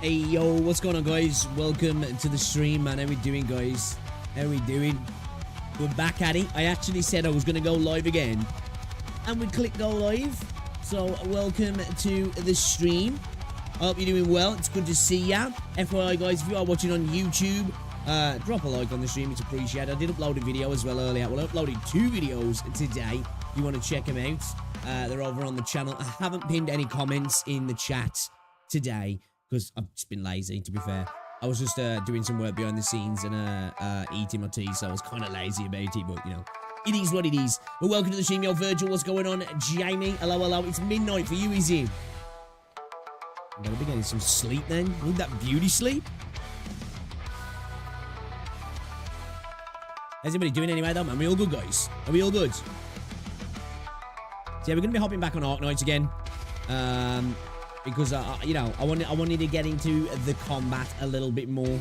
Hey yo, what's going on guys? Welcome to the stream, man. How we doing, guys? How we doing? We're back at it. I actually said I was going to go live again, and we clicked go live. So welcome to the stream. I hope you're doing well. It's good to see ya. FYI guys, if you are watching on YouTube, drop a like on the stream. It's appreciated. I did upload a video as well earlier. Well, I uploaded 2 videos today. If you want to check them out, they're over on the channel. I haven't pinned any comments in the chat today because I've just been lazy, to be fair. I was just doing some work behind the scenes and eating my tea, so I was kind of lazy about it, but you know, it is what it is. But welcome to the stream, yo. Virgil, what's going on? Jamie, hello, hello. It's midnight for you, is it? I'm gonna be getting some sleep then. Need that beauty sleep. How's everybody doing anyway, though, man? Are we all good, guys? Are we all good? So yeah, we're gonna be hopping back on Arknights again, because you know, I wanted to get into the combat a little bit more.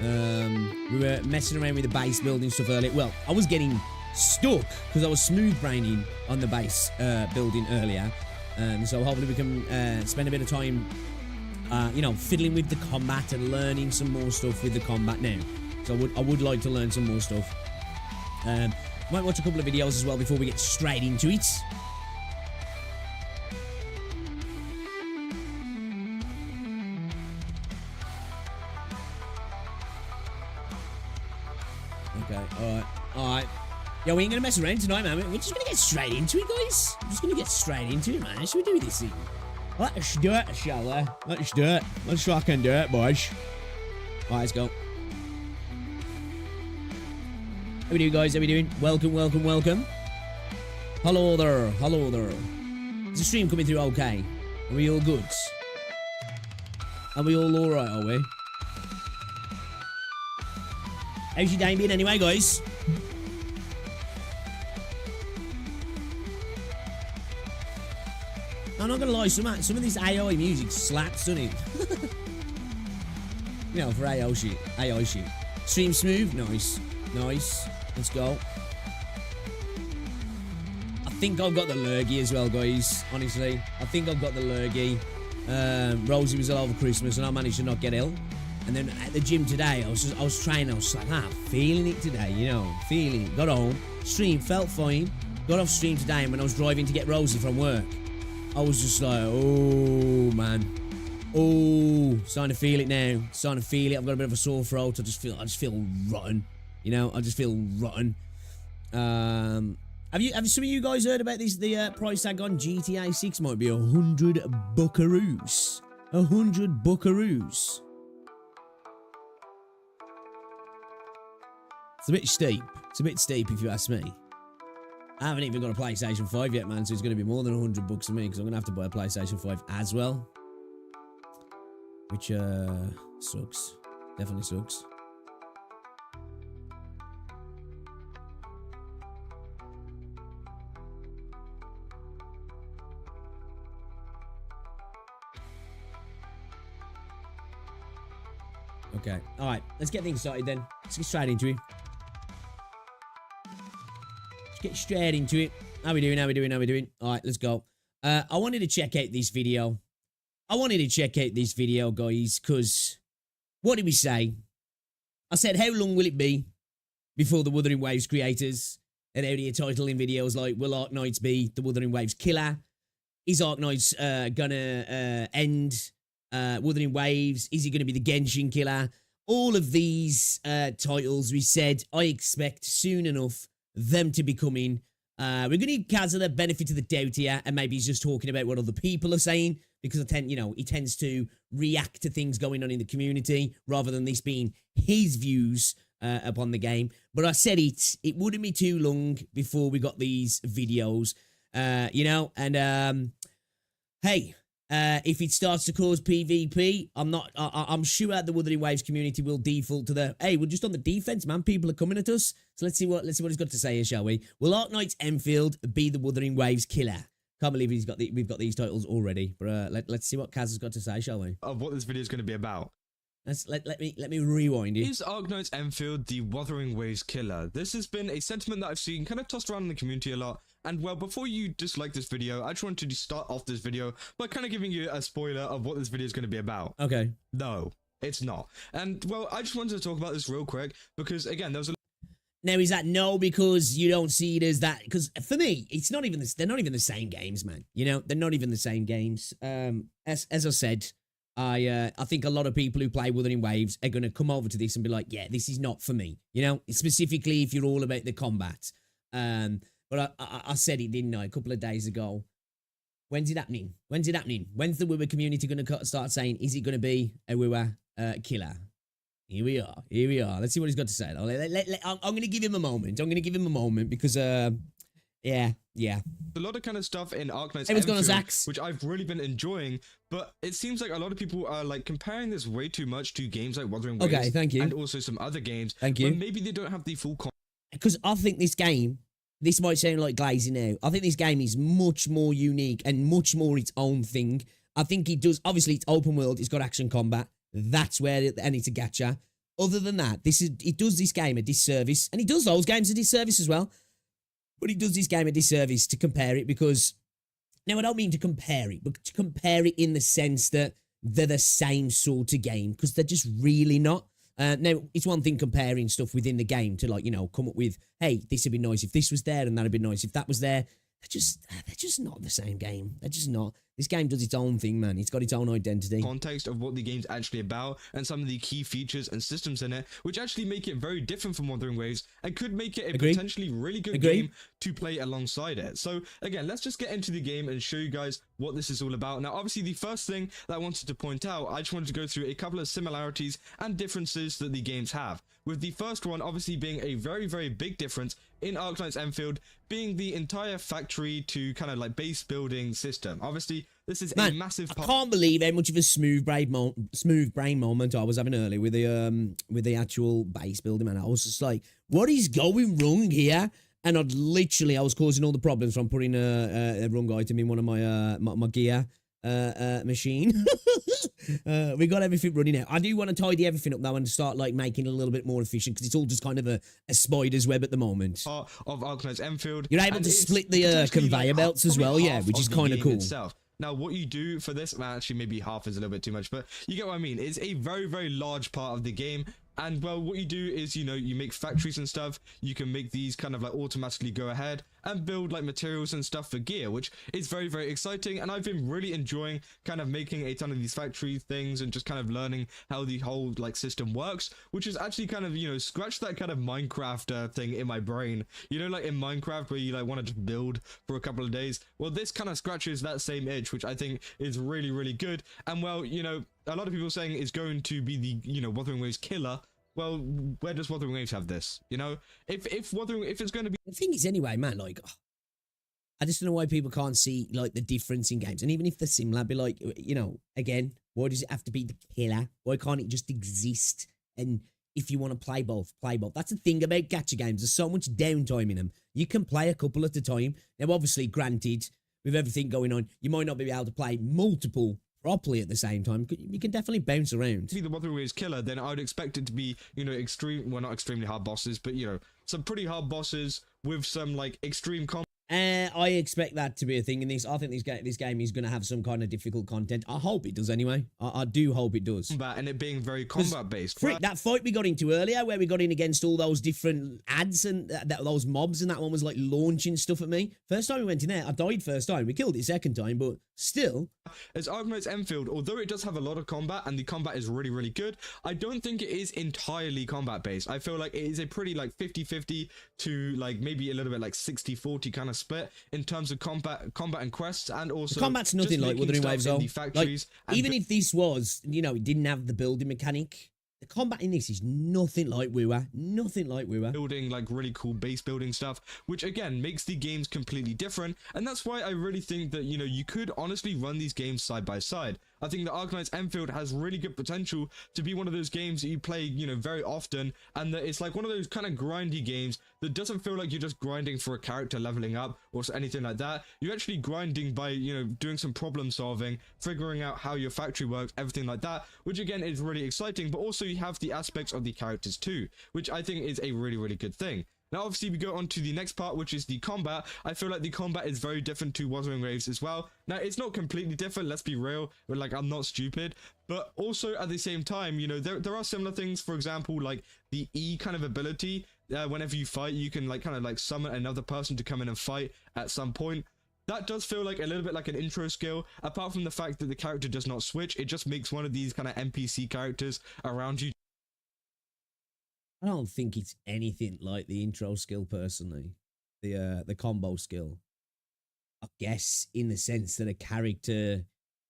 We were messing around with the base building stuff earlier. Well, I was getting stuck because I was smooth braining on the base building earlier. So hopefully we can spend a bit of time, you know, fiddling with the combat and learning some more stuff with the combat now. So I would like to learn some more stuff. Might watch a couple of videos as well before we get straight into it. Okay, alright. Yeah, we ain't gonna mess around tonight, man. We're just gonna get straight into it, guys. We're just gonna get straight into it, man. How should we do this thing? Let's do it, shall we? Let's do it. Let's fucking do it, boys. Alright, let's go. How we doing, guys? How we doing? Welcome, welcome, welcome. Hello there. Hello there. Is the stream coming through okay? Are we all good? Are we all alright, are we? How's your day been anyway, guys? I'm not gonna lie, some of this AI music slaps, doesn't it? You know, for AI shit. Stream smooth, nice. Nice. Let's go. I think I've got the lurgy as well, guys. Honestly, I think I've got the lurgy. Rosie was ill over Christmas, and I managed to not get ill. And then at the gym today, I was training. I was like, feeling it today, you know, feeling it. Got home, stream, felt fine. Got off stream today, and when I was driving to get Rosie from work, I was just like, oh man, oh, starting to feel it now. Starting to feel it. I've got a bit of a sore throat. I just feel rotten. You know, I just feel rotten. Have some of you guys heard about this? The price tag on GTA 6 might be 100 buckaroos. 100 buckaroos. It's a bit steep. It's a bit steep if you ask me. I haven't even got a PlayStation 5 yet, man, so it's going to be more than 100 bucks for me because I'm going to have to buy a PlayStation 5 as well. Which, sucks. Definitely sucks. Okay, alright, let's get things started then. Let's get straight into it. Get straight into it. How we doing? How we doing? How we doing? All right, let's go. I wanted to check out this video. Guys, because what did we say? I said, how long will it be before the Wuthering Waves creators and out here titling videos like, will Arknights be the Wuthering Waves killer? Is Arknights gonna end Wuthering Waves? Is he gonna be the Genshin killer? All of these titles we said I expect soon enough them to be coming. We're going to give Kaz the benefit of the doubt here, and maybe he's just talking about what other people are saying, because he tends to react to things going on in the community rather than this being his views upon the game. But I said it wouldn't be too long before we got these videos, you know, and hey, if it starts to cause PvP, I'm sure the Wuthering Waves community will default to the, hey, we're just on the defense, man. People are coming at us. So let's see what he's got to say here, shall we? Will Arknights Endfield be the Wuthering Waves killer? Can't believe we've got these titles already. But let's see what Kaz has got to say, shall we? Of what this video is going to be about. Let me rewind it. Is Arknights Endfield the Wuthering Waves killer? This has been a sentiment that I've seen kind of tossed around in the community a lot. And well, before you dislike this video, I just wanted to start off this video by kind of giving you a spoiler of what this video is going to be about. Okay. No, it's not. And well, I just wanted to talk about this real quick because again, there was a Now, is that no because you don't see it as that? Because for me, it's not even this. They're not even the same games, man. You know, they're not even the same games. As I said, I think a lot of people who play Wuthering Waves are going to come over to this and be like, yeah, this is not for me. You know, specifically if you're all about the combat. But I said it, didn't I, a couple of days ago. When's it happening? When's it happening? When's the Wua community going to start saying, is it going to be a Wua killer? Here we are. Here we are. Let's see what he's got to say. I'm going to give him a moment. I'm going to give him a moment because, yeah. a lot of kind of stuff in Arknights Hey, what's going on, Endfield, Zax? which I've really been enjoying, but it seems like a lot of people are like comparing this way too much to games like Wuthering Waves. Okay, thank you. And also some other games. Thank you. But maybe they don't have the full Because I think this game, this might sound like glazing now. I think this game is much more unique and much more its own thing. I think it does, obviously it's open world, it's got action combat. That's where and it's a gacha. Other than that, it does this game a disservice, and it does those games a disservice as well. But it does this game a disservice to compare it because, now I don't mean to compare it, but to compare it in the sense that they're the same sort of game, because they're just really not. Now, it's one thing comparing stuff within the game to, like, you know, come up with, hey, this would be nice if this was there, and that'd be nice if that was there. They're just not the same game. They're just not. This game does its own thing, man. It's got its own identity. context of what the game's actually about and some of the key features and systems in it, which actually make it very different from Wuthering Waves and could make it a potentially really good game to play alongside it. So again, let's just get into the game and show you guys what this is all about. Now, obviously, the first thing that I wanted to point out, I just wanted to go through a couple of similarities and differences that the games have. With the first one obviously being a very, very big difference in Arknights Endfield being the entire factory to kind of like base building system. Obviously, this is a massive part. I can't believe how much of a smooth brain moment I was having earlier with the actual base building, man. I was just like, what is going wrong here? And I was causing all the problems from putting a wrong item in one of my gear machine. We got everything running out. I do want to tidy everything up now and start like making it a little bit more efficient because it's all just kind of a spider's web at the moment. Of Arknights Endfield. You're able to split the conveyor belts as well, yeah, which is kind of cool. Itself. Now, what you do for this, well, actually maybe half is a little bit too much, but you get what I mean. It's a very, very large part of the game. And well, what you do is, you know, you make factories and stuff. You can make these kind of like automatically go ahead and build like materials and stuff for gear, which is very, very exciting. And I've been really enjoying kind of making a ton of these factory things and just kind of learning how the whole like system works, which is actually kind of, you know, scratch that kind of Minecraft thing in my brain. You know, like in Minecraft where you like want to just build for a couple of days. Well, this kind of scratches that same itch, which I think is really, really good. And well, you know, a lot of people saying it's going to be the, you know, Wuthering Waves killer. Well, where does Wuthering Waves have this? You know, if it's going to be... The thing is, anyway, man, like, I just don't know why people can't see, like, the difference in games. And even if they're similar, I'd be like, you know, again, why does it have to be the killer? Why can't it just exist? And if you want to play both, play both. That's the thing about gacha games. There's so much downtime in them. You can play a couple at a time. Now, obviously, granted, with everything going on, you might not be able to play multiple properly at the same time. You can definitely bounce around. Be the Wuthering Waves killer, then I would expect it to be, you know, not extremely hard bosses, but, you know, some pretty hard bosses with some, like, extreme combat. I expect that to be a thing in this. I think this game is going to have some kind of difficult content. I hope it does anyway. I do hope it does. And it being very combat-based. Frick, that fight we got into earlier, where we got in against all those different ads and those mobs, and that one was like launching stuff at me. First time we went in there, I died first time. We killed it second time, but still. As Arknights Endfield, although it does have a lot of combat, and the combat is really, really good, I don't think it is entirely combat-based. I feel like it is a pretty like 50-50 to like maybe a little bit like 60-40 kind of split in terms of combat and quests, and also the combat's nothing like Wuthering Waves though. Like, even if this was, you know, it didn't have the building mechanic, the combat in this is nothing like Wua. Nothing like Wua. Building like really cool base building stuff, which again makes the games completely different. And that's why I really think that, you know, you could honestly run these games side by side. I think that Arknights Endfield has really good potential to be one of those games that you play, you know, very often, and that it's like one of those kind of grindy games that doesn't feel like you're just grinding for a character leveling up or anything like that. You're actually grinding by, you know, doing some problem solving, figuring out how your factory works, everything like that, which again is really exciting. But also you have the aspects of the characters too, which I think is a really, really good thing. Now, obviously, we go on to the next part, which is the combat. I feel like the combat is very different to Wuthering Waves as well. Now, it's not completely different, let's be real, but like, I'm not stupid. But also, at the same time, you know, there are similar things. For example, like the E kind of ability. Whenever you fight, you can like kind of like summon another person to come in and fight at some point. That does feel like a little bit like an intro skill. Apart from the fact that the character does not switch, it just makes one of these kind of NPC characters around you. I don't think it's anything like the intro skill personally. The combo skill. I guess in the sense that a character,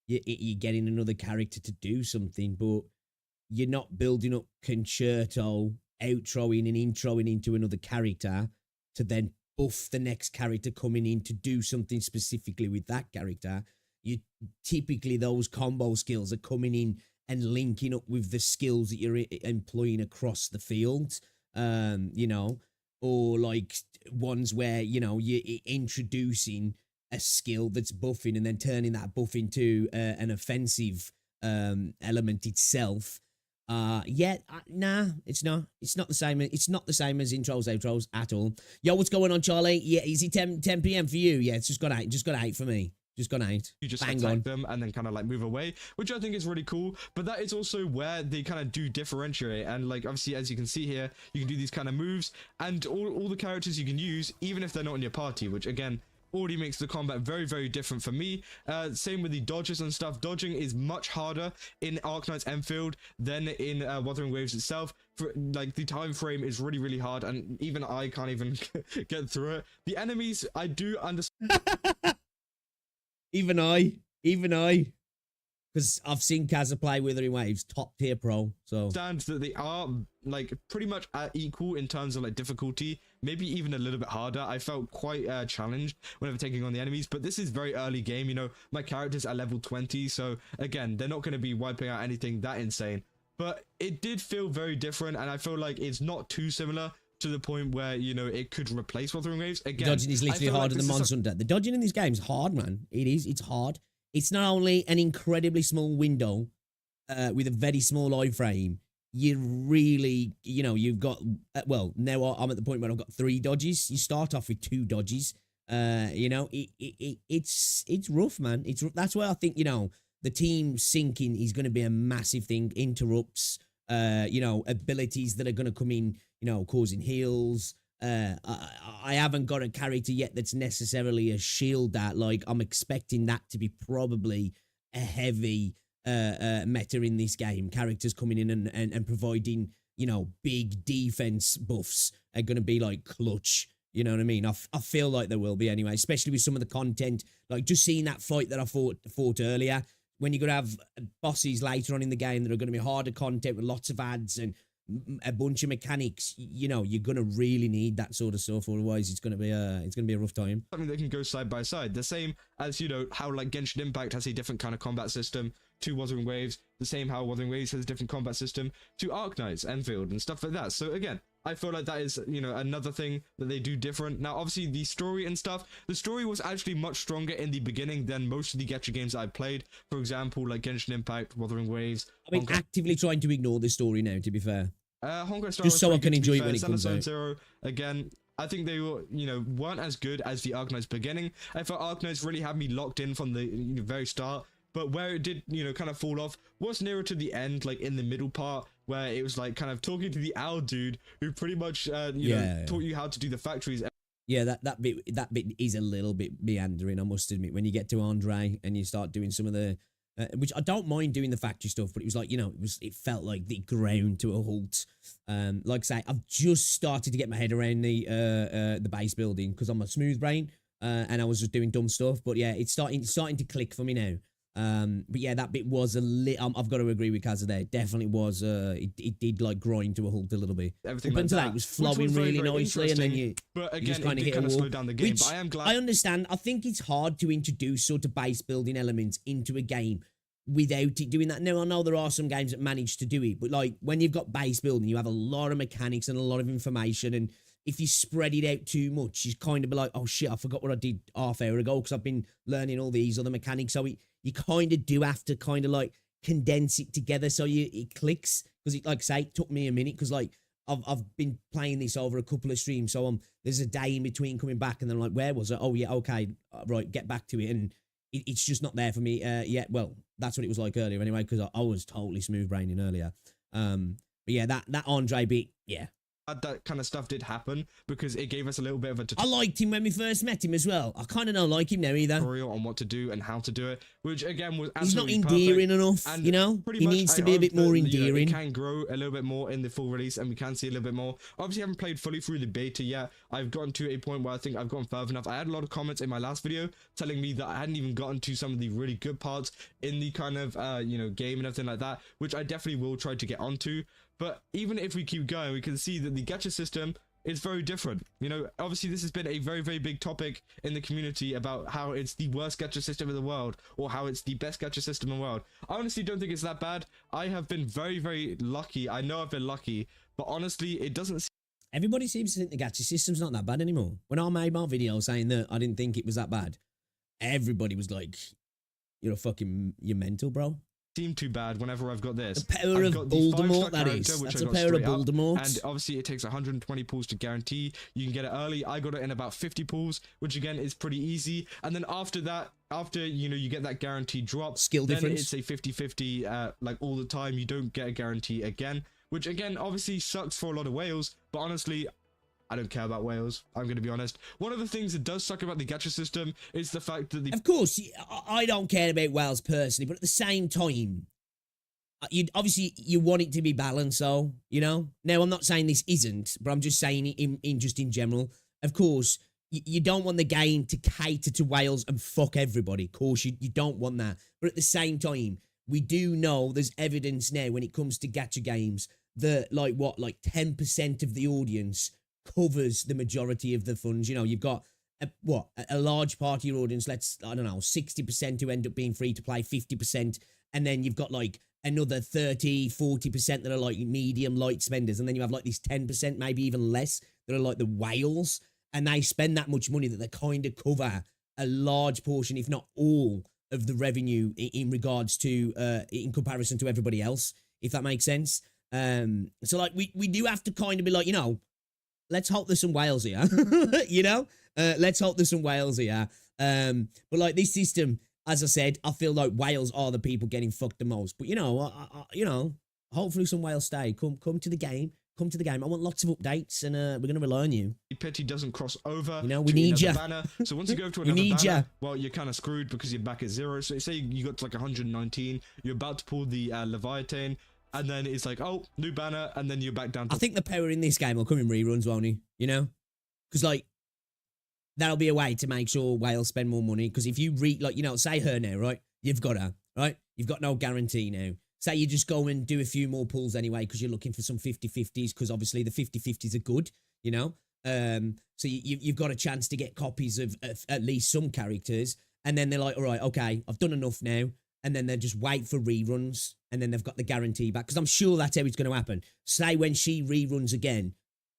you're getting another character to do something, but you're not building up concerto, outroing and introing into another character to then buff the next character coming in to do something specifically with that character. You typically, those combo skills are coming in and linking up with the skills that you're employing across the field, you know, or like ones where, you know, you're introducing a skill that's buffing and then turning that buff into an offensive element itself. Nah, it's not the same. It's not the same as intros, outros at all. Yo, what's going on, Charlie? Yeah, is it 10 p.m. for you? Yeah, it's just got 8 for me. Just got 8. You just Bang attack on them and then kind of like move away, which I think is really cool. But that is also where they kind of do differentiate. And like, obviously, as you can see here, you can do these kind of moves and all the characters you can use, even if they're not in your party, which again, already makes the combat very, very different for me. Same with the dodges and stuff. Dodging is much harder in Arknights Endfield than in Wuthering Waves itself. For like, the time frame is really, really hard, and even I can't even get through it. The enemies, I do understand. Even I, because I've seen Kazza play Wuthering Waves, top tier pro. So That they are like pretty much at equal in terms of like difficulty, maybe even a little bit harder. I felt quite challenged whenever taking on the enemies, but this is very early game. You know, my characters are level 20, so again, they're not going to be wiping out anything that insane. But it did feel very different, and I feel like it's not too similar to the point where, you know, it could replace Wuthering Waves. Again, dodging is literally harder than Monster Hunter. The dodging in this game is hard, man. It is. It's hard. It's not only an incredibly small window with a very small iframe. You really, you know, you've got, well, now I'm at the point where I've got 3 dodges. You start off with 2 dodges. You know, it's rough, man. It's that's why I think, you know, the team syncing is going to be a massive thing. Interrupts, you know, abilities that are going to come in, you know, causing heals. I haven't got a character yet that's necessarily a shield that, like, I'm expecting that to be probably a heavy meta in this game. Characters coming in and providing, you know, big defense buffs are going to be like clutch. You know what I mean? I feel like there will be anyway, especially with some of the content. Like, just seeing that fight that I fought earlier, when you're going to have bosses later on in the game that are going to be harder content with lots of ads and a bunch of mechanics, you know, you're gonna really need that sort of stuff, otherwise it's gonna be a rough time. Something that can go side by side, the same as, you know, how like Genshin Impact has a different kind of combat system to Wuthering Waves, the same how Wuthering Waves has a different combat system to Arknights Endfield and stuff like that. So again, I feel like that is, you know, another thing that they do different. Now, obviously, the story and stuff, the story was actually much stronger in the beginning than most of the gacha games I played. For example, like Genshin Impact, Wuthering Waves. I've been actively trying to ignore this story now, to be fair. Honkai Star just so I can enjoy it fair. when it comes out. Zero, again, I think they were, you know, weren't as good as the Arknights beginning. I thought Arknights really had me locked in from the very start. But where it did, you know, kind of fall off was nearer to the end, like in the middle part, where it was like kind of talking to the owl dude who pretty much, you know, taught you how to do the factories. Yeah, that bit is a little bit meandering, I must admit. When you get to Andre and you start doing some of the, which I don't mind doing the factory stuff, but it was like, you know, it felt like the ground to a halt. Like I say, I've just started to get my head around the base building because I'm a smooth brain, and I was just doing dumb stuff. But yeah, it's starting to click for me now. But yeah, that bit was a little, I've got to agree with Kazza there. It definitely was, it did like grind to a halt a little bit. Everything up like until that, it was flowing very, really very nicely, and then you just kind of hit a wall. Slow down the game, Which but I am glad. I understand. I think it's hard to introduce sort of base building elements into a game without it doing that. Now, I know there are some games that manage to do it, but like when you've got base building, you have a lot of mechanics and a lot of information, and if you spread it out too much, you kind of be like, oh shit, I forgot what I did half hour ago because I've been learning all these other mechanics. So you kind of do have to kind of like condense it together so it clicks. Because it, like I say, it took me a minute because like I've been playing this over a couple of streams, so there's a day in between coming back, and then I'm like, where was it? Oh yeah, okay, right, get back to it, and it's just not there for me yet. Well, that's what it was like earlier anyway, because I was totally smooth braining earlier. But yeah, that Andre bit, yeah. That kind of stuff did happen because it gave us a little bit of a I liked him when we first met him as well. I kind of don't like him now either. Tutorial on what to do and how to do it, which again was he's not absolutely endearing perfect. enough, And you know. He needs to be a bit more endearing. It can grow a little bit more in the full release, and we can see a little bit more. Obviously, I haven't played fully through the beta yet. I've gotten to a point where I think I've gone further enough. I had a lot of comments in my last video telling me that I hadn't even gotten to some of the really good parts in the kind of game and everything like that, which I definitely will try to get onto. But even if we keep going, we can see that the gacha system is very different. You know, obviously this has been a very, very big topic in the community about how it's the worst gacha system in the world or how it's the best gacha system in the world. I honestly don't think it's that bad. I have been very, very lucky. I know I've been lucky, but honestly, it doesn't. Everybody seems to think the gacha system's not that bad anymore. When I made my video saying that I didn't think it was that bad, everybody was like, you're mental, bro. Seem too bad whenever I've got this. The power of Voldemort, that is. That's the power of Voldemort. And obviously it takes 120 pulls to guarantee. You can get it early. I got it in about 50 pulls, which again is pretty easy. And then after that, you get that guaranteed drop. Skill difference. Then it's a 50-50 like all the time. You don't get a guarantee again, which again obviously sucks for a lot of whales. But honestly, I don't care about whales. I'm going to be honest. One of the things that does suck about the gacha system is the fact that Of course, I don't care about whales personally, but at the same time, you want it to be balanced, so, you know? Now, I'm not saying this isn't, but I'm just saying it in general. Of course, you don't want the game to cater to whales and fuck everybody. Of course, you don't want that. But at the same time, we do know there's evidence now when it comes to gacha games that, like 10% of the audience covers the majority of the funds. You know, you've got a large part of your audience, 60% who end up being free to play, 50%, and then you've got like another 30-40% that are like medium light spenders, and then you have like these 10%, maybe even less, that are like the whales, and they spend that much money that they kind of cover a large portion, if not all, of the revenue in regards to in comparison to everybody else, if that makes sense. So like we do have to kind of be like, you know, let's hope there's some whales here. You know, let's hope there's some whales here. But like this system, as I said, I feel like whales are the people getting fucked the most. But you know, hopefully some whales stay. Come to the game. Come to the game. I want lots of updates, and we're gonna rely on you. Pity doesn't cross over. You know, we need you. Banner. So once you go to another banner, well, you're kind of screwed because you're back at 0. So say you got to like 119, you're about to pull the Leviathan. And then it's like, oh, new banner, and then you're back down to... I think the power in this game will come in reruns, won't he? You know? Because, like, that'll be a way to make sure whales spend more money. Because if you say her now, right? You've got her, right? You've got no guarantee now. Say you just go and do a few more pulls anyway because you're looking for some 50-50s, because obviously the 50-50s are good, you know? So you've got a chance to get copies of at least some characters. And then they're like, all right, okay, I've done enough now. And then they just wait for reruns, and then they've got the guarantee back. Because I'm sure that's how it's going to happen. Say when she reruns again,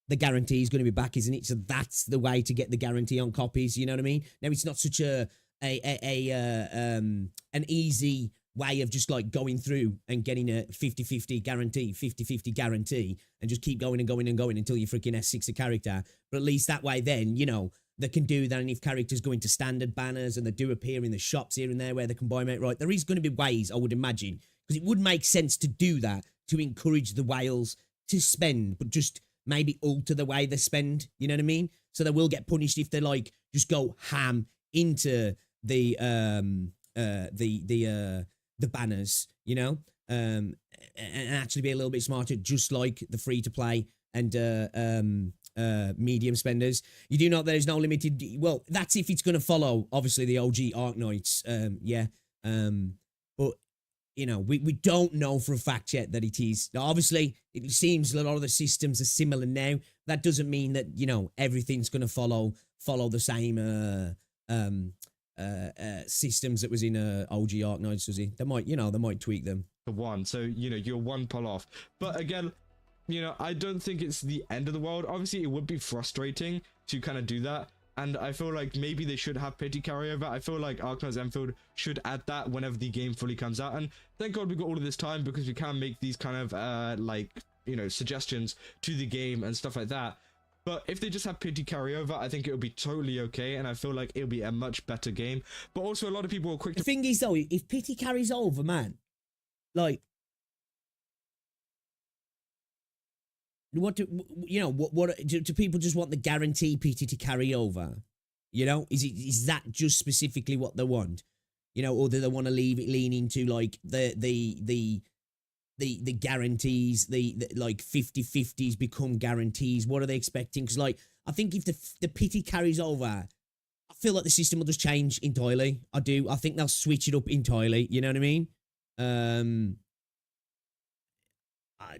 the guarantee is going to be back, isn't it? So that's the way to get the guarantee on copies. You know what I mean? Now it's not such an easy way of just like going through and getting a 50-50 guarantee, and just keep going and going and going until you freaking S6 a character. But at least that way, then you know. They can do that, and if characters go into standard banners and they do appear in the shops here and there where they can buy them outright, there is going to be ways, I would imagine, because it would make sense to do that to encourage the whales to spend, but just maybe alter the way they spend, you know what I mean? So they will get punished if they like just go ham into the banners, you know, and actually be a little bit smarter, just like the free to play and medium spenders. You do know there's no limited, well, that's if it's going to follow obviously the OG Arknights, but you know, we don't know for a fact yet that it is. Now, obviously it seems a lot of the systems are similar now. That doesn't mean that, you know, everything's going to follow the same systems that was in OG Arknights, was it? They might tweak them. The one, so you know, you're one pull off. But again, you know, I don't think it's the end of the world. Obviously, it would be frustrating to kind of do that. And I feel like maybe they should have pity carryover. I feel like Arknights Endfield should add that whenever the game fully comes out. And thank God we got all of this time, because we can make these kind of like suggestions to the game and stuff like that. But if they just have pity carryover, I think it'll be totally okay, and I feel like it'll be a much better game. But also, a lot of people are quick The to... thing is, though, if pity carries over, man, like, what do people just want the guarantee pity to carry over? Is that just specifically what they want? Or do they want to lean into like the guarantees, the like 50-50s become guarantees? What are they expecting? Because like, I think if the pity carries over, I feel like the system will just change entirely. I do. I think they'll switch it up entirely. You know what I mean?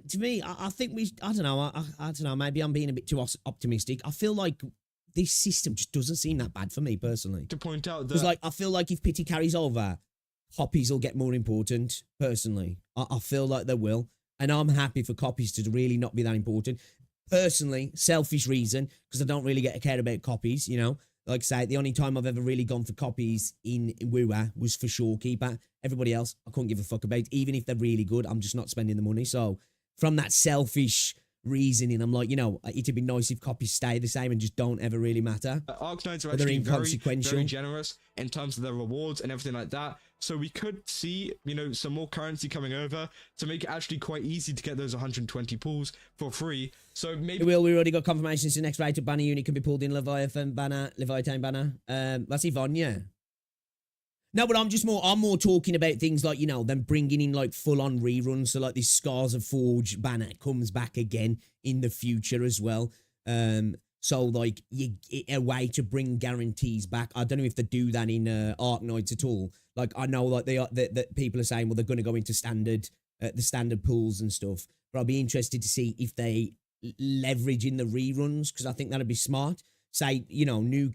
To me, I think I don't know. I don't know. Maybe I'm being a bit too optimistic. I feel like this system just doesn't seem that bad for me personally. to point out that... Because like, I feel like if pity carries over, copies will get more important. Personally, I feel like they will, and I'm happy for copies to really not be that important. Personally, selfish reason, because I don't really get to care about copies. Like I say, the only time I've ever really gone for copies in WoA was for Shorekeeper. Everybody else, I couldn't give a fuck about. Even if they're really good, I'm just not spending the money. So from that selfish reasoning, I'm like, it'd be nice if copies stay the same and just don't ever really matter. Arknights are But they're actually very, inconsequential. very generous in terms of their rewards and everything like that. So we could see, some more currency coming over to make it actually quite easy to get those 120 pools for free. So maybe... We already got confirmations the next rated banner unit can be pulled in Leviathan banner. That's Yvonne, yeah. No, but I'm more talking about things like, them bringing in like full on reruns. So like this Scars of Forge banner comes back again in the future as well. So like a way to bring guarantees back. I don't know if they do that in Arknights at all. Like I know like that people are saying, well, they're going to go into the standard pools and stuff. But I'll be interested to see if they leverage in the reruns, because I think that'd be smart. Say, new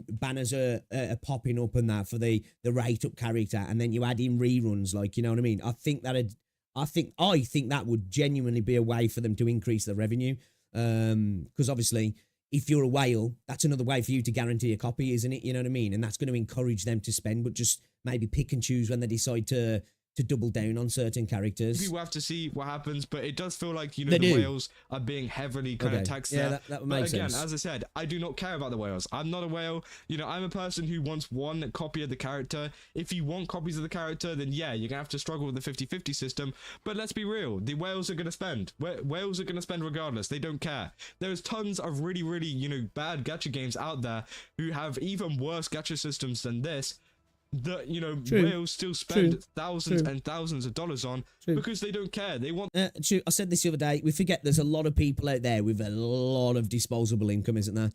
banners are popping up and that for the rate up character, and then you add in reruns, like, you know what I mean? I think that would genuinely be a way for them to increase their revenue. Because obviously, if you're a whale, that's another way for you to guarantee a copy, isn't it? You know what I mean? And that's going to encourage them to spend, but just maybe pick and choose when they decide to double down on certain characters. We'll have to see what happens, but it does feel like, the do. whales are being heavily kind of taxed there. Yeah, that would make sense. Again, as I said, I do not care about the whales. I'm not a whale. I'm a person who wants one copy of the character. If you want copies of the character, then yeah, you're going to have to struggle with the 50-50 system. But let's be real. The whales are going to spend. Whales are going to spend regardless. They don't care. There's tons of really, really, bad gacha games out there who have even worse gacha systems than this, that whales still spend thousands and thousands of dollars on because they don't care. They want... True. I said this the other day. We forget there's a lot of people out there with a lot of disposable income, isn't there?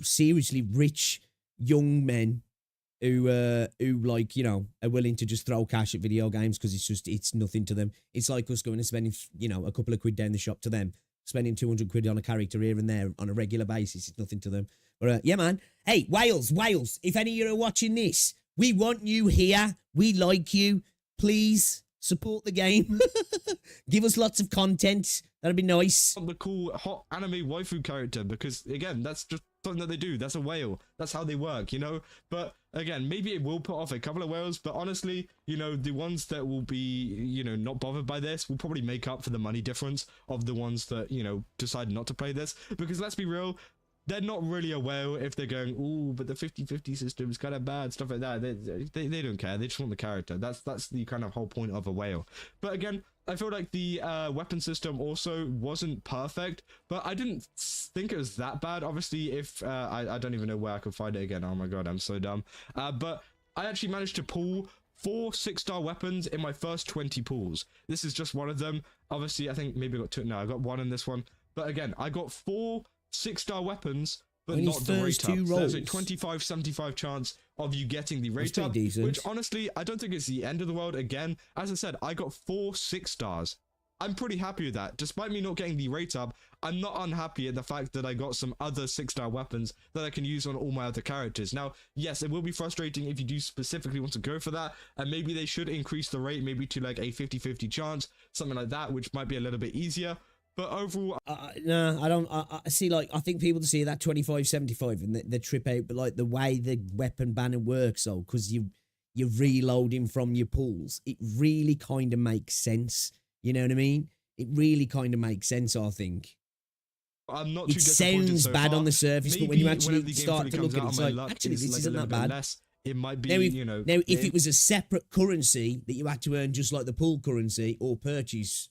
Seriously rich young men who like, are willing to just throw cash at video games because it's nothing to them. It's like us going and spending, a couple of quid down the shop to them. Spending 200 quid on a character here and there on a regular basis, it's nothing to them. But yeah, man. Hey, Wales, if any of you are watching this, we want you here. We like you. Please support the game. Give us lots of content. That'd be nice. The cool hot anime waifu character, because again, that's just something that they do. That's a whale. That's how they work, But again, maybe it will put off a couple of whales, but honestly, the ones that will be, not bothered by this will probably make up for the money difference of the ones that, decide not to play this. Because let's be real, they're not really a whale if they're going, ooh, but the 50-50 system is kind of bad, stuff like that. They don't care. They just want the character. That's the kind of whole point of a whale. But again, I feel like the weapon system also wasn't perfect, but I didn't think it was that bad. Obviously, if I don't even know where I could find it again. Oh my god, I'm so dumb. But I actually managed to pull 4 6-star weapons in my first 20 pulls. This is just one of them. Obviously, I think maybe I got 2. No, I got 1 in this one. But again, I got 4 6-star weapons, but not the rate up. So there's a 25-75 chance of you getting the rate up, which honestly, I don't think it's the end of the world. Again, as I said, I got 4 6-stars. I'm pretty happy with that. Despite me not getting the rate up, I'm not unhappy at the fact that I got some other 6-star weapons that I can use on all my other characters. Now, yes, it will be frustrating if you do specifically want to go for that, and maybe they should increase the rate maybe to like a 50-50 chance, something like that, which might be a little bit easier. But overall, no, I don't. I see. Like, I think people see that 25-75 and they trip out. But like the way the weapon banner works, though, because you're reloading from your pools, it really kind of makes sense. You know what I mean? it really kind of makes sense, I think. I'm not too It disappointed sounds so bad far. on the surface, but when Maybe you whenever actually the game start fully to comes look at out, it, it's my like, luck actually, is this like a isn't little that bit bad. less. It might be, Now, if, you know, now, if it was a separate currency that you had to earn just like the pool currency or purchase,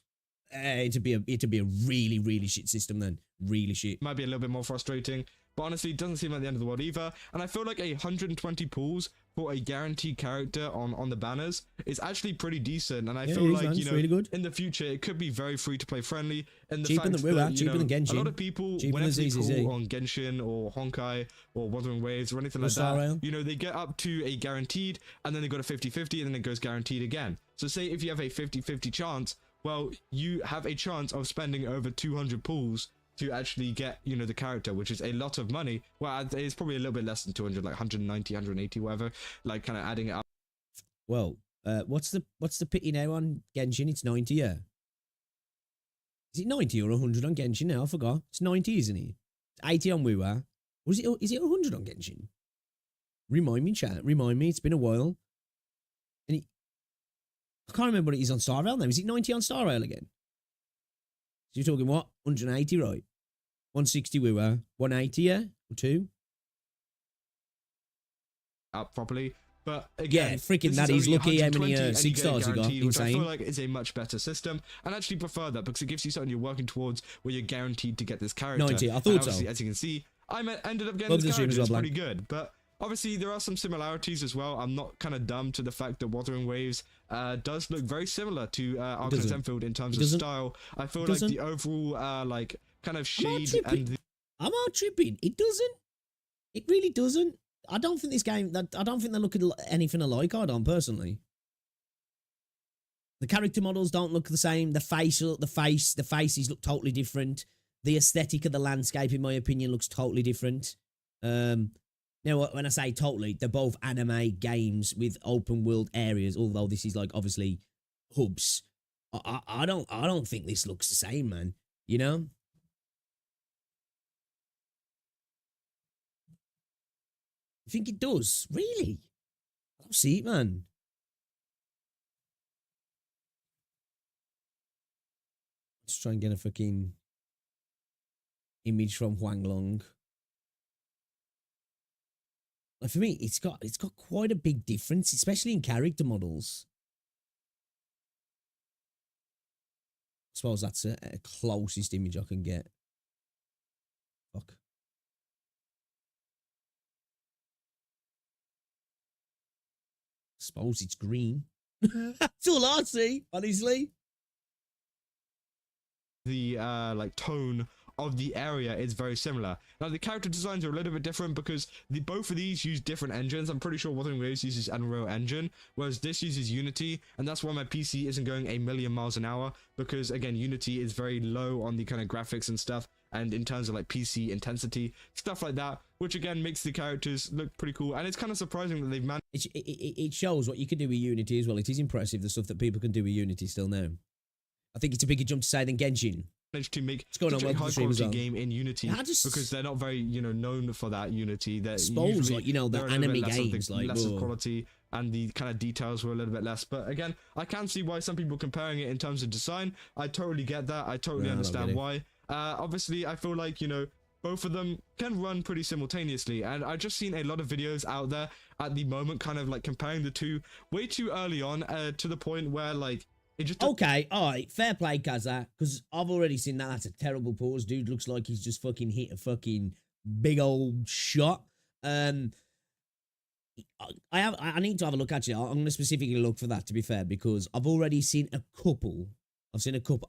it'd be a really, really shit system then. Really shit. might be a little bit more frustrating, but honestly, it doesn't seem like the end of the world either. And I feel like 120 pulls for a guaranteed character on the banners is actually pretty decent. And I feel it is, like, man. you It's know, really good. in the future, it could be very free to play friendly. And the Cheaper fact than that, WoW, you cheaper know, than Genshin. a lot of people, Cheaper whenever than they ZZZ. pull on Genshin or Honkai or Wuthering Waves or anything like Star that, Rail. you know, they get up to a guaranteed and then they got a 50-50 and then it goes guaranteed again. So say if you have a 50-50 chance, well, you have a chance of spending over 200 pulls to actually get, you know, the character, which is a lot of money. Well, it's probably a little bit less than 200, like 190, 180, whatever, like kind of adding it up. Well, what's the pity now on Genshin? It's 90, yeah. Is it 90 or 100 on Genshin now? I forgot. It's 90, isn't it? It's 80 on WoW. Or is it 100 on Genshin? Remind me, chat. Remind me. It's been a while. And I can't remember what it is on Star Rail now. Is it 90 on Star Rail again? So you're talking what? 180, right? 160 WoW. 180, yeah? Or 2? Up properly. But again, Yeah, freaking this that. is He's only lucky how many 120 and 6 you get it stars he got. guaranteed, which I feel Insane. like is a much better system, and I actually prefer that because it gives you something you're working towards where you're guaranteed to get this character. 90, I And thought obviously, so. as you can see, ended up getting Love the this stream character. as well, It's pretty good, but obviously there are some similarities as well. I'm not kind of dumb to the fact that Wuthering Waves does look very similar to Arknights Endfield in terms of style. I feel like the overall like kind of shade and I'm not tripping. It doesn't. It really doesn't. I don't think this game. I don't think they look anything alike. I don't personally. The character models don't look the same. The faces look totally different. The aesthetic of the landscape, in my opinion, looks totally different. Now, when I say totally, they're both anime games with open world areas. Although this is like obviously hubs. I don't think this looks the same, man. You know. I think it does. Really? I don't see it, man. Let's try and get a fucking image from Huang Long. Like for me, it's got quite a big difference, especially in character models. I suppose that's a closest image I can get. Fuck. Suppose it's green. That's all I see, honestly. the like tone of the area is very similar. Now the character designs are a little bit different because both of these use different engines. I'm pretty sure Wuthering Waves uses Unreal Engine, whereas this uses Unity, and that's why my PC isn't going a million miles an hour, because again Unity is very low on the kind of graphics and stuff, and in terms of like PC intensity, stuff like that, which again makes the characters look pretty cool. And it's kind of surprising that they've managed. It shows what you can do with Unity as well. It is impressive the stuff that people can do with Unity still now. I think it's a bigger jump to say than Genshin. To make such a high quality well. game in Unity, because they're not very, known for that Unity. That suppose like the anime games, like less of quality, and the kind of details were a little bit less. But again, I can see why some people comparing it in terms of design. I totally get that. I totally understand why. Obviously, I feel like both of them can run pretty simultaneously, and I've just seen a lot of videos out there at the moment, kind of like comparing the two way too early on, to the point where like. Okay, alright, fair play, Kaza, because I've already seen that. That's a terrible pause. Dude looks like he's just fucking hit a fucking big old shot. I need to have a look, actually. I'm going to specifically look for that, to be fair, because I've already seen a couple. I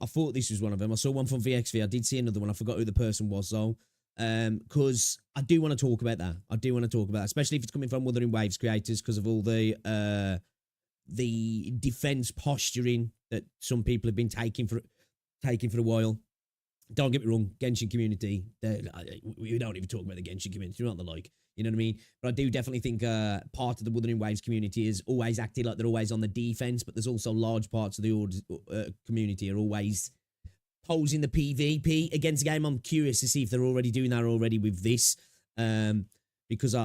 thought this was one of them. I saw one from VXV. I did see another one. I forgot who the person was, though. Because I do want to talk about that. Especially if it's coming from Wuthering Waves creators, because of all the defense posturing that some people have been taking for a while. Don't get me wrong, Genshin community, we don't even talk about the Genshin community, not the like, you know what I mean? But I do definitely think part of the Wuthering Waves community is always acting like they're always on the defense, but there's also large parts of the community are always posing the PvP against the game. I'm curious to see if they're already doing that already with this, because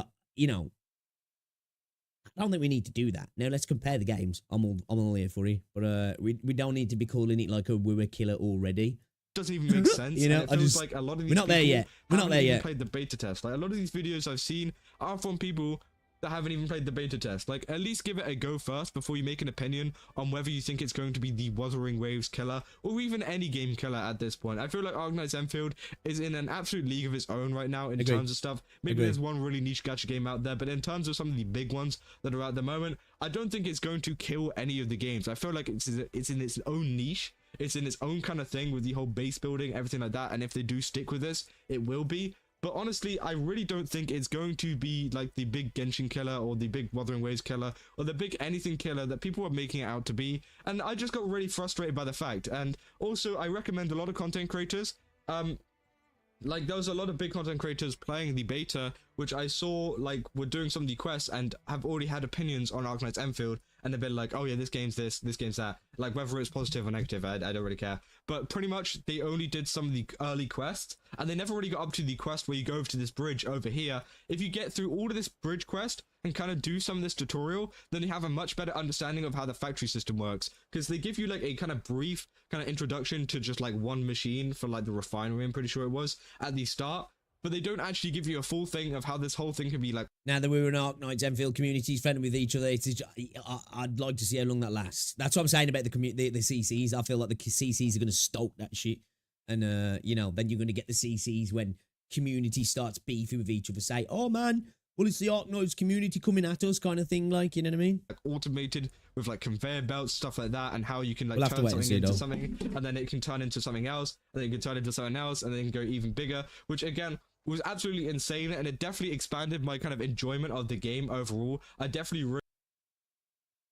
I don't think we need to do that. Now let's compare the games. I'm all here for it, but we don't need to be calling it like a we were killer already. Doesn't even make sense. You know, and it feels like a lot of these we're not there people yet. We're not haven't there even yet. played the beta test. Like a lot of these videos I've seen are from people that haven't even played the beta test. Like, at least give it a go first before you make an opinion on whether you think it's going to be the Wuthering Waves killer or even any game killer at this point. I feel like Arknights Endfield is in an absolute league of its own right now in terms of stuff. Maybe there's one really niche gacha game out there, but in terms of some of the big ones that are at the moment, I don't think it's going to kill any of the games. I feel like it's in its own niche. It's in its own kind of thing with the whole base building, everything like that. And if they do stick with this, it will be. But honestly, I really don't think it's going to be like the big Genshin killer or the big Wuthering Waves killer or the big anything killer that people are making it out to be. And I just got really frustrated by the fact. And also, I recommend a lot of content creators. Like, there was a lot of big content creators playing the beta, which I saw, like, were doing some of the quests and have already had opinions on Arknights Endfield, and they've been like, oh yeah, this game's this game's that. Like, whether it's positive or negative, I don't really care. But pretty much, they only did some of the early quests, and they never really got up to the quest where you go over to this bridge over here. If you get through all of this bridge quest and kind of do some of this tutorial, then you have a much better understanding of how the factory system works. Because they give you, like, a kind of brief kind of introduction to just, like, one machine for, like, the refinery, I'm pretty sure it was, at the start. But they don't actually give you a full thing of how this whole thing can be like. Now that we're in Arknights Endfield communities, friendly with each other, I'd like to see how long that lasts. That's what I'm saying about the CCs. I feel like the CCs are going to stoke that shit. And, you know, then you're going to get the CCs when community starts beefing with each other. Say, oh, man, well, it's the Arknights community coming at us kind of thing, like, you know what I mean? Like automated with, like, conveyor belts, stuff like that, and how you can, like, we'll turn something into something, and then it can turn into something else, and then it can turn into something else, and then it can go even bigger, which, again, was absolutely insane, and it definitely expanded my kind of enjoyment of the game overall. I definitely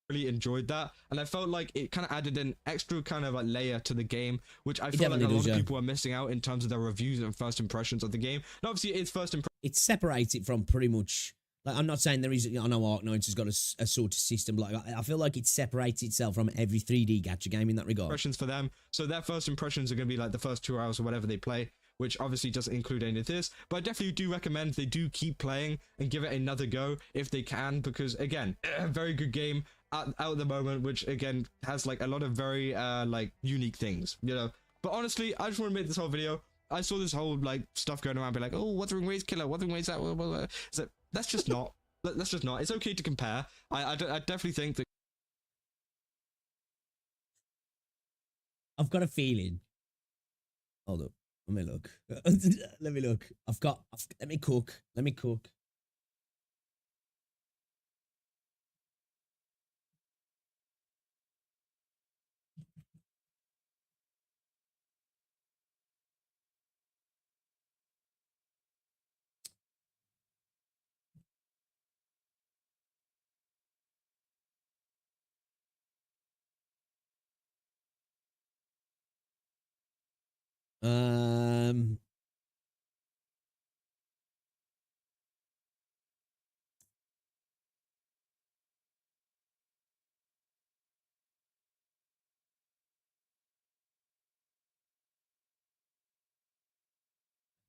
really enjoyed that, and I felt like it kind of added an extra kind of like layer to the game, which I feel like a lot of people are missing out in terms of their reviews and first impressions of the game. And obviously, it's first impression. It separates it from pretty much. Like, I'm not saying there is. I know Arknights has got a sort of system. Like, I feel like it separates itself from every 3D gacha game in that regard. Impressions for them, so their first impressions are going to be like the first 2 hours or whatever they play, which obviously doesn't include any of this, but I definitely do recommend they do keep playing and give it another go if they can, because again, a very good game out at the moment, which again has like a lot of very like unique things, you know. But honestly, I just want to make this whole video. I saw this whole like stuff going around, be like, oh, Wuthering Waves killer, Wuthering Waves that, so that's just not. That's just not. It's okay to compare. I definitely think that. I've got a feeling. Hold up. Let me look. Let me look. Let me cook. Let me cook.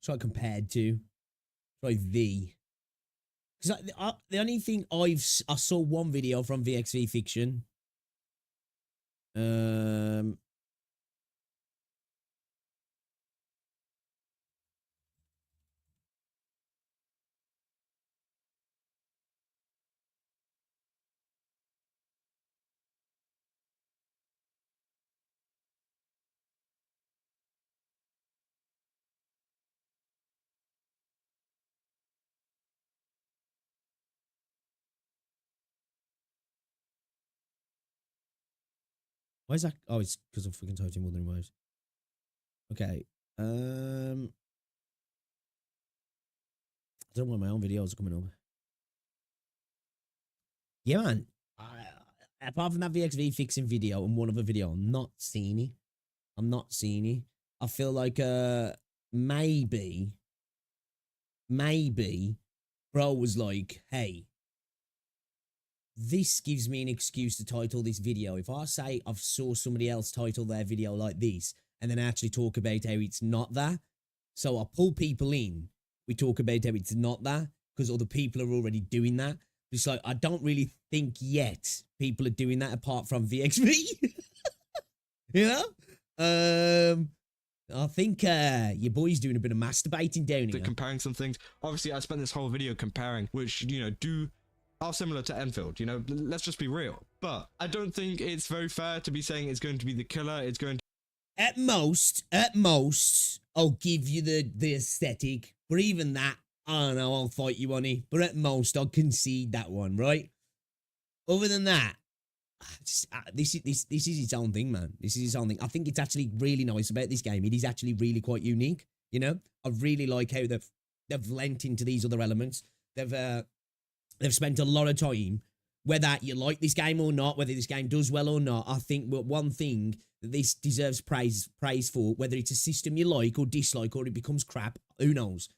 Try compared to. Try V. Because the only thing I saw one video from VXV Fiction. Why is that? Oh, it's because I'm freaking typing Wuthering Waves. Okay. I don't know why my own videos are coming up. Yeah, man. Apart from that VXV fixing video and one other video, I'm not seeing it. I'm not seeing it. I feel like maybe bro was like, hey, this gives me an excuse to title this video. If I say I've saw somebody else title their video like this and then actually talk about how it's not that, so I pull people in, we talk about how it's not that because other people are already doing that. It's like, I don't really think yet people are doing that apart from VXV. You know? I think your boy's doing a bit of masturbating down here. Comparing some things. Obviously, I spent this whole video comparing, which, you know, are similar to Enfield, you know, let's just be real. But I don't think it's very fair to be saying it's going to be the killer, it's going to... At most, I'll give you the aesthetic, but even that, I don't know, I'll fight you on it. But at most, I'll concede that one, right? Other than that, this is its own thing, man. This is its own thing. I think it's actually really nice about this game. It is actually really quite unique, you know? I really like how they've lent into these other elements. They've spent a lot of time, whether you like this game or not, whether this game does well or not. I think one thing that this deserves praise for, whether it's a system you like or dislike or it becomes crap, who knows?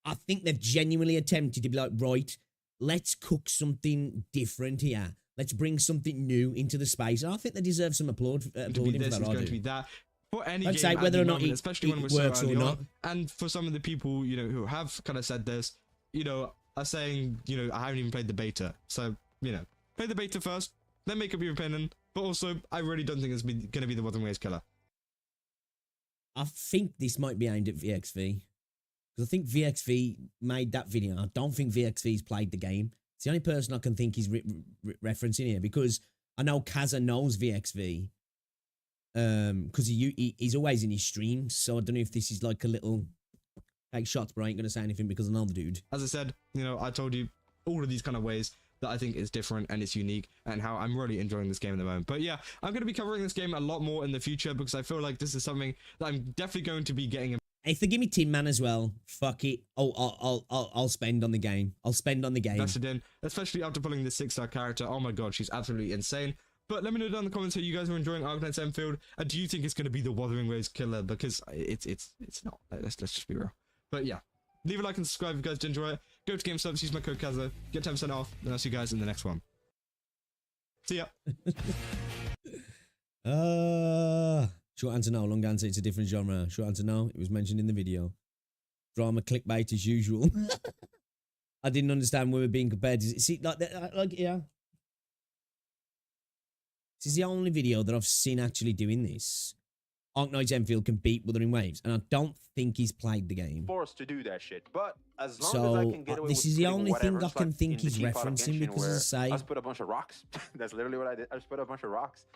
I think they've genuinely attempted to be like, right, let's cook something different here. Let's bring something new into the space. And I think they deserve some applauding for that. It's going to be that. For any I'd game say whether or not moment, especially when it we're so works or early not. on, and for some of the people, you know, who have kind of said this, you know, are saying, you know, I haven't even played the beta. So, you know, play the beta first, then make up your opinion. But also, I really don't think it's going to be the Wuthering Waves killer. I think this might be aimed at VXV. Because I think VXV made that video. I don't think VXV's played the game. It's the only person I can think he's referencing here. Because I know Kaza knows VXV. Because he's always in his streams. So I don't know if this is like a little... Take shots, but I ain't going to say anything because I know the dude. As I said, you know, I told you all of these kind of ways that I think is different and it's unique and how I'm really enjoying this game at the moment. But yeah, I'm going to be covering this game a lot more in the future because I feel like this is something that I'm definitely going to be getting. If they give me Tin Man as well, fuck it. I'll spend on the game. I'll spend on the game. Invested in, especially after pulling the 6-star character. Oh my god, she's absolutely insane. But let me know down in the comments how you guys are enjoying Arknights Endfield. And do you think it's going to be the Wuthering Waves killer? Because it's not. Let's just be real. But yeah, leave a like and subscribe if you guys did enjoy it. Go to GameStop, use my code Kaza, get 10% off, and I'll see you guys in the next one. See ya. Short answer no, long answer it's a different genre. Short answer no, it was mentioned in the video. Drama clickbait as usual. I didn't understand we were being compared to... See, yeah. This is the only video that I've seen actually doing this. Arknights Endfield can beat Wuthering Waves, and I don't think he's played the game. Forced to do that shit, but as long as I can get away this with is the putting only thing whatever, I can think he's in the referencing Genshin because, where as I say, I just put a bunch of rocks. That's literally what I did. I just put a bunch of rocks,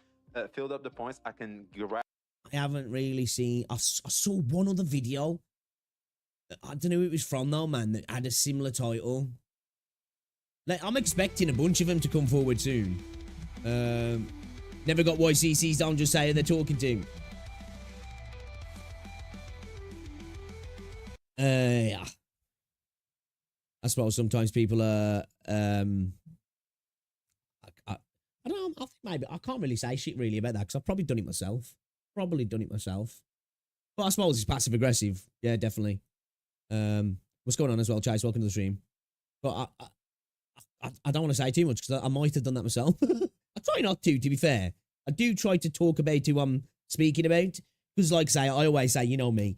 filled up the points. I can grab. I haven't really seen. I saw one other video. I don't know who it was from though, man. That had a similar title. Like, I'm expecting a bunch of them to come forward soon. Never got YCCs. Don't just say they're talking to. Yeah. I suppose sometimes people are, I don't know, I think maybe, I can't really say shit really about that because I've probably done it myself. But I suppose it's passive aggressive. Yeah, definitely. What's going on as well, Chase? Welcome to the stream. But I don't want to say too much because I might have done that myself. I try not to be fair. I do try to talk about who I'm speaking about because, like I say, I always say, you know me,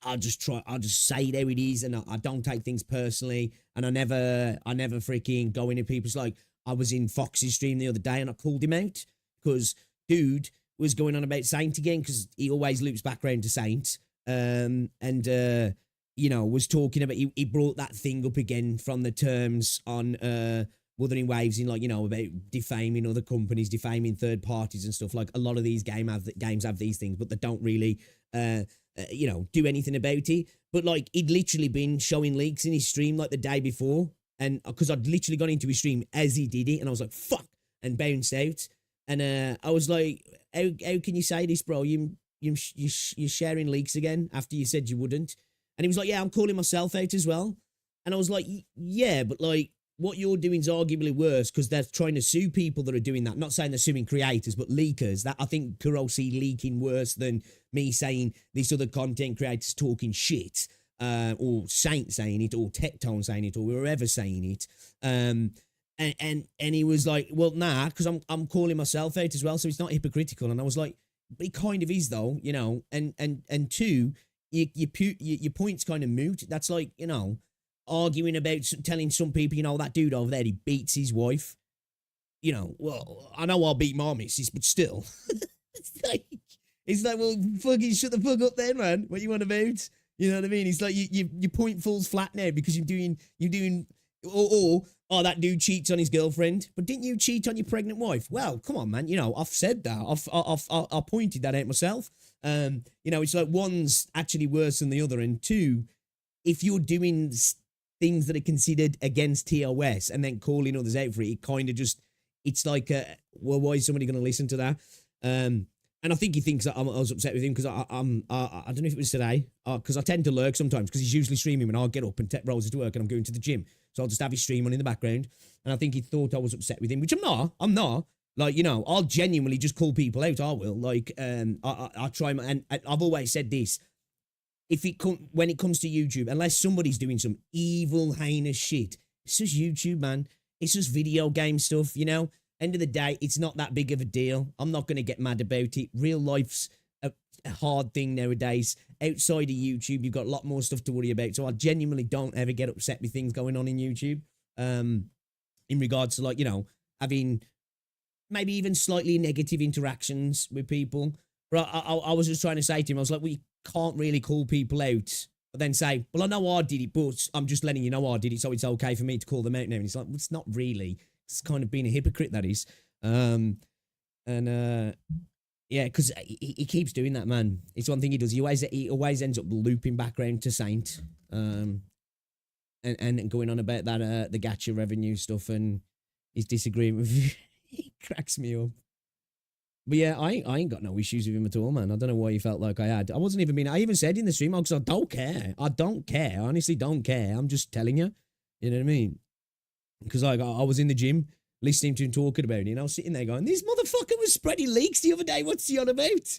I'll just say it how it is, and I don't take things personally, and I never freaking go into people's, like, I was in Fox's stream the other day and I called him out because dude was going on about Saint again because he always loops back around to Saint, you know, was talking about, he brought that thing up again from the terms on Wuthering Waves in, like, you know, about defaming other companies, defaming third parties and stuff. Like, a lot of these games have these things, but they don't really you know, do anything about it. But like, he'd literally been showing leaks in his stream like the day before, and because I'd literally gone into his stream as he did it, and I was like, fuck, and bounced out. And I was like, how can you say this, bro? You're sharing leaks again after you said you wouldn't. And he was like, yeah, I'm calling myself out as well. And I was like, yeah, but like, what you're doing is arguably worse because they're trying to sue people that are doing that. Not saying they're suing creators, but leakers. That, I think Kuro see leaking worse than me saying this other content creators talking shit, or Saint saying it, or Tectone saying it, or whoever saying it. And he was like, well, nah, because I'm calling myself out as well, so it's not hypocritical. And I was like, it kind of is though, you know. And two, your point's kind of moot. That's like, you know, arguing about telling some people, you know, that dude over there, he beats his wife. You know, well, I know I'll beat my missus, but still. it's like, well, fucking shut the fuck up then, man. What you want about? You know what I mean? It's like your point falls flat now because you're doing, oh, that dude cheats on his girlfriend, but didn't you cheat on your pregnant wife? Well, come on, man. You know, I've said that. I pointed that out myself. You know, it's like one's actually worse than the other, and two, if you're doing things that are considered against TOS and then calling others out for it, it kind of just, it's like, well, why is somebody going to listen to that? And I think he thinks that I was upset with him because I don't know if it was today, because I tend to lurk sometimes because he's usually streaming when I'll get up and take Roses to work and I'm going to the gym. So I'll just have his stream on in the background. And I think he thought I was upset with him, which I'm not. I'm not. Like, you know, I'll genuinely just call people out. I will. Like, I try my, and I've always said this. When it comes to YouTube, unless somebody's doing some evil, heinous shit, it's just YouTube, man. It's just video game stuff, you know? End of the day, it's not that big of a deal. I'm not going to get mad about it. Real life's a hard thing nowadays. Outside of YouTube, you've got a lot more stuff to worry about. So I genuinely don't ever get upset with things going on in YouTube. In regards to, like, you know, having maybe even slightly negative interactions with people. But I was just trying to say to him, I was like, we can't really call people out, but then say, well, I know I did it, but I'm just letting you know I did it, so it's okay for me to call them out now. And it's like, well, it's not really. It's kind of being a hypocrite, that is. Yeah, because he keeps doing that, man. It's one thing he does. He always ends up looping back around to Saint, and going on about that the gacha revenue stuff, and he's disagreeing with you. He cracks me up. But yeah, I ain't got no issues with him at all, man. I don't know why you felt like I had. I wasn't even being. I even said in the stream, because I don't care. I don't care. I honestly don't care. I'm just telling you. You know what I mean? Because I was in the gym listening to him talking about it, and I was sitting there going, this motherfucker was spreading leaks the other day. What's he on about?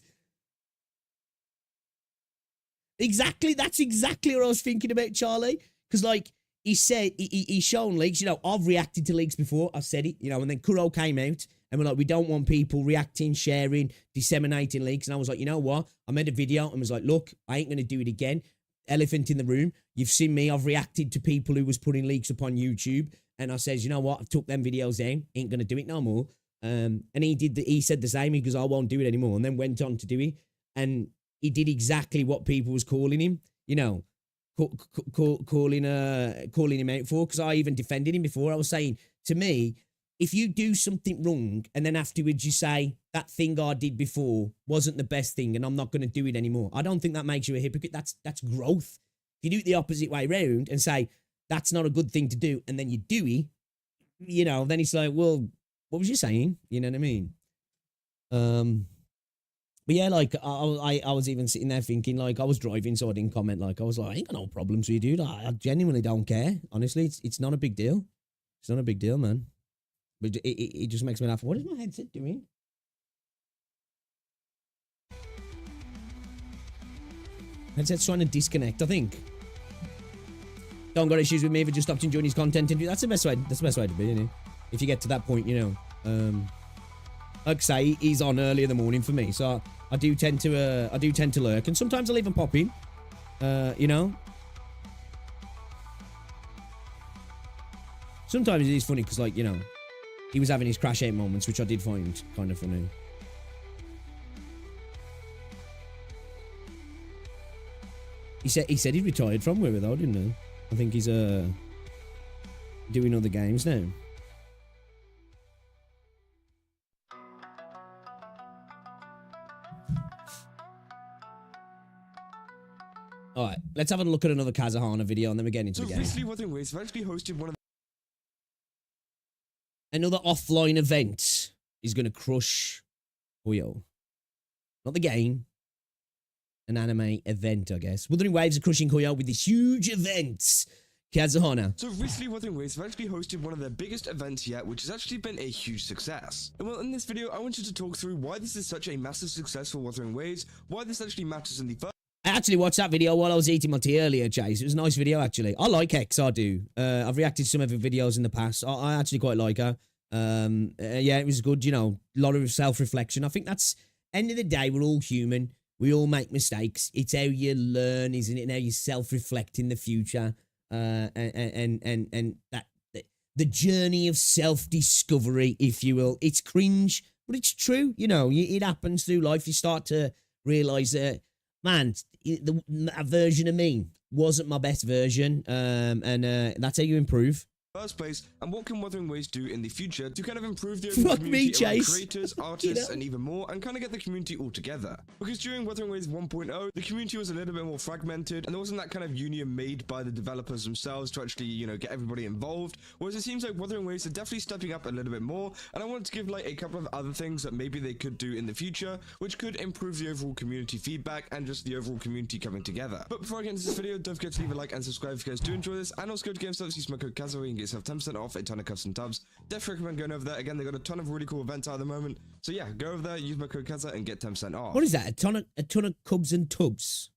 Exactly. That's exactly what I was thinking about, Charlie. Because, like, he said, he's shown leaks. You know, I've reacted to leaks before. I said it, you know, and then Kuro came out and we're like, we don't want people reacting, sharing, disseminating leaks. And I was like, you know what? I made a video and was like, look, I ain't going to do it again. Elephant in the room. You've seen me. I've reacted to people who was putting leaks upon YouTube. And I says, you know what? I've took them videos down. Ain't going to do it no more. And he said the same. He goes, I won't do it anymore. And then went on to do it. And he did exactly what people was calling him, you know, calling him out for. Because I even defended him before. I was saying, to me, if you do something wrong and then afterwards you say, that thing I did before wasn't the best thing and I'm not going to do it anymore, I don't think that makes you a hypocrite. That's growth. If you do it the opposite way round and say, that's not a good thing to do, and then you do it, you know, then it's like, well, what was you saying? You know what I mean? But yeah, like, I was even sitting there thinking, like, I was driving, so I didn't comment. Like, I was like, I ain't got no problems with you, dude. I genuinely don't care. Honestly, it's not a big deal. It's not a big deal, man. But it just makes me laugh. What is my headset doing? Headset's trying to disconnect, I think. Don't got issues with me if I just stopped enjoying his content. And that's the best way. That's the best way to be, isn't it? If you get to that point, you know. Like I say, he's on early in the morning for me, so I do tend to lurk, and sometimes I'll even pop in. You know. Sometimes it is funny because, like, you know, he was having his crash out moments, which I did find kind of funny. He said he retired from Wither though, didn't he? I think he's doing other games now. All right, let's have a look at another Kazahana video and then we're getting into the game. Recently, Wuthering Waves actually hosted one of another offline event is going to crush Puyo. Not the game. An anime event, I guess. Wuthering Waves are crushing Koyo with this huge event. Kazuhana. So recently, Wuthering Waves have actually hosted one of their biggest events yet, which has actually been a huge success. And well, in this video, I wanted to talk through why this is such a massive success for Wuthering Waves, why this actually matters in the first. I actually watched that video while I was eating my tea earlier, Chase. It was a nice video, actually. I like X, I do. I've reacted to some of her videos in the past. I actually quite like her. Yeah, it was good, you know, a lot of self-reflection. I think that's, end of the day, we're all human. We all make mistakes. It's how you learn, isn't it? And how you self-reflect in the future. and that the journey of self-discovery, if you will. It's cringe, but it's true. You know, it happens through life. You start to realize that, man, that version of me wasn't my best version, and that's how you improve. First place, and what can Wuthering Waves do in the future to kind of improve the Fuck community me, around Chase. creators, artists, and even more, and kind of get the community all together? Because during Wuthering Waves 1.0, the community was a little bit more fragmented, and there wasn't that kind of union made by the developers themselves to actually, you know, get everybody involved. Whereas it seems like Wuthering Waves are definitely stepping up a little bit more, and I wanted to give like a couple of other things that maybe they could do in the future, which could improve the overall community feedback and just the overall community coming together. But before I get into this video, don't forget to leave a like and subscribe if you guys do enjoy this, and also go to GameStop, use my code KAZA, where you can get yourself 10% off a ton of custom tubs. Definitely recommend going over there. Again, they got a ton of really cool events out at the moment. So yeah, go over there, use my code KAZA, and get 10% off. What is that? A ton of cubs and tubs,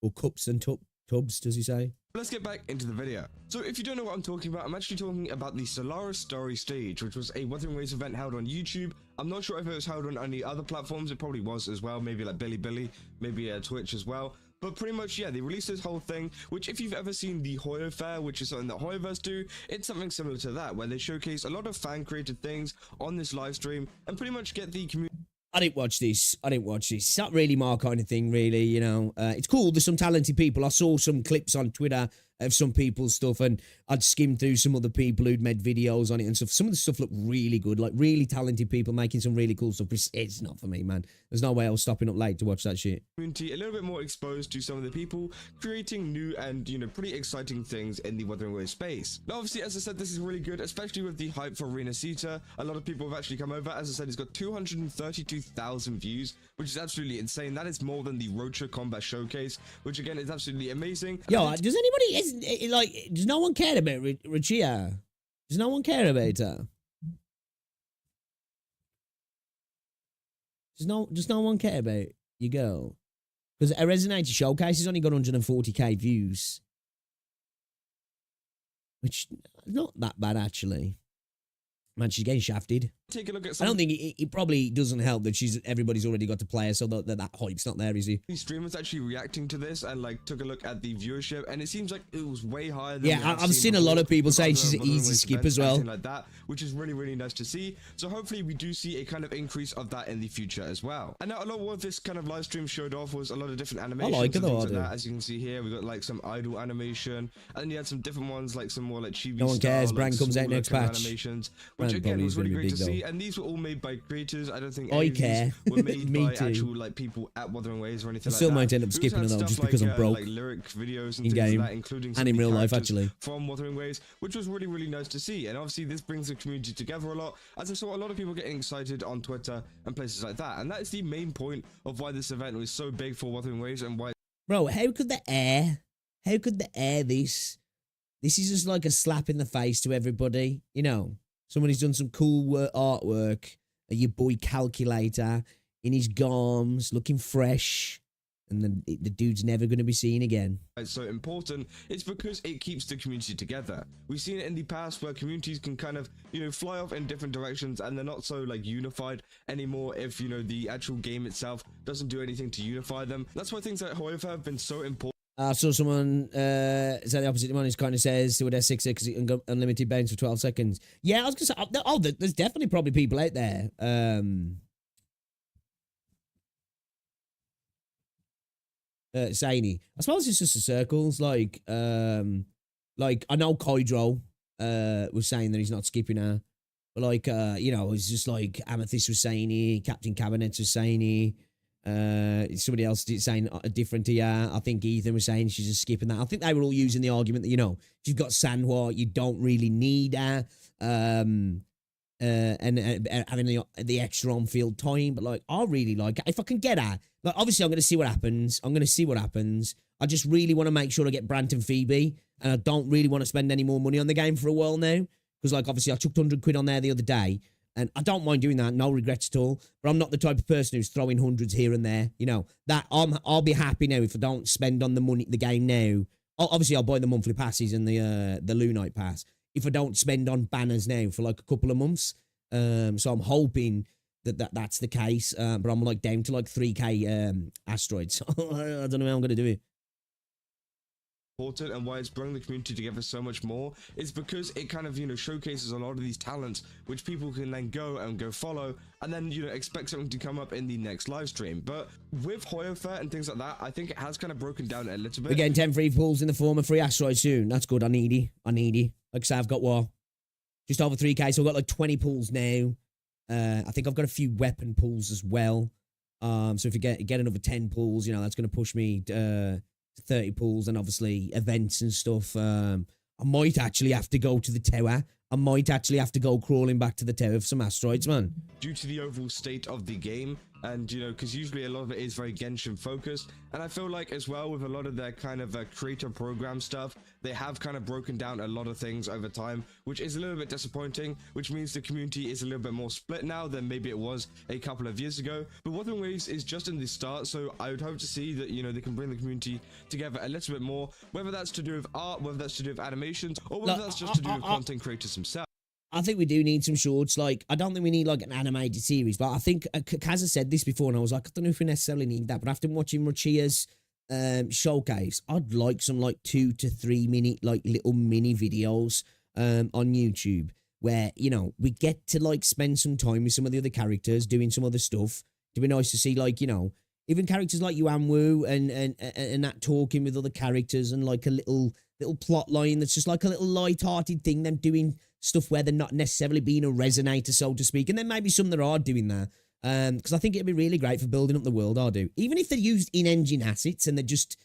or cups and tubs? Does he say? Let's get back into the video. So if you don't know what I'm talking about, I'm actually talking about the Solaris Starry Stage, which was a Wuthering Waves event held on YouTube. I'm not sure if it was held on any other platforms. It probably was as well, maybe like Bilibili, maybe Twitch as well. But pretty much, yeah, they released this whole thing, which if you've ever seen the Hoyo Fair, which is something that Hoyoverse do, it's something similar to that, where they showcase a lot of fan-created things on this live stream and pretty much get the community. I didn't watch this. It's not really my kind of thing, really, you know. It's cool. There's some talented people. I saw some clips on Twitter of some people's stuff, and I'd skimmed through some other people who'd made videos on it and stuff. Some of the stuff looked really good, like really talented people making some really cool stuff. It's not for me, man. There's no way I was stopping up late to watch that shit. Community a little bit more exposed to some of the people creating new and, you know, pretty exciting things in the Wuthering Waves space. Now, obviously, as I said, this is really good, especially with the hype for Arena Sita. A lot of people have actually come over. As I said, it's got 232,000 views, which is absolutely insane. That is more than the Rocha Combat Showcase, which again is absolutely amazing. Yo, does anybody does no one care about Richia? Does no one care about her? Does no one care about your girl? Because a Resonator Showcase has only got 140k views, which is not that bad actually. Man, she's getting shafted. Take a look at I some don't think it probably doesn't help that everybody's already got to play her, so that hype's not there, is he? these streamers actually reacting to this and like took a look at the viewership, and it seems like it was way higher than Yeah, I've seen a lot of people saying she's an easy skip as well, like that, which is really, really nice to see. So hopefully we do see a kind of increase of that in the future as well. And now a lot of what this kind of live stream showed off was a lot of different animations. I like it though, like that. As you can see here, we got like some idle animation, and then you had some different ones like some more like chibi. No one cares. Brand comes out next patch. Animations, which again was really great to see. And these were all made by creators. I don't think any I of these care. were made Me by too. actual like people at Wuthering Waves or anything like still that. might end up We also skipping had it though, stuff just because I'm broke. like lyric videos and In things game. like that, including some And in of the real life, characters actually. from Wuthering Waves, which was really, really nice to see. And obviously this brings the community together a lot, as I saw a lot of people getting excited on Twitter and places like that. And that is the main point of why this event was so big for Wuthering Waves and why. Bro, how could the air this? This is just like a slap in the face to everybody, you know. Somebody's done some cool artwork. Your boy Calculator in his garms, looking fresh, and then the dude's never going to be seen again. It's so important. It's because it keeps the community together. We've seen it in the past where communities can kind of, you know, fly off in different directions, and they're not so like unified anymore if, you know, the actual game itself doesn't do anything to unify them. That's why things like Hoyover have been so important. I saw someone say the opposite one. It kind of says with S6 because it can go unlimited bounce for 12 seconds. Yeah, I was going to say, there's definitely probably people out there. Zany. I suppose it's just the circles. Like I know Kydro was saying that he's not skipping her. But like, you know, it's just like Amethyst was saying he, Captain Cabinets was saying he. Somebody else did saying different to yeah. I think Ethan was saying she's just skipping that. I think they were all using the argument that, you know, if you've got Sanhua, you don't really need her. And having the extra on field time, but like I really like it. If I can get her, like obviously I'm going to see what happens. I just really want to make sure I get Brant and Phoebe, and I don't really want to spend any more money on the game for a while now, because like obviously I chucked 100 quid on there the other day. And I don't mind doing that, no regrets at all. But I'm not the type of person who's throwing hundreds here and there. You know, that I'll be happy now if I don't spend on the game now. Obviously, I'll buy the monthly passes and the Lunite pass if I don't spend on banners now for like a couple of months. So I'm hoping that's the case. But I'm like down to like 3k asteroids. I don't know how I'm gonna do it. important and why it's bringing the community together so much more is because it kind of, you know, showcases a lot of these talents which people can then go follow and then, you know, expect something to come up in the next live stream. But with Hoyofer and things like that, I think it has kind of broken down a little bit. We're getting 10 free pulls in the form of free asteroids soon. That's good. I need it. Like I say, I've got what? Just over 3k, so I've got like 20 pulls now. I think I've got a few weapon pulls as well. So if you get another 10 pulls, you know, that's going to push me to 30 pulls, and obviously events and stuff. I might actually have to go to the tower. I might actually have to go crawling back to the tower for some asteroids, man. Due to the overall state of the game, and, you know, because usually a lot of it is very Genshin focused, and I feel like as well with a lot of their kind of creator program stuff, they have kind of broken down a lot of things over time, which is a little bit disappointing, which means the community is a little bit more split now than maybe it was a couple of years ago. But Wuthering Waves is just in the start, so I would hope to see that, you know, they can bring the community together a little bit more, whether that's to do with art, whether that's to do with animations, or whether that's just to do with content creators themselves. I think we do need some shorts. Like, I don't think we need like an animated series, but I think Kaz has said this before, and I was like, I don't know if we necessarily need that. But after watching Rachia's showcase, I'd like some like 2 to 3 minute like little mini videos on YouTube where, you know, we get to like spend some time with some of the other characters doing some other stuff. It'd be nice to see, like, you know, even characters like Yuan Wu and that talking with other characters, and like a little plot line that's just like a little light-hearted thing, them doing stuff where they're not necessarily being a resonator, so to speak. And then maybe some that are doing that. Because I think it'd be really great for building up the world, I do. Even if they're used in-engine assets and they're just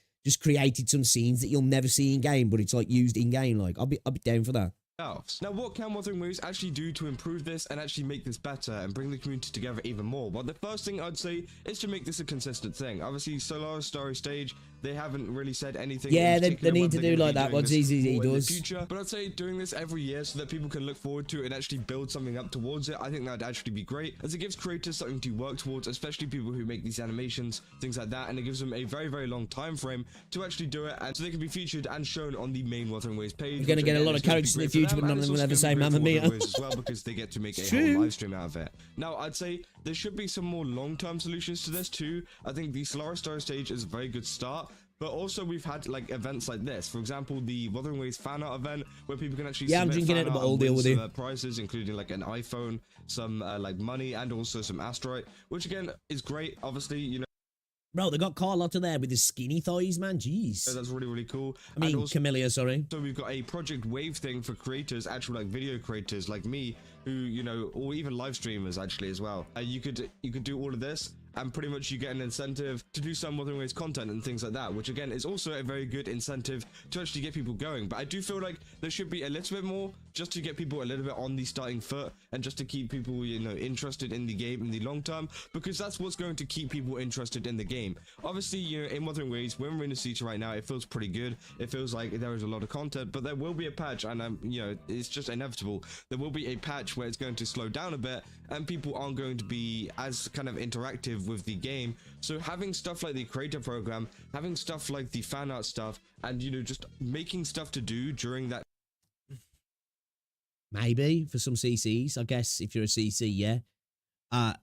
created some scenes that you'll never see in-game, but it's like used in-game, like, I'll be down for that. Now, what can Wuthering Waves actually do to improve this and actually make this better and bring the community together even more? Well, the first thing I'd say is to make this a consistent thing. Obviously, Solaris Starry Stage, they haven't really said anything. Yeah, they need to do like that. What ZZZ does. Future, but I'd say doing this every year so that people can look forward to it and actually build something up towards it. I think that'd actually be great, as it gives creators something to work towards, especially people who make these animations, things like that, and it gives them a very, very long time frame to actually do it, and so they can be featured and shown on the main Wuthering Waves page. You're going to get a lot of characters in the future, but none of them will ever say Mamma Mia. As well, because they get to make a whole live stream out of it. Now, I'd say there should be some more long-term solutions to this too. I think the Solaris Star stage is a very good start, but also we've had like events like this. For example, the Wuthering Waves fan art event where people can actually I'm drinking out of a bottle deal with you. Prizes, including like an iPhone, some like money, and also some asteroid, which again is great. Obviously, you know. Bro, they got Carlotta there with his skinny thighs, man. Jeez. So that's really, really cool. I mean, also, Camellia, sorry. So we've got a Project Wave thing for creators, actual like video creators like me, who, you know, or even live streamers actually as well. You could do all of this, and pretty much you get an incentive to do some Wuthering Waves content and things like that, which again is also a very good incentive to actually get people going. But I do feel like there should be a little bit more just to get people a little bit on the starting foot, and just to keep people, you know, interested in the game in the long term, because that's what's going to keep people interested in the game. Obviously, you know, in Wuthering Waves, when we're in a Ceta right now, it feels pretty good. It feels like there is a lot of content, but there will be a patch, and you know, it's just inevitable. There will be a patch where it's going to slow down a bit, and people aren't going to be as kind of interactive with the game. So having stuff like the creator program, having stuff like the fan art stuff, and, you know, just making stuff to do during that. Maybe for some CCs, I guess, if you're a CC, yeah. I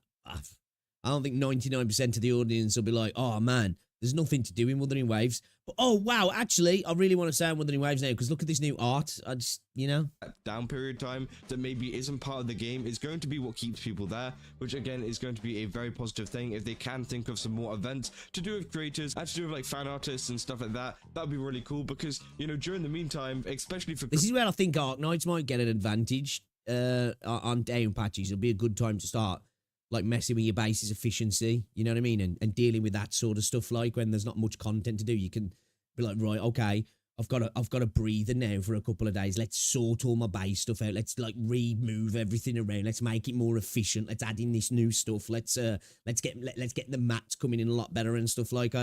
don't think 99% of the audience will be like, oh man, there's nothing to do in Wuthering Waves. But oh wow, actually, I really want to say Wuthering Waves now, because look at this new art. I just, you know. Down period time that maybe isn't part of the game is going to be what keeps people there, which again is going to be a very positive thing. If they can think of some more events to do with creators and to do with like fan artists and stuff like that, that'd be really cool, because, you know, during the meantime, especially for... This is where I think Arknights might get an advantage on down patches. It'll be a good time to start like messing with your base's efficiency, you know what I mean? And dealing with that sort of stuff, like when there's not much content to do, you can be like, right, okay, I've got a breather now for a couple of days. Let's sort all my base stuff out. Let's like remove everything around. Let's make it more efficient. Let's add in this new stuff. Let's get the mats coming in a lot better and stuff like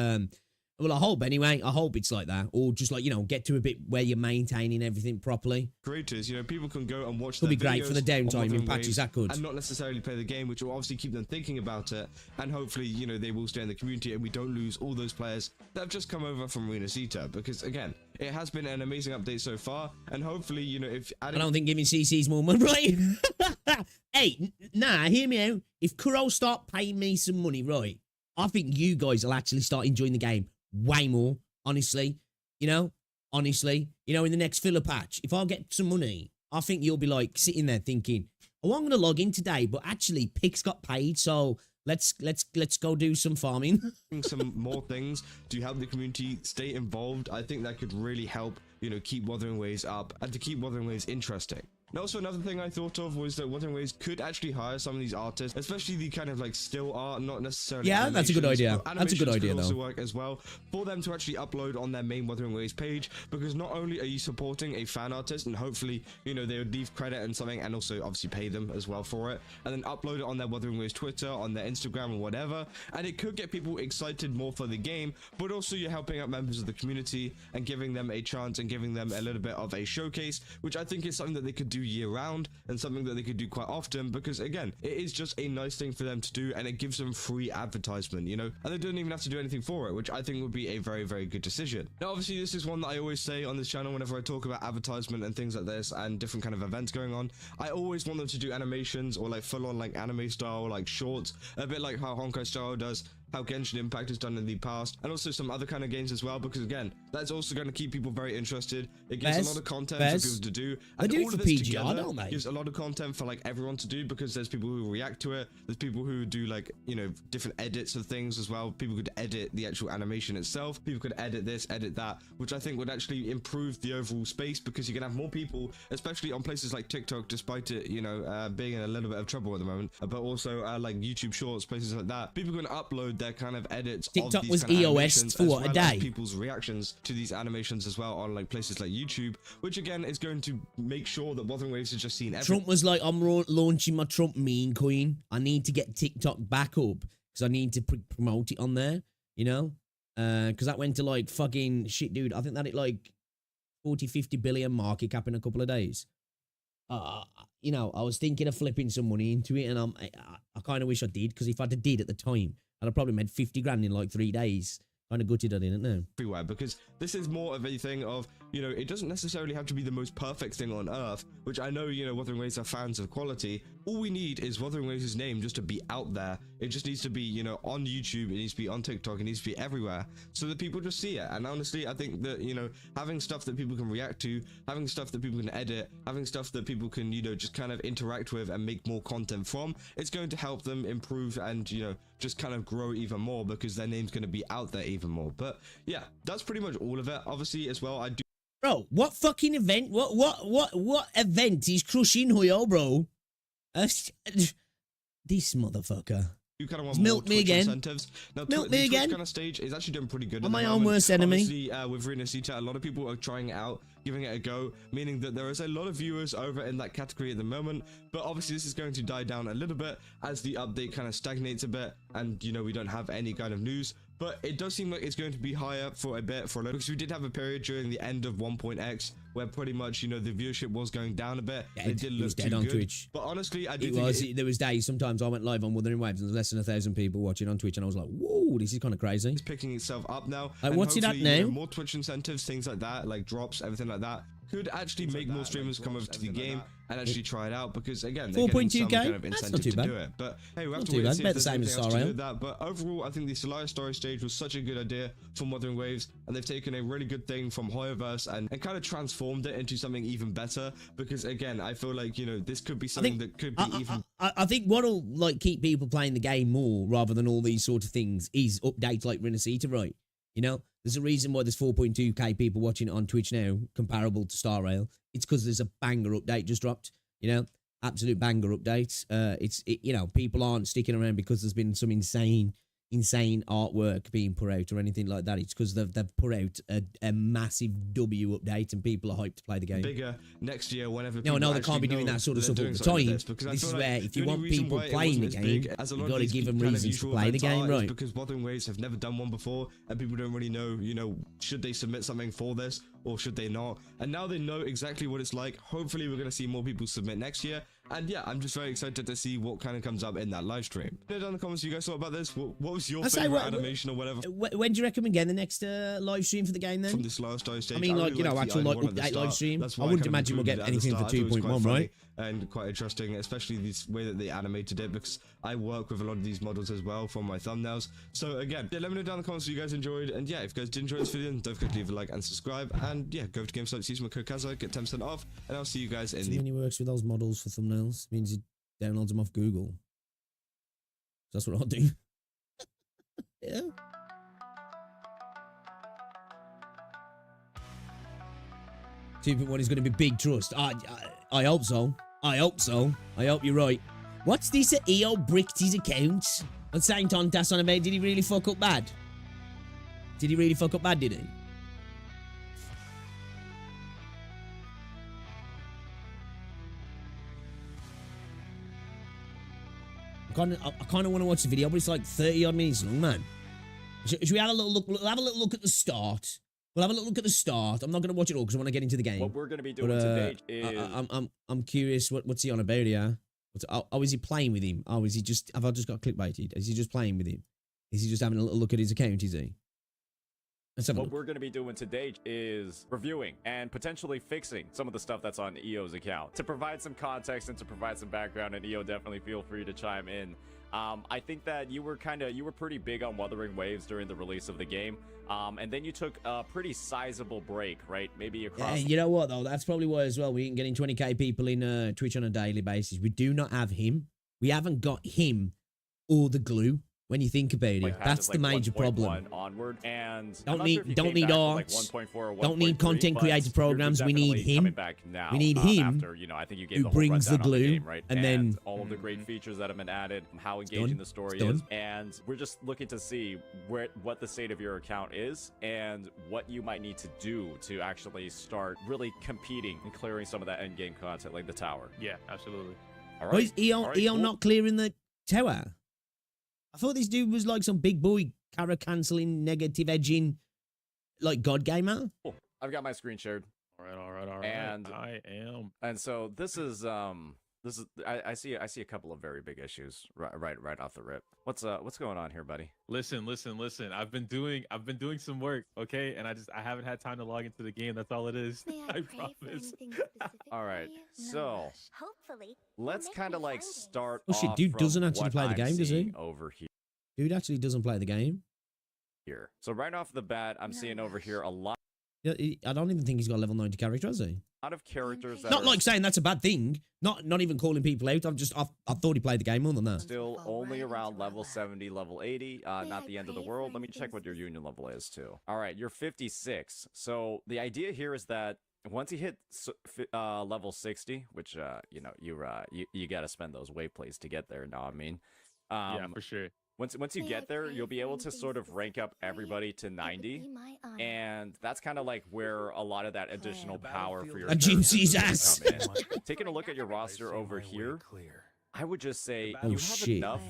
Well, I hope anyway. I hope it's like that, or just like, you know, get to a bit where you're maintaining everything properly. Creators, you know, people can go and watch. It'll be great for the downtime in patches. That could, and not necessarily play the game, which will obviously keep them thinking about it, and hopefully, you know, they will stay in the community, and we don't lose all those players that have just come over from Arena Ceta, because again, it has been an amazing update so far, and hopefully, you know, if I don't think giving CCs more money, right? Hey, nah, hear me out. If Kuro start paying me some money, right, I think you guys will actually start enjoying the game way more. Honestly, you know, Honestly, you know, in the next filler patch, if I get some money, I think you'll be like sitting there thinking, oh, I'm gonna log in today, but actually Pix got paid, so let's go do some farming. Some more things to help the community stay involved. I think that could really help, you know, keep Wuthering Waves up and to keep Wuthering Waves interesting. And also another thing I thought of was that Wuthering Waves could actually hire some of these artists, especially the kind of like still art, not necessarily. Yeah, that's a good idea. But That's a good idea, could also though. work as well for them to actually upload on their main Wuthering Waves page, because not only are you supporting a fan artist, and hopefully, you know, they would leave credit and something, and also obviously pay them as well for it, and then upload it on their Wuthering Waves Twitter, on their Instagram or whatever, and it could get people excited more for the game, but also you're helping out members of the community and giving them a chance and giving them a little bit of a showcase, which I think is something that they could do year round and something that they could do quite often, because again, it is just a nice thing for them to do, and it gives them free advertisement, you know, and they don't even have to do anything for it, which I think would be a very, very good decision. Now obviously this is one that I always say on this channel whenever I talk about advertisement and things like this and different kind of events going on. I always want them to do animations or like full on like anime style, like shorts, a bit like how Honkai Star does, how Genshin Impact has done in the past, and also some other kind of games as well, because again, that's also going to keep people very interested. It gives a lot of content for people to do, and do it all for of this PGR, together don't they? gives a lot of content for like everyone to do, because there's people who react to it, there's people who do like, you know, different edits of things as well. People could edit the actual animation itself, people could edit this, edit that, which I think would actually improve the overall space, because you can have more people, especially on places like TikTok, despite it, you know, being in a little bit of trouble at the moment, but also like YouTube Shorts, places like that. People can upload their kind of edits. TikTok of was kind of EOS animations, for as what, a well as day? people's reactions to these animations as well on like places like YouTube, which again is going to make sure that Wuthering Waves is just seen everywhere. Trump was like, I'm launching my Trump meme coin. I need to get TikTok back up because I need to promote it on there, you know? Because that went to like fucking shit, dude. I think that it like 40-50 billion market cap in a couple of days. You know, I was thinking of flipping some money into it, and I kind of wish I did, because if I did at the time, I'd have probably made 50 grand in like 3 days. Kind of gutted I didn't know. Everywhere, because this is more of a thing of, you know, it doesn't necessarily have to be the most perfect thing on earth, which I know, you know, Wuthering Waves are fans of quality. All we need is Wuthering Waves' name just to be out there. It just needs to be, you know, on YouTube, it needs to be on TikTok, it needs to be everywhere, so that people just see it. And honestly, I think that, you know, having stuff that people can react to, having stuff that people can edit, having stuff that people can, you know, just kind of interact with and make more content from, it's going to help them improve and, you know, just kind of grow even more, because their name's going to be out there even more. But yeah, that's pretty much all of it. Obviously as well, I do. Bro, what fucking event? What event is crushing Hoyo, bro? This motherfucker. You kind of want Milk more me Twitch again. incentives. Now, Milk the me Twitch again. kind of stage is actually doing pretty good. I'm at my the own moment. worst enemy. Obviously, with Rena Sita, a lot of people are trying it out, giving it a go, meaning that there is a lot of viewers over in that category at the moment. But obviously, this is going to die down a little bit as the update kind of stagnates a bit, and you know, we don't have any kind of news. But it does seem like it's going to be higher for a bit, for a little, because we did have a period during the end of 1.x where pretty much, you know, the viewership was going down a bit. Yeah, it did it was look dead too on good. Twitch. But honestly, I do It think was. There was days. Sometimes I went live on Wuthering Waves and there's less than 1,000 people watching on Twitch, and I was like, "Whoa, this is kind of crazy." it's picking itself up now. Like, and what's it at hopefully, you know, now? more Twitch incentives, things like that, like drops, everything like that, could actually make more streamers come over to the game and actually try it out, because again, they're getting some 4.2K? kind of That's not incentive too to bad. do it. But hey, we have Not to too wait bad. and see Better if there's the same as anything else to do Star with that. But overall, I think the Solaris story stage was such a good idea from Wuthering Waves, and they've taken a really good thing from Hoyoverse and kind of transformed it into something even better, because again, I feel like, you know, this could be something that could be even. I think what'll like keep people playing the game more rather than all these sort of things is updates like Renacita, right? You know, there's a reason why there's 4.2k people watching it on Twitch now, comparable to Star Rail. It's because there's a banger update just dropped. You know, absolute banger update. You know, people aren't sticking around because there's been some insane artwork being put out or anything like that. It's because they've put out a massive W update and people are hyped to play the game. Bigger next year whenever. No, they can't be doing that sort of stuff all the time. This is where if you want people playing the game, you've got to give them reasons to play the game, right? Because Wuthering Waves have never done one before, and people don't really know, you know, should they submit something for this or should they not? And now they know exactly what it's like. Hopefully, we're going to see more people submit next year. And yeah, I'm just very excited to see what kind of comes up in that live stream. Put it down in the comments what you guys thought about this. What was your favorite animation or whatever? When do you reckon we get the next live stream for the game then? From this last stage. I mean, like, really you know, actual like update live stream. I wouldn't imagine we'll get anything for 2.1, right? And quite interesting, especially this way that they animated it, because I work with a lot of these models as well from my thumbnails. So again, let me know down in the comments what you guys enjoyed. And yeah, if you guys did enjoy this video, then don't forget to leave a like and subscribe. And And yeah, go to GameStop, use my code Kaza, get 10% off, and I'll see you guys in So the. when he works with those models for thumbnails, means he downloads them off Google. That's what I'll do. Yeah. 2.1 is going to be big trust. I hope so. I hope so. I hope you're right. What's this at EO bricked his account? At the same time, that's on about, did he really fuck up bad? Did he really fuck up bad, did he? I kind of want to watch the video, but it's like 30 odd minutes long, man. Should we have a little look? We'll have a little look at the start. We'll have a little look at the start. I'm not going to watch it all because I want to get into the game. What we're going to be doing today is... I'm curious. What's he on about here? Is he playing with him? Oh, is he just? Have I just got clickbaited? Is he just playing with him? Is he just having a little look at his account? Is he? Let's have a What look. we're going to be doing today is reviewing and potentially fixing some of the stuff that's on EO's account. To provide some context and to provide some background, and EO, definitely feel free to chime in. I think that you were pretty big on Wuthering Waves during the release of the game. And then you took a pretty sizable break, right? Maybe across... You know what, though? That's probably why as well. We ain't getting 20k people in Twitch on a daily basis. We do not have him. We haven't got him or the glue. When you think about it, that's the major problem. Onward, and don't need arts. Don't need content creator programs. We need him. We need him. After, I think you gave who brings the glue, game, right? and then all of the great features that have been added, how engaging the story is, and we're just looking to see what the state of your account is and what you might need to do to actually start really competing and clearing some of that end game content, like the tower. Yeah, absolutely. All Why right. is Eon not clearing the tower? I thought this dude was like some big boy, character cancelling, negative edging, like God gamer. Cool. I've got my screen shared. All right. And I am. And so this is I see a couple of very big issues right off the rip. What's going on here, buddy? Listen. I've been doing some work, okay? And I haven't had time to log into the game. That's all it is. I promise. All right. So hopefully let's kind of like start. Oh shit, off dude from doesn't actually what play the I'm game, does he? seeing over Dude actually doesn't play the game. here. So right off the bat, I'm seeing over here a lot Yeah, I don't even think he's got a level 90 character, has he? of characters that Not are like saying that's a bad thing. Not even calling people out. I thought he played the game more than that. still only around level 70, level 80. Not the end of the world. Let me check what your union level is too. All right, you're 56. So the idea here is that once you hit level 60, which you got to spend those wayplays to get there. Now I mean, Yeah, for sure. Once you get there, you'll be able to sort of rank up everybody to 90, and that's kind of like where a lot of that additional power for your A Jinxie's characters ass. come in. Taking a look at your roster over here, I would just say Oh, you have shit. enough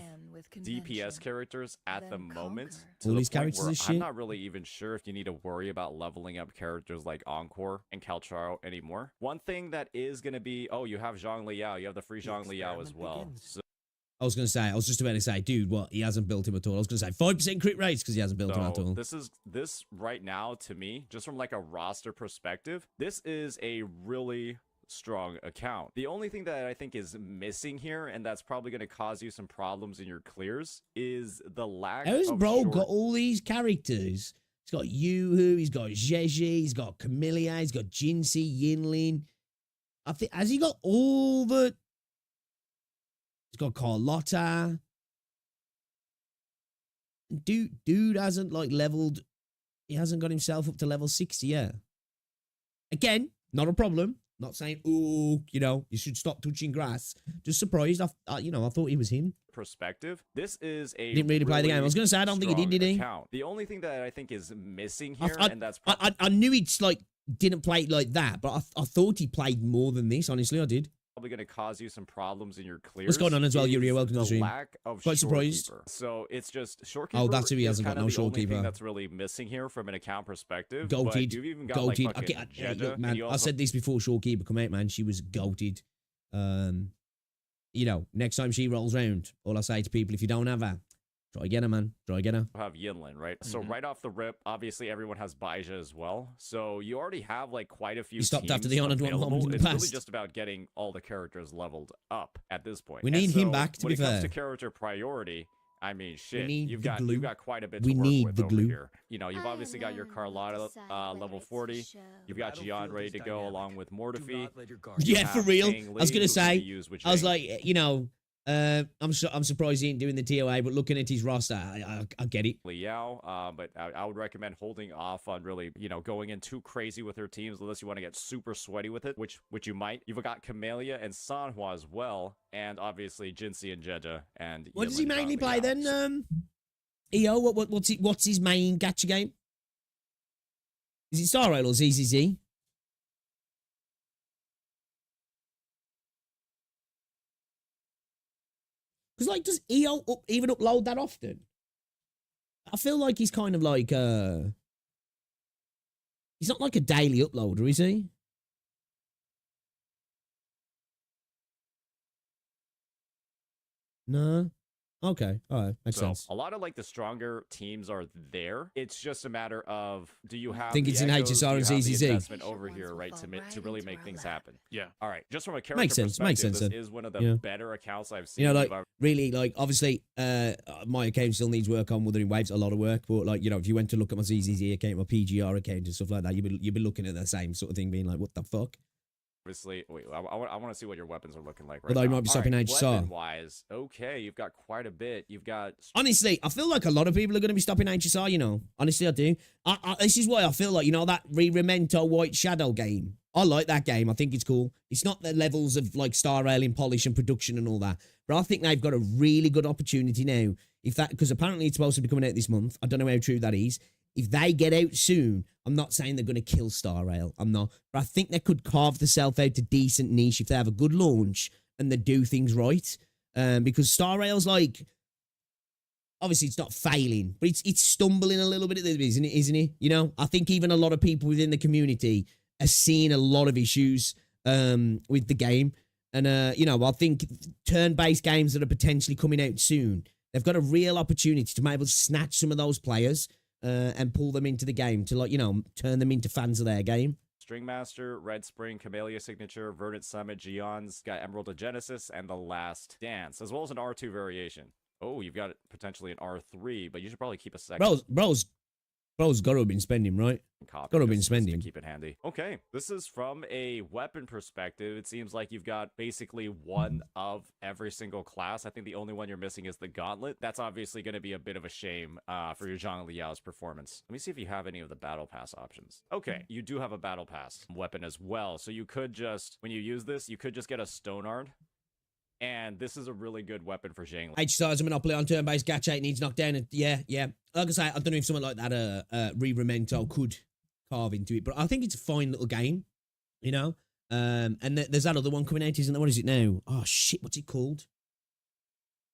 DPS characters at the moment to All the these point characters where are shit? I'm not really even sure if you need to worry about leveling up characters like Encore and Calcharo anymore. One thing that is going to be, you have Zhang Liao. You have the free Zhang Liao as well. So I was just about to say, dude, what? He hasn't built him at all. I was going to say 5% crit rates because he hasn't built him at all. This right now, to me, just from like a roster perspective, this is a really strong account. The only thing that I think is missing here, and that's probably going to cause you some problems in your clears, is the lack How's of bro short- got all these characters? He's got Yoo-Hoo, he's got Zheji, he's got Camellia, he's got Jinxie, Yinlin. I think, has he got all the... He's got Carlotta. Dude hasn't like leveled. He hasn't got himself up to level 60 yet. Again, not a problem. Not saying, oh, you should stop touching grass. Just surprised. I thought he was him. perspective, this is a Didn't really play the game. I was going to say, I don't think he did he? account. The only thing that I think is missing here, and that's I knew he'd like didn't play it like that, but I thought he played more than this. Honestly, I did. probably going to cause you some problems in your clears. What's going on as well, Yuri? Welcome to the stream. Lack of Quite surprised. Shorekeeper. So it's just Shorekeeper. Oh, that's who he is hasn't got, kinda no the only thing Shorekeeper. that's really missing here from an account perspective. But Goated. you've even got Goated. like fucking Hey, Jeddah, look, and man, you I also- said this before Shorekeeper come out, man. She was goated. Next time she rolls round, all I say to people, if you don't have her, try again her, man. Try again her. have Yinlin, right? So right off the rip, obviously everyone has Baija as well. So you already have like quite a few. You stopped after teams the Honored One available. moment in the It's really past. just about getting all the characters leveled up at this point. We And need him so back, to when be it comes fair. to character priority, I mean, shit, need you've the got glue. got quite a bit We to work need with the over glue. here. You know, you've obviously got your Carlotta level 40. You've got Gian ready to go along with Mortefi. Yeah, for real. I was gonna say, I was Jing. like, you know, I'm surprised he ain't doing the TOA, but looking at his roster, I get it. Liao, but I would recommend holding off on really, you know, going in too crazy with her teams unless you want to get super sweaty with it, which you might. You've got Camellia and Sanhua as well, and obviously Jinxie and Jeja. And What does he Yilin mainly play Liao. then? EO, what's his main gacha game? Is it Star Rail or ZZZ? Because, like, does EO even upload that often? I feel like he's kind of like, he's not like a daily uploader, is he? No? Okay, all right, makes sense. A lot of like the stronger teams are there. It's just a matter of, do you have Think the it's in echoes, HSR do you and have the ZZZ? investment over here, right, to really make things happen. Yeah. All right, just from a character Makes sense, makes perspective, sense, this is one of the yeah. better accounts I've seen. You know, like, really, like, obviously, my account still needs work on Wuthering Waves, a lot of work, but, like, you know, if you went to look at my ZZZ account, my PGR account and stuff like that, you'd be looking at the same sort of thing, being like, what the fuck? Obviously, wait, I want to see what your weapons are looking like right Although now. you might be stopping HSR. Weapon-wise, okay, you've got quite a bit. You've got... Honestly, I feel like a lot of people are going to be stopping HSR, you know. Honestly, I do. This is why I feel like, you know, that Re-Remento White Shadow game. I like that game. I think it's cool. It's not the levels of, like, Star Rail in polish and production and all that. But I think they've got a really good opportunity now. Because apparently it's supposed to be coming out this month. I don't know how true that is. If they get out soon, I'm not saying they're going to kill Star Rail. I'm not. But I think they could carve themselves out to decent niche if they have a good launch and they do things right. Because Star Rail's like... Obviously, it's not failing, but it's stumbling a little bit, isn't it? You know? I think even a lot of people within the community are seeing a lot of issues with the game. And, you know, I think turn-based games that are potentially coming out soon, they've got a real opportunity to be able to snatch some of those players and pull them into the game to, like, you know, turn them into fans of their game. Stringmaster, Red Spring, Camellia Signature, Verdant Summit, Geon's, got Emerald of Genesis, and The Last Dance, as well as an R2 variation. Oh, you've got potentially an R3, but you should probably keep a second. Bro's got to have been spending, right? Got to have been spending. To keep it handy. Okay, this is from a weapon perspective. It seems like you've got basically one of every single class. I think the only one you're missing is the Gauntlet. That's obviously going to be a bit of a shame for your Zhang Liao's performance. Let me see if you have any of the Battle Pass options. Okay, you do have a Battle Pass weapon as well. So you could just, when you use this, you could just get a Stoneard. And this is a really good weapon for Zhang. HSR has a monopoly on turn-based gacha. It needs knockdown. And yeah. Like I say, I don't know if something like that, Re-Remento could carve into it. But I think it's a fine little game, you know? And there's that other one coming out, isn't there? What is it now? Oh, shit, what's it called?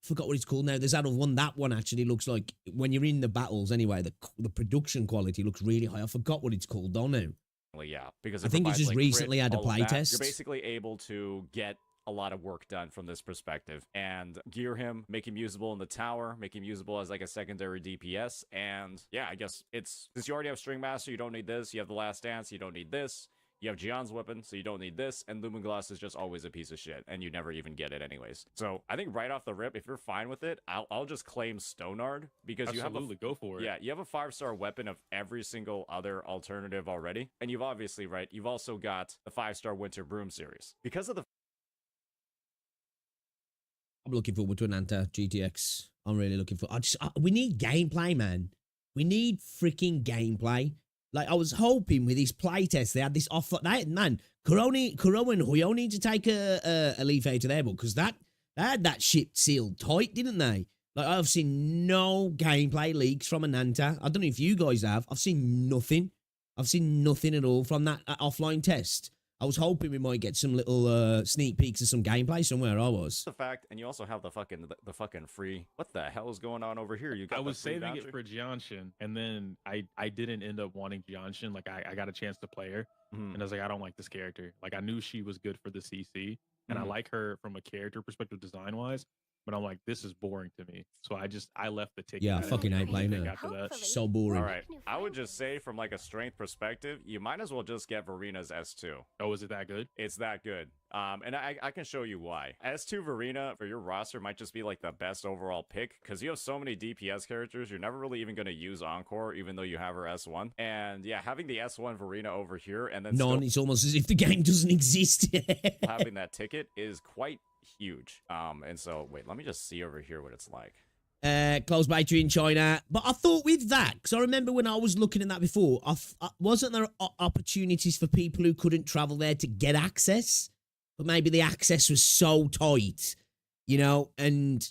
Forgot what it's called now. There's that other one. That one actually looks like, when you're in the battles anyway, the production quality looks really high. I forgot what it's called, don't know. Well, yeah, because I think it's just like recently had a all of that. playtest. You're basically able to get a lot of work done from this perspective and gear him, make him usable in the tower, make him usable as like a secondary DPS. And yeah, I guess it's, since you already have Stringmaster, you don't need this. You have the Last Dance, you don't need this. You have Gion's weapon, so you don't need this. And Lumenglass is just always a piece of shit, and you never even get it anyways. So I think right off the rip, if you're fine with it, I'll just claim Stoneard, because absolutely you have go for it. Yeah, you have a 5-star weapon of every single other alternative already, and you've obviously, right, you've also got the 5-star Winter Broom series. Because of the I'm looking forward to an Anta GTX. I'm really looking for. We need gameplay, man. We need freaking gameplay. Like, I was hoping with this playtest, they had this off. Man, Kuro and Huyo need to take a leaf out of their book, because they had that shit sealed tight, didn't they? Like, I've seen no gameplay leaks from Ananta. I don't know if you guys have. I've seen nothing. I've seen nothing at all from that offline test. I was hoping we might get some little sneak peeks of some gameplay somewhere. I was. The fact, and you also have the fucking free. What the hell is going on over here? You got I was saving voucher? it for Jianshin, and then I didn't end up wanting Jianshin. Like I got a chance to play her, and I was like, I don't like this character. Like I knew she was good for the CC, and I like her from a character perspective, design wise. but I'm like, this is boring to me. So I left the ticket. Yeah, I didn't fucking do hate playing anything it. after that. So boring. All right, I would just say from like a strength perspective, you might as well just get Varina's S2. Oh, is it that good? It's that good. And I can show you why. S2 Varina for your roster might just be like the best overall pick because you have so many DPS characters. You're never really even going to use Encore, even though you have her S1. And yeah, having the S1 Varina over here and then None. It's almost as if the game doesn't exist. having that ticket is quite huge. And so wait, let me just see over here what it's like. Closed battery in China. But I thought with that, because I remember when I was looking at that before, wasn't there opportunities for people who couldn't travel there to get access? But maybe the access was so tight, you know, and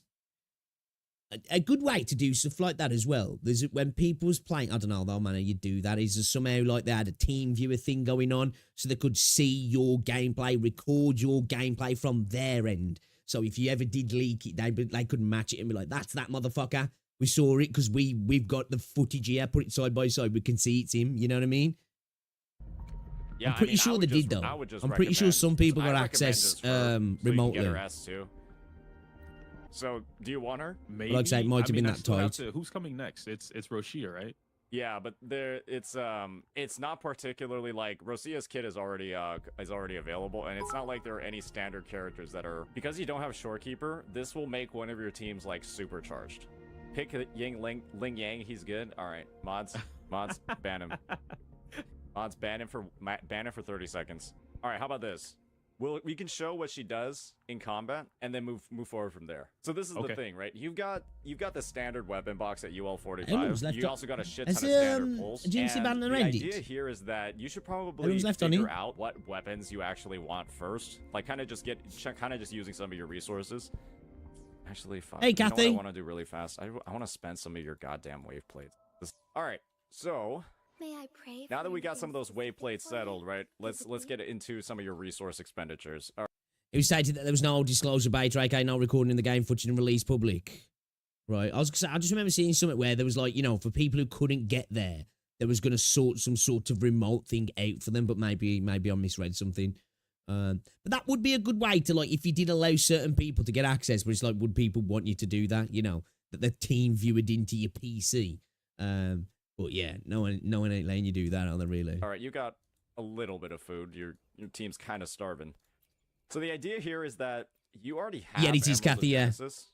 a good way to do stuff like that as well. There's when people was playing, I don't know though, man, you do that is somehow like they had a team viewer thing going on so they could see your gameplay, record your gameplay from their end. So if you ever did leak it, they couldn't match it and be like, that's that motherfucker. We saw it because we've got the footage here, put it side by side. We can see it's him. You know what I mean? Yeah, I'm pretty sure they did though. I'm pretty sure some people got access remotely. So do you want her? Maybe. Like I say, it might have been that tight. Who's coming next? It's Roshia, right? Yeah, but it's not particularly like Rosia's kit is already available, and it's not like there are any standard characters that are because you don't have Shorekeeper. This will make one of your teams like supercharged. Pick Ling Yang, he's good. All right, mods, ban him. Mods, ban him for 30 seconds. All right, how about this? We can show what she does in combat and then move forward from there. So this is the thing, right? You've got the standard weapon box at UL 45. You also got a shit ton of standard pulls. And the idea here is that you should probably figure out what weapons you actually want first. Like kind of just using some of your resources. Actually, fuck. Hey, Kathy. You know what I want to do really fast? I want to spend some of your goddamn wave plates. All right, so. May I pray now that we got some of those wave plates settled, right? Let's get into some of your resource expenditures. All right. It was stated that there was no disclosure beta, aka no recording in the game footage and release public. Right. I just remember seeing something where there was like, you know, for people who couldn't get there, there was going to sort some sort of remote thing out for them, but maybe I misread something. But that would be a good way to, like, if you did allow certain people to get access, but it's like, would people want you to do that? You know, that the team viewed into your PC. But yeah, no one ain't letting you do that, are they really? All right, you got a little bit of food. Your team's kind of starving. So the idea here is that you already have it is Kathy, Genesis,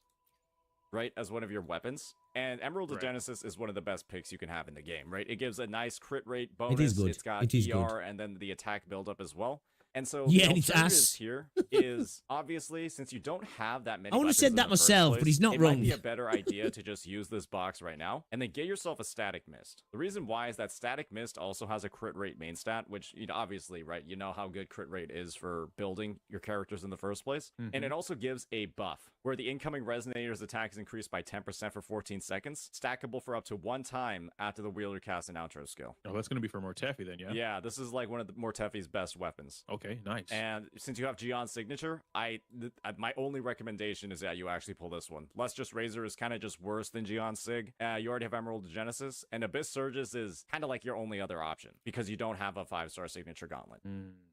right, as one of your weapons. And Emerald of Genesis is one of the best picks you can have in the game, right? It gives a nice crit rate bonus. It is good. It's got ER and then the attack buildup as well. And so yeah, the it's ass. Here is obviously since you don't have that many. I would have said that myself, but he's not it wrong. Might be a better idea to just use this box right now and then get yourself a static mist. The reason why is that static mist also has a crit rate main stat, which you know, obviously, right? You know how good crit rate is for building your characters in the first place, and it also gives a buff where the incoming resonator's attack is increased by 10% for 14 seconds, stackable for up to 1 time after the wielder casts an outro skill. Oh, that's gonna be for Mortefi then, yeah. Yeah, this is like one of the Mortefi's best weapons. Okay, nice. And since you have Gion's signature, my only recommendation is that you actually pull this one. Just Razor is kind of just worse than Gion's Sig. You already have Emerald of Genesis, and Abyss Surges is kind of like your only other option because you don't have a 5-star signature gauntlet.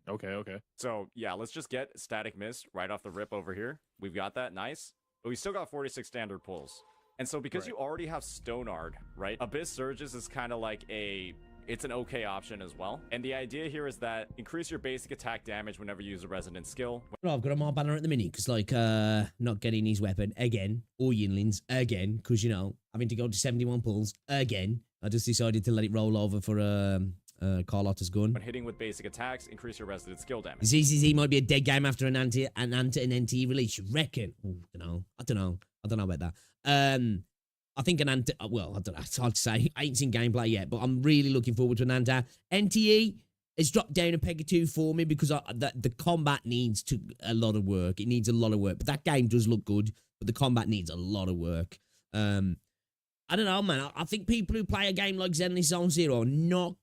Okay. So yeah, let's just get Static Mist right off the rip over here. We've got that, nice. But we still got 46 standard pulls. And so because you already have Stonard, right? Abyss Surges is kind of like it's an okay option as well. And the idea here is that increase your basic attack damage whenever you use a resonant skill. Well, I've got a more banner at the minute because, like, not getting his weapon again, or Yinlings again, because, you know, having to go to 71 pulls again. I just decided to let it roll over for Carlotta's gun. When hitting with basic attacks, increase your resonant skill damage. ZZZ might be a dead game after an NT release. You reckon? I don't know about that. I think an Anta, well, I don't know, it's hard to say. I ain't seen gameplay yet, but I'm really looking forward to an Anta. NTE has dropped down a peg or two for me because the combat needs a lot of work. It needs a lot of work, but that game does look good, but the combat needs a lot of work. I don't know, man. I think people who play a game like Zenless Zone Zero are not,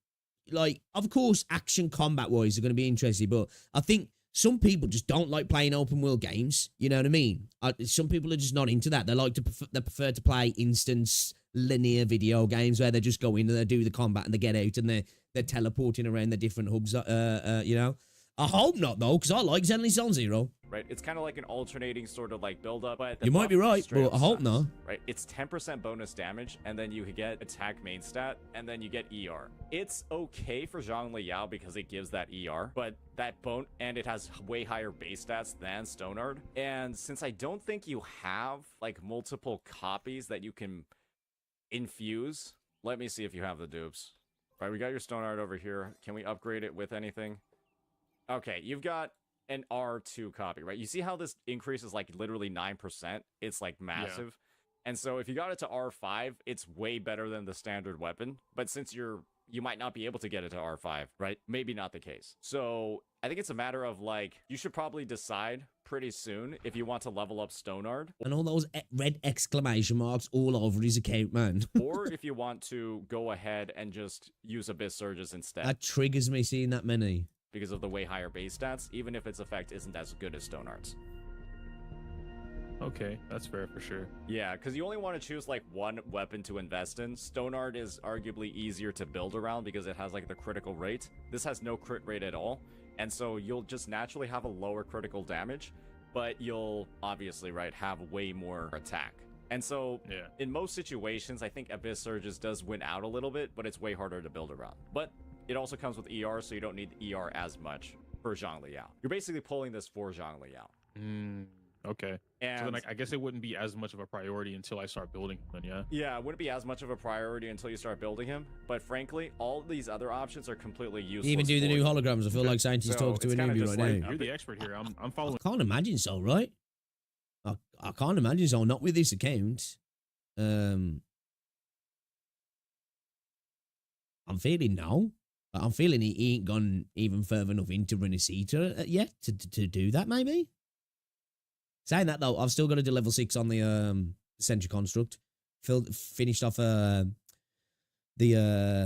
like, of course, action combat-wise are going to be interesting, but I think some people just don't like playing open world games. You know what I mean? Some people are just not into that. They prefer to play instance linear video games where they just go in and they do the combat and they get out and they're teleporting around the different hubs. You know, I hope not though, because I like Zenless Zone Zero. right? It's kind of like an alternating sort of like build up, but the You might be buff right, straight but up I hope sucks, not. right? It's 10% bonus damage, and then you get attack main stat, and then you get ER. It's okay for Zhang Liao because it gives that ER, but that bone, and it has way higher base stats than Stonard. And since I don't think you have like multiple copies that you can infuse, let me see if you have the dupes. All right, we got your Stonard over here. Can we upgrade it with anything? Okay, you've got an R2 copy, right? You see how this increases like literally 9%? It's like massive. Yeah. And so if you got it to R5, it's way better than the standard weapon. But since you might not be able to get it to R5, right? Maybe not the case. So I think it's a matter of like, you should probably decide pretty soon if you want to level up Stonard. And all those red exclamation marks all over his account, man. Or if you want to go ahead and just use Abyss Surges instead. That triggers me seeing that many. Because of the way higher base stats, even if its effect isn't as good as Stonard's. Okay, that's fair for sure. Yeah, because you only want to choose like one weapon to invest in. Stonard is arguably easier to build around because it has like the critical rate. This has no crit rate at all, and so you'll just naturally have a lower critical damage, but you'll obviously, right, have way more attack. And so yeah, in most situations, I think Abyss Surges does win out a little bit, but it's way harder to build around. But it also comes with ER, so you don't need ER as much for Zhang Liao. You're basically pulling this for Zhang Liao. Okay. And so then I guess it wouldn't be as much of a priority until I start building him, then, yeah? Yeah, it wouldn't be as much of a priority until you start building him. But frankly, all these other options are completely useless. You even do the new holograms. I feel like scientists talking to a newbie right like, now. You're the expert here. I'm following. I can't imagine so, right? I can't imagine so. Not with this account. I'm feeling no. I'm feeling he ain't gone even further enough into Renacita yet to do that, maybe? Saying that, though, I've still got to do level 6 on the Sentry Construct. Finished off the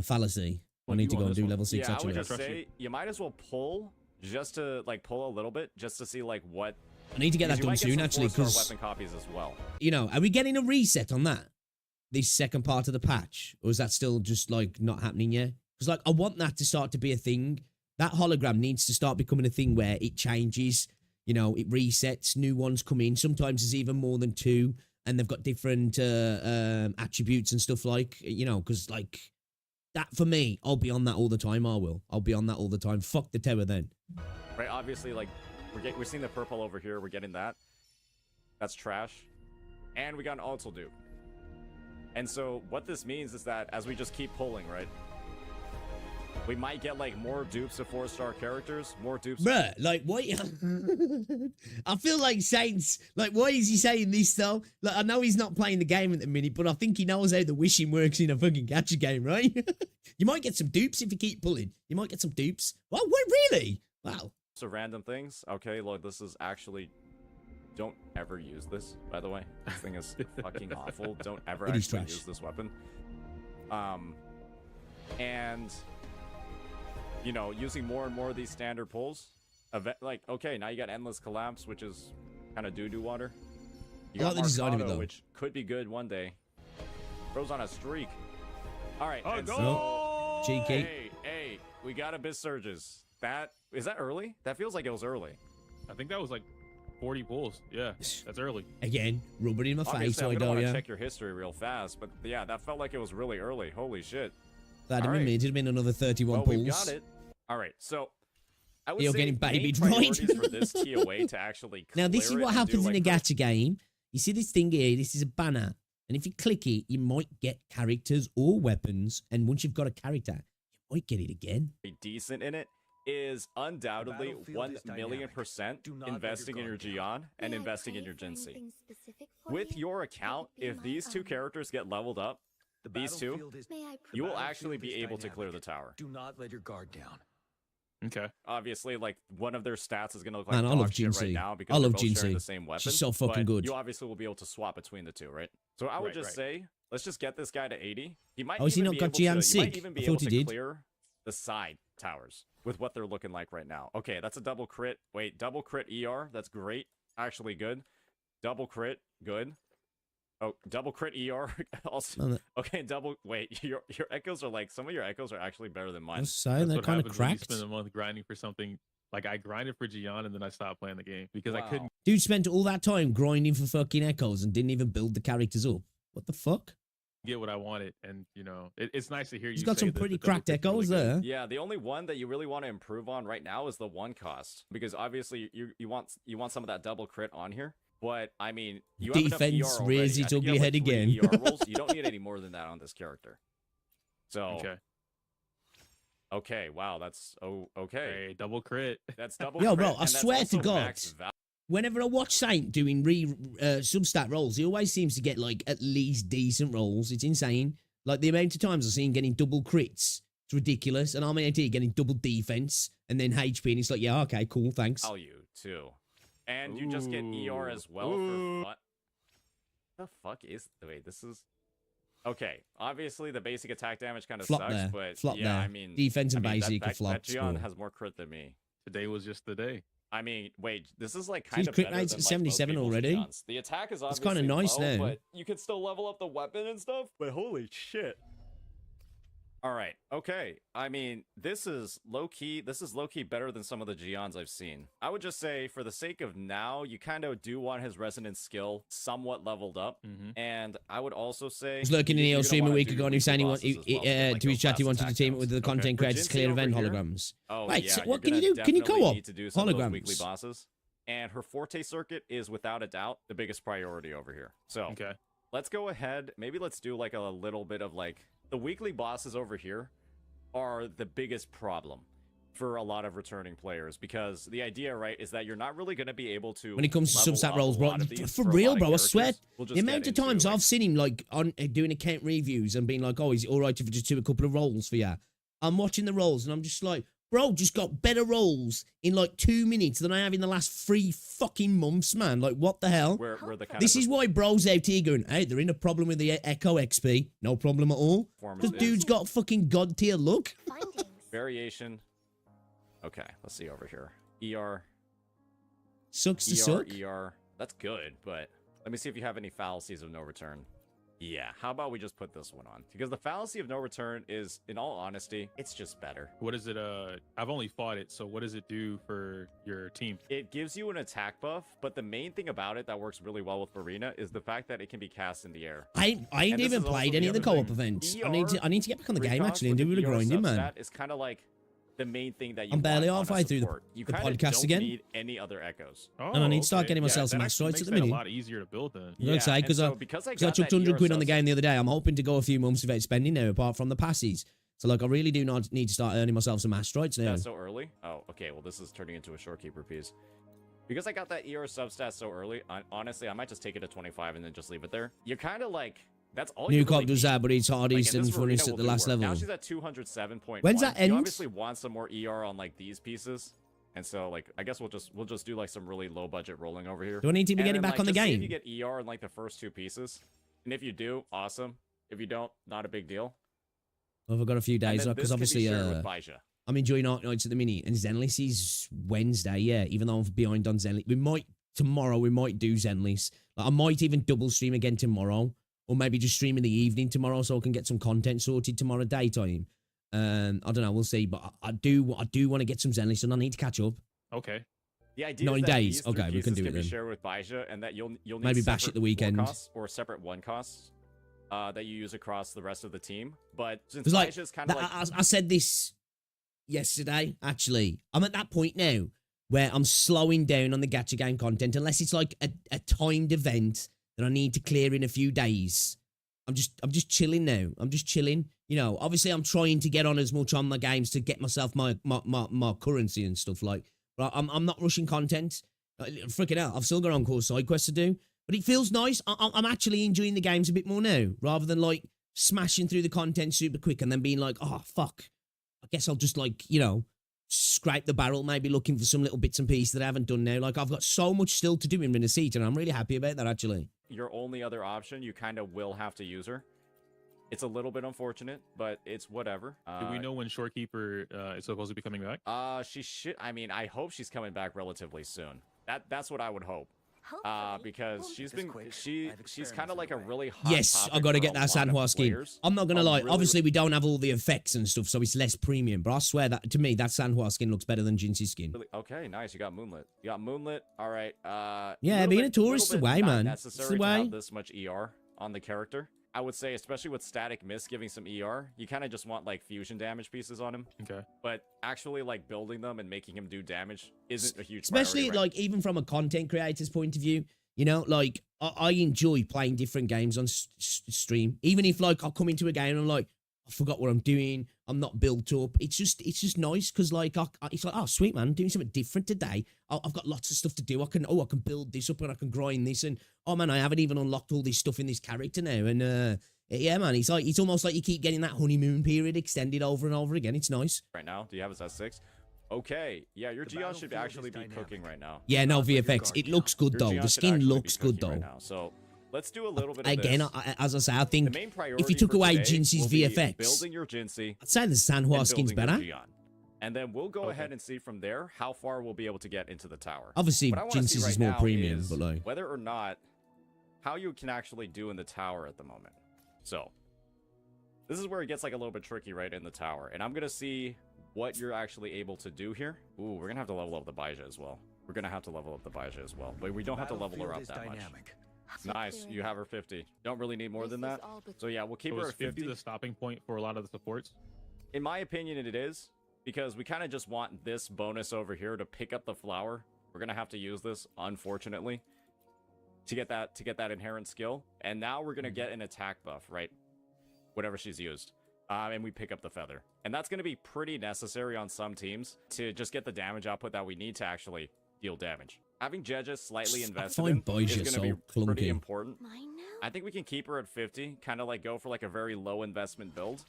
Fallacy. I need to go and do level 6, actually. I would just say, you might as well pull, just to, like, pull a little bit, just to see, like, what... I need to get that done soon, actually, because... weapon copies as well. You know, are we getting a reset on that? This second part of the patch? Or is that still just, like, not happening yet? Because, like, I want that to start to be a thing. That hologram needs to start becoming a thing where it changes, you know, it resets, new ones come in. Sometimes there's even more than 2, and they've got different attributes and stuff like, you know, because, like, that for me, I'll be on that all the time, I'll be on that all the time. Fuck the tower then. Right, obviously, like, we're seeing the purple over here, we're getting that. That's trash. And we got an auto dupe. And so what this means is that as we just keep pulling, right, we might get, like, more dupes of 4-star characters, more dupes. Bruh, like, what? I feel like Saints, like, why is he saying this, though? Like, I know he's not playing the game at the minute, but I think he knows how the wishing works in a fucking gacha game, right? You might get some dupes if you keep pulling. You might get some dupes. Well, wait, really? Wow. So random things. Okay, look, this is actually... Don't ever use this, by the way. This thing is fucking awful. Don't ever actually use this weapon. And... you know, using more and more of these standard pulls, like, okay, now you got Endless Collapse, which is kind of doo-doo water. You got Marcado, which could be good one day. Bro's on a streak. All right. Oh, go! So, cheeky. Hey, we got Abyss Surges. Is that early? That feels like it was early. I think that was like 40 pulls. Yeah, that's early. Again, rub it in my face, I'm I gonna don't, yeah. check your history real fast, but yeah, that felt like it was really early. Holy shit. That'd have been me. It'd have been another 31 pulls. We got it. All right, so I would You're say getting babied, main right? priorities for this TOA to actually now, this is what happens in a gacha game. You see this thing here? This is a banner. And if you click it, you might get characters or weapons. And once you've got a character, you might get it again. Decent in it is undoubtedly 1,000,000% investing in your Gion and investing in your Jinsei. With your account, if these 2 characters get leveled up, these 2, you will actually be able to clear the tower. Do not let your guard down. Okay. Obviously, like, one of their stats is going to look like Man, I love shit right Jinsei. now because I they're love both sharing Jinsei. the same weapon. She's so fucking but good. You obviously will be able to swap between the 2, right? So I would just say, let's just get this guy to 80. He might has he even not be got able Jian to, you might sick? even I be thought able he to did. clear the side towers with what they're looking like right now. Okay, that's a double crit. Wait, double crit ER. That's great. Actually good. Double crit. Good. Oh, double crit ER. Also, okay, double. Wait, your echoes are like, some of your echoes are actually better than mine. I'm saying they're kind of cracked. You spend a month grinding for something Like I grinded for Gian and then I stopped playing the game because I Wow. couldn't Dude spent all that time grinding for fucking echoes and didn't even build the characters up. What the fuck? get what I wanted. And you know, it's nice to hear He's you. got say some that pretty the double cracked crit's really echoes good. there. Yeah, the only one that you really want to improve on right now is the one cost, because obviously you want some of that double crit on here. But I mean, you have enough Defense ER already. rears I its think you ugly have, head like, 3 again. ER rolls. You don't need any more than that on this character. So Okay. okay, wow, that's okay. Hey, double crit. That's double. Yo, crit, bro, I and that's swear to also God, max val- Whenever I watch Saint doing substat rolls, he always seems to get like at least decent rolls. It's insane. Like the amount of times I've seen getting double crits, it's ridiculous. And I'm getting double defense and then HP, and it's like, yeah, okay, cool, thanks. value too, and you just get ER as well for fun. The fuck is wait? This is okay. Obviously, the basic attack damage kind of Flop sucks, there. but Flop yeah, there. I mean, Defense and I mean, basic that, are flop that Gian score. has more crit than me. Today was just the day. I mean, wait, this is like His kind of crit better rate's than at like, 77 most people's already. Gions. The attack is It's obviously kinda nice low, now. but you can still level up the weapon and stuff. But holy shit! All right, okay. I mean, this is low key. This is low key better than some of the Gions I've seen. I would just say, for the sake of now, you kind of do want his resonance skill somewhat leveled up. And I was also say, I was looking in you're the gonna stream a wanna week do ago and he was saying he bosses as well, like to his those chat he fast wanted to attack team up with jumps. the content creators to Virgincy clear over event here? holograms. Oh, Wait, yeah, so you're what can you gonna do? Can you definitely co-op need to do some of those weekly holograms? bosses. And her forte circuit is without a doubt the biggest priority over here. So Okay. let's go ahead. Maybe let's do like a little bit of like the weekly bosses over here are the biggest problem for a lot of returning players, because the idea, right, is that you're not really going to be able to When it comes to level substat up rolls, a bro, lot of these for a real, lot of bro, I swear, characters. We'll just the get amount of into, times like, I've seen him like on doing account reviews and being like, oh, is it all right if I just do a couple of rolls for you? I'm watching the rolls and I'm just like, bro, just got better rolls in like 2 minutes than I have in the last 3 fucking months, man. Like, what the hell? We're the kind This of is why bros out here going, hey, they're in a problem with the Echo XP. No problem at all. performance Because dude's got fucking god tier look. variation. Okay, let's see over here. ER, Sucks to ER, suck. ER. That's good, but let me see if you have any fallacies of no return. Yeah, how about we just put this one on? Because the fallacy of no return is, in all honesty, it's just better. What is it? I've only fought it, so what does it do for your team? It gives you an attack buff, but the main thing about it that works really well with Marina is the fact that it can be cast in the air. I ain't And this even is also played the any of the other co-op thing. events. ER I need to get back on the game recon actually and with do a the bit of ER grinding, man. substat is kind of like the main thing that you I'm barely want on a halfway through the support. You kinda podcast don't again. need any other echoes. Oh, And I need to start getting Yeah, myself some that actually asteroids at makes the that minute. a lot easier to build then. You know what I'm saying? and Because so I because I chucked got that 100 ER quid on the substat- game the other day. I'm hoping to go a few months without spending now, apart from the passes. So, like, I really do not need to start earning myself some asteroids now. That's so early? Oh, okay. Well, this is turning into a shorekeeper piece. Because I got that ER substat so early, honestly, I might just take it to 25 and then just leave it there. You're kind of like, that's all New you cop really does need. that, but it's hardest Like, in and this arena funnest at will the do last work. level. Now she's at 207.1. When's that end? You obviously want some more ER on like these pieces. And so, like, I guess we'll just do like some really low budget rolling over here. Do I need to be And getting then, back like, on the just see game? If you get ER in like the first 2 pieces, and if you do, awesome. If you don't, not a big deal. Well, I've got a few And days, then because this can be obviously shared with Baija. I'm enjoying Arknights at the minute, and Zenless is Wednesday, yeah, even though I'm behind on Zenless. Tomorrow we might do Zenless. Like, I might even double stream again tomorrow, or maybe just stream in the evening tomorrow so I can get some content sorted tomorrow daytime. I don't know, we'll see, but I do want to get some Zenless, and I need to catch up. Okay. The idea 9 is that days. these 3 Okay, we can pieces do it be then. shared with Baija, and that you'll need Maybe bash it separate the weekend. 4 costs or separate 1 costs that you use across the rest of the team. But since Because, like, Baija's kind of like I said this yesterday, actually. I'm at that point now where I'm slowing down on the gacha game content, unless it's like a timed event that I need to clear in a few days. I'm just chilling now. I'm just chilling. You know, obviously I'm trying to get on as much on my games to get myself my currency and stuff like. But I'm not rushing content. Freaking hell, I've still got on-course side quests to do. But it feels nice. I'm actually enjoying the games a bit more now, rather than like smashing through the content super quick and then being like, oh fuck, I guess I'll just like, you know, scrape the barrel, maybe looking for some little bits and pieces that I haven't done now. Like, I've got so much still to do in Minnesota, and I'm really happy about that, actually. your only other option, you kind of will have to use her. It's a little bit unfortunate, but it's whatever. Do we know when Shorekeeper is supposed to be coming back? She should. I mean, I hope she's coming back relatively soon. That's what I would hope. because she's kind of like a really hot Yes, I topic got to for get a that lot of Sanhua skin. players. I'm not going to I'm lie. really, Obviously, we don't have all the effects and stuff, so it's less premium. But I swear that, to me, that Sanhua skin looks better than Jinxie's skin. Okay, nice. You got Moonlit. All right. Yeah, being a tourist is the way, man. It's Necessary the to way. have this much ER on the character. I would say, especially with Static Mist giving some ER, you kind of just want like fusion damage pieces on him. Okay. But actually, like building them and making him do damage isn't a huge Especially, priority, right? like, even from a content creator's point of view, you know, like, I enjoy playing different games on stream. Even if, like, I'll come into a game and I'm like, I forgot what I'm doing. I'm not built up. It's just nice because, like, it's like, oh, sweet, man, I'm doing something different today. I've got lots of stuff to do. I can build this up and I can grind this. And, oh, man, I haven't even unlocked all this stuff in this character now. And, yeah, man, it's almost like you keep getting that honeymoon period extended over and over again. It's nice. Right now, do you have us at 6? Okay, yeah, your Gion should actually be cooking right now. Yeah, no VFX. It looks good, Your though. Gion The should skin actually be looks good, cooking though. right now. So let's do a little bit of Again, this. as I say, I The think main priority if you took for away today Jinxie's will be VFX, building your Jinxie, I'd say the Sanhua and skin's building better. your Gion. And then we'll go ahead and see from there how far we'll be able to get into the tower. Obviously, What I wanna see Jinxie's right is more now premium, is but like, whether or not how you can actually do in the tower at the moment. So this is where it gets like a little bit tricky right in the tower. And I'm going to see what you're actually able to do here. Ooh, we're going to have to level up the Baija as well. We're going to have to level up the Baija as well. But we don't have to level her up that much. Nice. You have her 50. Don't really need more than that. So yeah, we'll keep So her is at 50. 50 the stopping point for a lot of the supports? In my opinion, it is. Because we kind of just want this bonus over here to pick up the flower. We're going to have to use this, unfortunately, to get that inherent skill. And now we're going to get an attack buff, right? Whatever she's used. And we pick up the feather. And that's going to be pretty necessary on some teams to just get the damage output that we need to actually deal damage. Having Jeja slightly invested in is going to be pretty important. I think we can keep her at 50, kind of like go for like a very low investment build.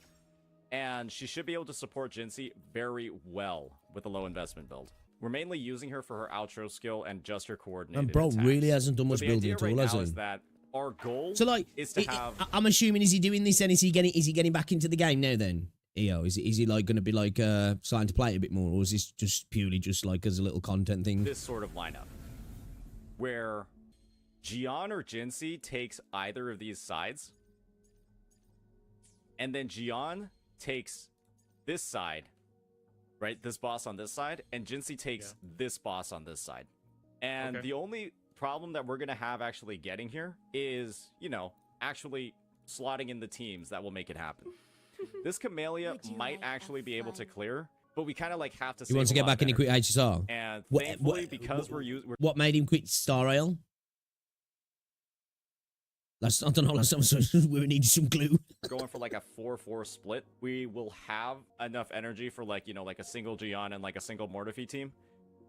And she should be able to support Jinxie very well with a low investment build. We're mainly using her for her outro skill and just her coordinated and bro attacks. really hasn't done much The building idea at all, right has now he? is that our goal So like, is to have... I'm assuming, is he doing this and is he getting back into the game now then? EO, is he like going to be like starting to play it a bit more, or is this just purely just like as a little content thing? This sort of lineup where Gion or Jinxie takes either of these sides, and then Gion takes this side, right? This boss on this side, and Jinxie takes this boss on this side. And the only problem that we're going to have actually getting here is, you know, actually slotting in the teams that will make it happen. This Camellia might actually be able to clear, but we kind of like have to. He wants to get back in and quit HSR. And thankfully, because we're what made him quit Star Rail? I don't know. We needed some glue. Going for like a 4-4 split. We will have enough energy for like, you know, like a single Gion and like a single Mortifi team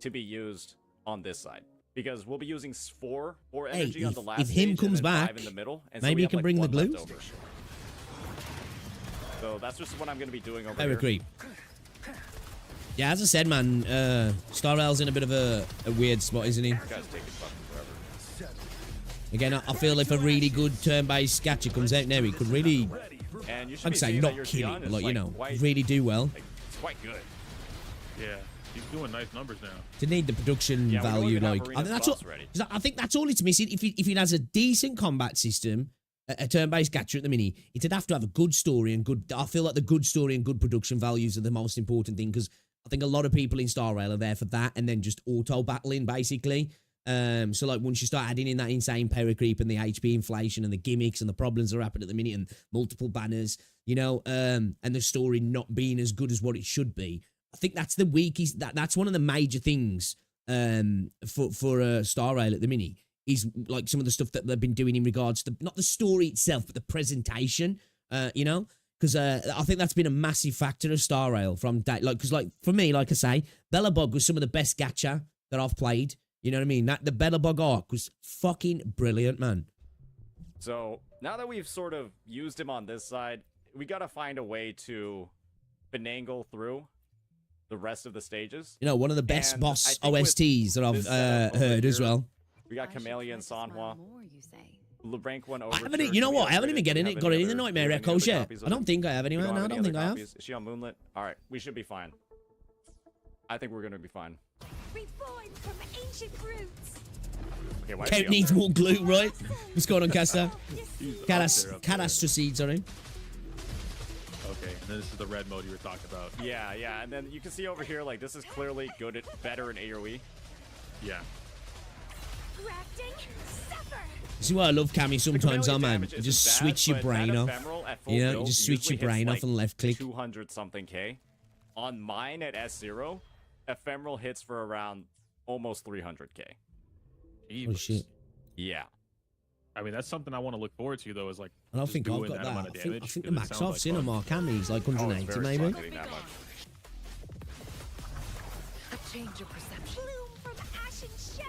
to be used on this side. Because we'll be using 4 energy on the last if him stage comes and then back, 5 in the middle. And maybe so we you have, can like, bring the 1 glue. left over. So that's just what I'm going to be doing over I here. agree. Yeah, as I said, man, Star Rail's in a bit of a weird spot, isn't he? You guys take it fucking forever. Again, I feel if a really good turn-based gacha comes out now, it could really, And you should I'd be say seeing not that your kill Gion it, is, but like, you know, quite, really do well. like, it's quite good. Yeah, he's doing nice numbers now. To need the production Yeah, we don't value, even have like, I arenas think that's all, buffs ready. I think that's all it's missing. If it has a decent combat system, a turn-based gacha at the mini, it'd have to have a good story and good. I feel like the good story and good production values are the most important thing, because I think a lot of people in Star Rail are there for that and then just auto battling basically. So like once you start adding in that insane power creep and the HP inflation and the gimmicks and the problems that are happening at the minute and multiple banners, you know, and the story not being as good as what it should be, I think that's the weakest. That's one of the major things for Star Rail at the minute, is like some of the stuff that they've been doing in regards to not the story itself but the presentation. You know, because I think that's been a massive factor of Star Rail from day. Like, because like for me, like I say, Bellabog was some of the best gacha that I've played. You know what I mean? The Bellabog arc was fucking brilliant, man. So now that we've sort of used him on this side, we got to find a way to finagle through the rest of the stages. You know, one of the best And boss I think with OSTs that this setup I've over heard as here, well. We got Camellia and Sanhua. Rank 1 over. I haven't, you know what? I haven't even got it in the Nightmare Echoes yet. I don't think I have anyway. No, I don't think I have. Is she on Moonlit? All right, we should be fine. I think we're gonna be fine. Reborn from ancient roots. Okay, why is Count he up needs there? more glue, right? What's going on, Caster? He's up there, up there. Catastrocede, sorry. Okay, and then this is the red mode you were talking about. Yeah, yeah, and then you can see over here, like, this is clearly good at better in AoE. Yeah. See why I love Cammy sometimes, The man. damage You isn't just bad, switch your but brain that off. ephemeral at full You know, you build just switch your usually brain hits, off and left click. 200 something K. On mine at S0, ephemeral hits for around almost 300K. Oh shit. Yeah. I mean, that's something I want to look forward to, though, is like. I don't just think I've doing got that. amount I of think, damage, the 'cause it max sounds I've like seen on fun. my Cammy is like Oh, it's 180 very maybe. fun hitting that much. A change of perception. Bloom from ashen shell.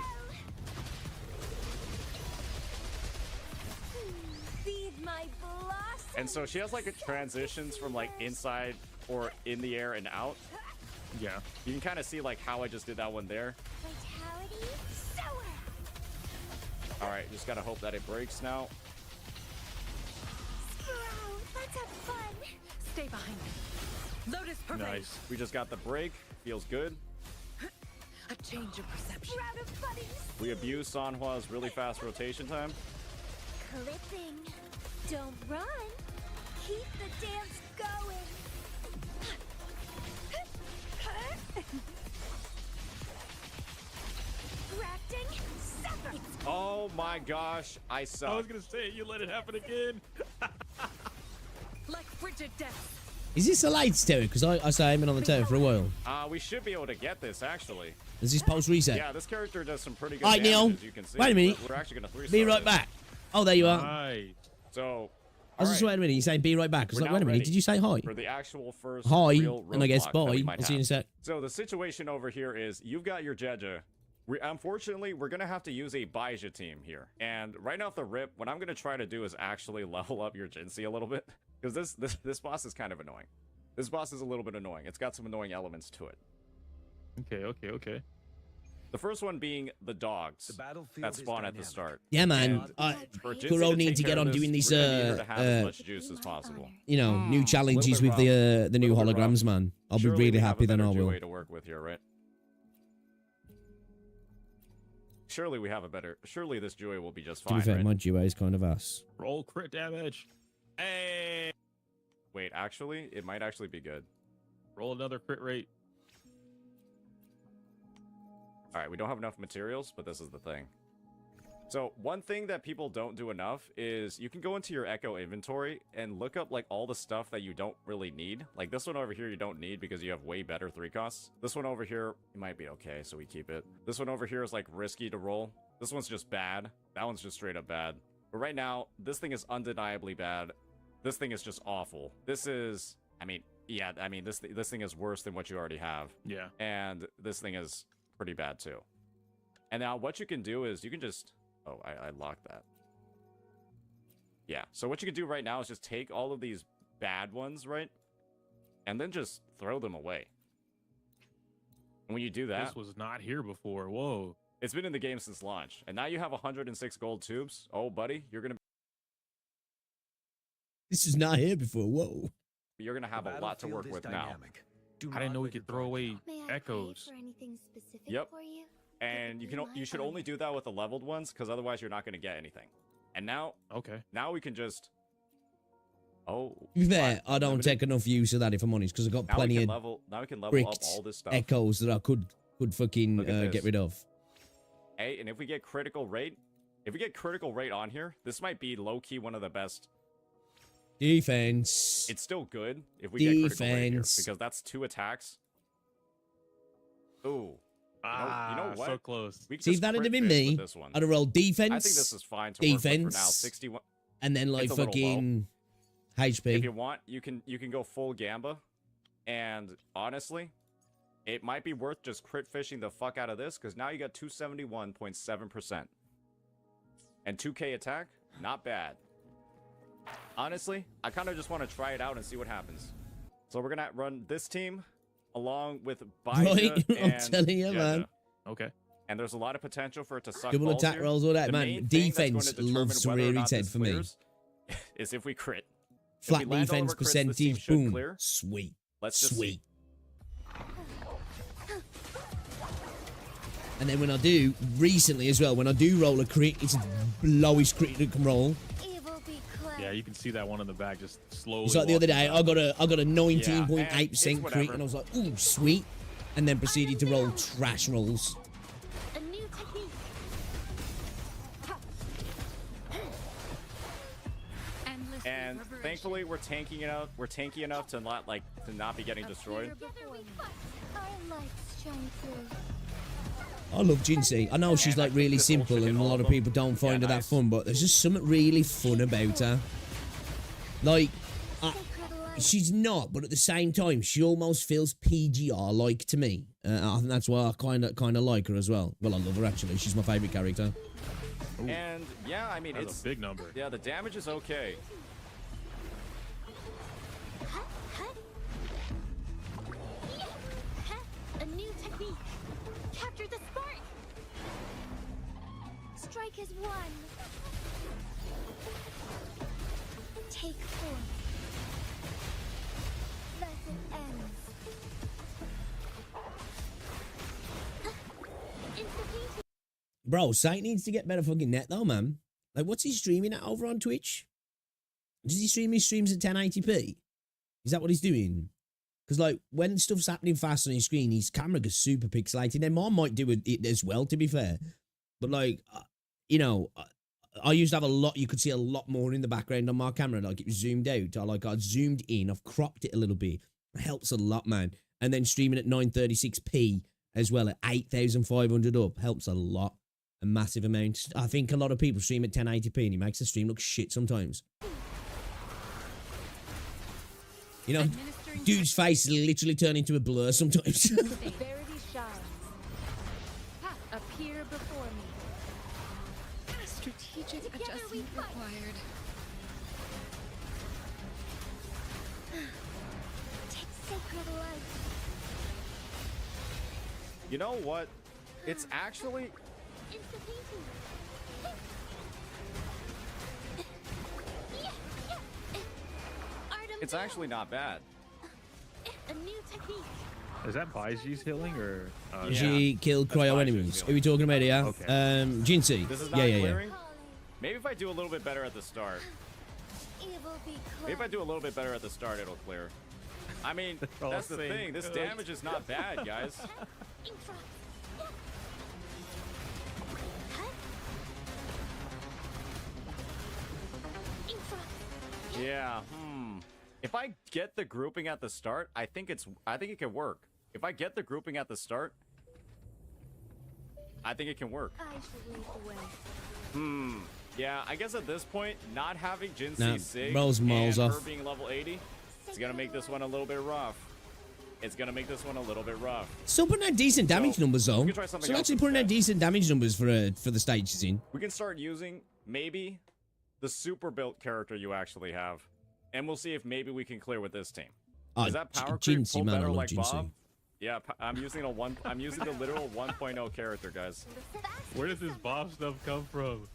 Feed my blossom. And so she has like a transitions from like inside or in the air and out. Yeah. You can kind of see like how I just did that one there. Vitality sour. All right, just gotta hope that it breaks now. Sprout. Let's have fun. Stay behind me. Lotus parade. Nice. We just got the break. Feels good. A change of perception. Sprout of budding. We abuse Sanhua's really fast rotation time. Clipping. Don't run. Keep the dance going. Grafting. Sucker. Oh my gosh, I suck. I was gonna say, you let it happen again. Like frigid death. Is this a lights tower? Because I say I've been on the tower for a while. We should be able to get this actually. Is this post reset? Yeah, this character does some pretty good Alright, damage, Neil. as you can see. Wait a minute. We're actually gonna 3-star Be right this. back. Oh, there you are. Nice. So, I was just wait a minute. You saying be right back? I was We're like, now wait a minute. ready Did you say hi? for the actual first Hi, real and I guess roadblock that bye. we might I'll see you in a have. sec. So the situation over here is you've got your Jeja. Unfortunately, we're going to have to use a Baija team here. And right off the rip, what I'm going to try to do is actually level up your Jinxie a little bit. Because this boss is kind of annoying. This boss is a little bit annoying. It's got some annoying elements to it. Okay. The first one being the dogs that spawn at the start. Yeah, man. And for Jinxie Kuro to need take to care get of on this, doing these, we're gonna need her to have as much juice as possible. you know, new challenges with Little the new Little bit rough. holograms, man. I'll be Surely really we have happy a then I better will. Joy to work with here, right? Surely we have a better. Surely this Joy will be just To be fine, fair, right? my duo is kind of ass. Roll crit damage. Hey. Wait, actually, it might actually be good. Roll another crit rate. All right, we don't have enough materials, but this is the thing. So one thing that people don't do enough is you can go into your Echo inventory and look up like all the stuff that you don't really need. Like this one over here you don't need because you have way better 3 costs. This one over here, it might be okay, so we keep it. This one over here is like risky to roll. This one's just bad. That one's just straight up bad. But right now, this thing is undeniably bad. This thing is just awful. This is, this thing is worse than what you already have. Yeah. And this thing is pretty bad too. And now what you can do is you can just... Oh, I locked that. Yeah, so what you can do right now is just take all of these bad ones, right? And then just throw them away. And when you do that... This was not here before. Whoa. It's been in the game since launch. And now you have 106 gold tubes. Oh, buddy, you're gonna This is not here before. Whoa. have a lot to work with now. I didn't know we could throw away May I pray echoes. for anything specific Yep. for you? And you should only do that with the leveled ones, because otherwise you're not going to get anything. And now Okay. we can just... Oh. To be fair, fine, I don't unlimited. take enough use of that if I'm honest, because I've got Now we plenty can of level up bricked all this stuff. echoes that I could fucking Look at get this. rid of. Hey, and if we get critical rate on here, this might be low-key one of the best. Defense. It's still good if we get critical rate here, Defense. because that's 2 attacks. Ooh. Ah, you know what? so close. We can See, if just that had crit been fish me, with this one. I'd have rolled defense. I think this is fine to work with for now. defense, 61. and then like It's a little fucking HP. If you want, you can go full Gamba, and honestly, it might be worth just crit fishing the fuck out of this, because now you got 271.7% and 2k attack. Not bad. Honestly, I kind of just want to try it out and see what happens. So we're gonna run this team along with Baija Right? I'm and telling you, Jeja. man. Okay. And there's a lot of potential for it to suck Double balls attack here. rolls, all that, The man. main thing that's going Defense to determine loves to whether or rear not its head this for me. clears is if we crit. If Flat we land all of defense our crits, this team percentage, should boom. clear. Sweet. Let's just see. Sweet. And then when I do, recently as well, when I do roll a crit, it's the lowest crit that can roll. Evil be cleansed. Yeah, you can see that one in the back just slowly. It's like the other day, I got a Yeah, and 19.8% it's crit, whatever. and I was like, ooh, sweet. And then proceeded to roll trash rolls. A new technique. Endless And reverberation. thankfully, we're tanking it out. We're tanky enough to not be getting destroyed. Together we fight. Our lights shine through. I love Jinsei. I know she's And I like think really this will simple fit and a all lot of of people them. don't find Yeah, her that nice. fun, but there's just something really fun about her. Like, Sacred light. she's not, but at the same time, she almost feels PGR like to me. I think that's why I kind of like her as well. Well, I love her actually. She's my favorite character. And yeah, I mean, That's it's a big number. yeah, the damage is okay. Hut, hut. Yeah. Hut. A new technique. Capture the spark. Strike is one. Take form. Thus it ends. Insta-painting. Bro, Saint needs to get better fucking net though, man. Like, what's he streaming at over on Twitch? Does he stream his streams at 1080p? Is that what he's doing? Because, like, when stuff's happening fast on his screen, his camera gets super pixelated. And mine might do it as well, to be fair. But, like, you know, I used to have a lot, you could see a lot more in the background on my camera. Like, it was zoomed out. I'd zoomed in, I've cropped it a little bit. It helps a lot, man. And then streaming at 936p as well, at 8,500 up, helps a lot. A massive amount. I think a lot of people stream at 1080p and it makes the stream look shit sometimes. You know, Administering dude's face literally turn into a blur sometimes. Verity shines. Ha, appear before me. Strategic Together we adjustment fight. required. Take sacred light. You know what? It's actually Insta-painting. Artem it's actually not bad. a new technique. Is that Baiji's healing or? Yeah. She killed That's cryo fine, enemies. she's Who are we talking about here? Okay. Jinsei. This is not Yeah. clearing. Maybe if I do a little bit better at the start. Evil be Maybe if I cleansed. do a little bit better at the start, it'll clear. I mean, all that's the same thing. This code. damage is not bad, guys. Infra. Hut. Infra. Yeah. If I get the grouping at the start, I think it can work. If I get the grouping at the start, I think it can work. I should lead the way. Yeah, I guess at this point, not having Jinsei Nah, Sig rolls and miles her off. being level 80, it's gonna make this one a little bit rough. It's gonna make this one a little bit rough. Still putting out decent damage So, numbers though. we can try something Still else actually putting out instead. decent damage numbers for the stage she's in. We can start using maybe the super built character you actually have, and we'll see if maybe we can clear with this team. Is that power creep Jinsei, pull man, I better love like Jinsei. Bob? Yeah, I'm using I'm using the literal 1.0 character, guys. Where does this Bob stuff come from?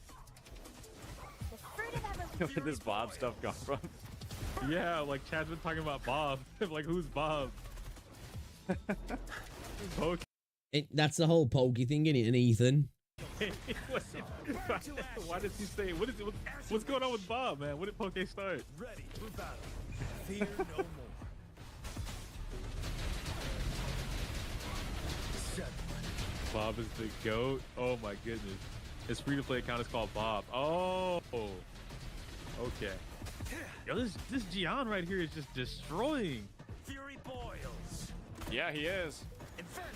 The fruit of Where evolution. did this Bob stuff come from? Yeah, like Chad's been talking about Bob. Like, who's Bob? Okay. That's the whole pokey thing, innit? And Ethan. Why did he say? What's going on with Bob, man? When did Poke start? Ready for battle. Fear no more. Bob is the GOAT. Oh my goodness. His free-to-play account is called Bob. Oh. Okay. Yo, this Gian right here is just destroying. Fury boils. Yeah, he is. Inferno.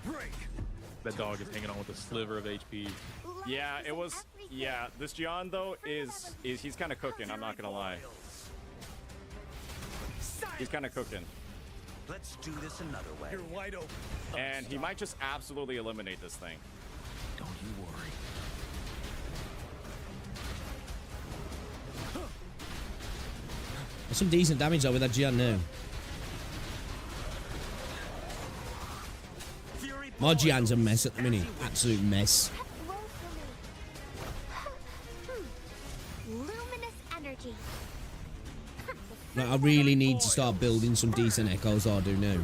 Break. That dog is hanging on with a sliver of HP. Yeah, it was. Yeah, this Gian though is he's kind of cooking. I'm not gonna lie. He's kind of cooking, Let's do this another way. You're wide open. and he might just absolutely eliminate this thing. Don't you worry. There's some decent damage though with that Gian now. Fury My Gian's a mess at the minute. Absolute mess. Roll for me. Luminous energy. Like, I really need to start building some decent echoes. I do now.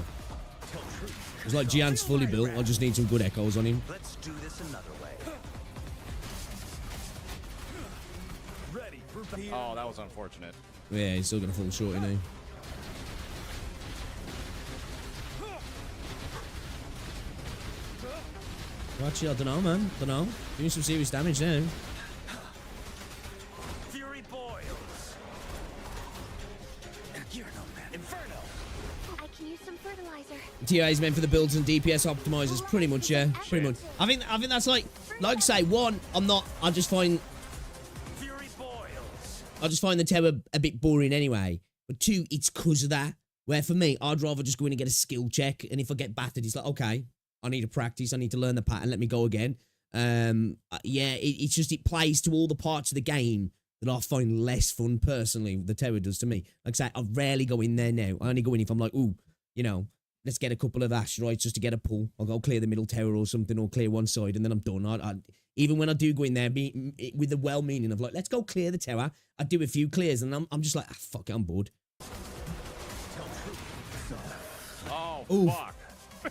It's like Gian's fully built. I just need some good echoes on him. Let's do this another way. Ready for Oh, that was unfortunate. Yeah, he's still gonna fall short, you know. Actually, I don't know, man. Don't know. Doing some serious damage now. Fury boils. Inferno. I can use some fertilizer. TA is meant for the builds and DPS optimizers, pretty much, yeah. Pretty much. I think that's like I say, one, I just find Fury boils. the tower a bit boring anyway. But two, it's cause of that. Where for me, I'd rather just go in and get a skill check, and if I get battered, it's like, okay, I need to practice, I need to learn the pattern, let me go again. Yeah, it's just, it plays to all the parts of the game that I find less fun personally, the tower does to me. Like I say, I rarely go in there now. I only go in if I'm like, ooh, you know, let's get a couple of asteroids just to get a pull. I'll go clear the middle tower or something, or clear one side, and then I'm done. Even when I do go in there, with the well-meaning of like, let's go clear the tower, I do a few clears, and I'm just like, fuck it, I'm bored. Oh, Oof. fuck.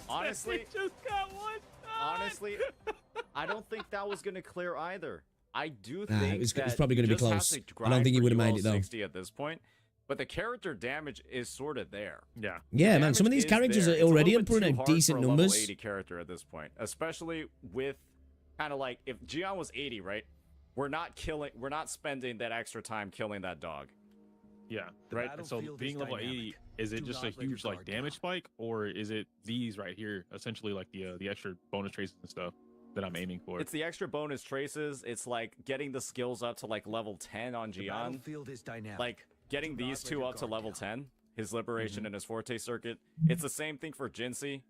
Honestly, just got one. honestly, I don't think that was going to clear either. I do Nah, think it's that probably going gonna to be close. I don't think he would have made it, though. 60 at this point, but the character damage is sort of there. Yeah. Yeah, man, some of Damage these is characters there. are It's a already little bit putting too out hard decent for a level numbers. 80 character at this point, especially with kind of like if Gian was 80, right? We're not spending that extra time killing that dog. Yeah. The Right. And so battlefield being is level dynamic. 80, is it Do just a not let your huge like guard damage down. spike, or is it these right here, essentially like the extra bonus traces and stuff that I'm aiming for? It's the extra bonus traces. It's like getting the skills up to like level 10 on The Gian. battlefield is dynamic. Like getting Do not these let two your up to guard level down. 10, his liberation and his forte circuit. It's the same thing for Jinsei,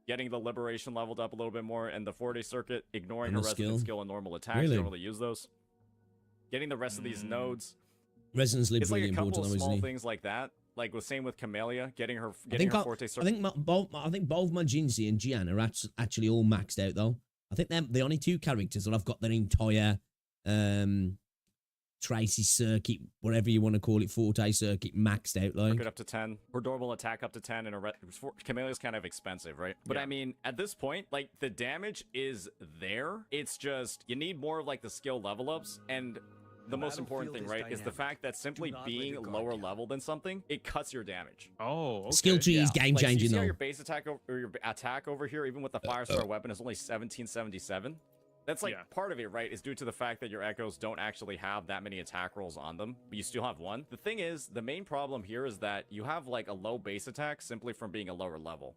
getting the liberation leveled up a little bit more, and the forte circuit, ignoring And her the resident skill. skill and normal attacks. Really? You don't really use those. Getting the rest of these nodes. Resonance Lib's It's like really a couple important, of though, small isn't he? things like that. Like the same with Camellia, getting her I forte I circuit. think both my Jinsei and Gian are actually all maxed out, though. I think they're the only two characters that I've got their entire Tracy circuit, whatever you want to call it, forte circuit, maxed out. Like, Circuit up to 10, her normal attack up to 10, and Camellia's kind of expensive, right? But Yeah. I mean, at this point, like the damage is there. It's just you need more of like the skill level ups, and the most important thing, battlefield right, is is the fact that simply not let being your guard lower down. level than something, it cuts your damage. Oh, okay. skill tree is game Like, so you changing, see how though. your base attack or your attack over here, even with the Firestar weapon, is only 1777. That's like Yeah. part of it, right? Is due to the fact that your echoes don't actually have that many attack rolls on them, but you still have one. The thing is, the main problem here is that you have like a low base attack simply from being a lower level.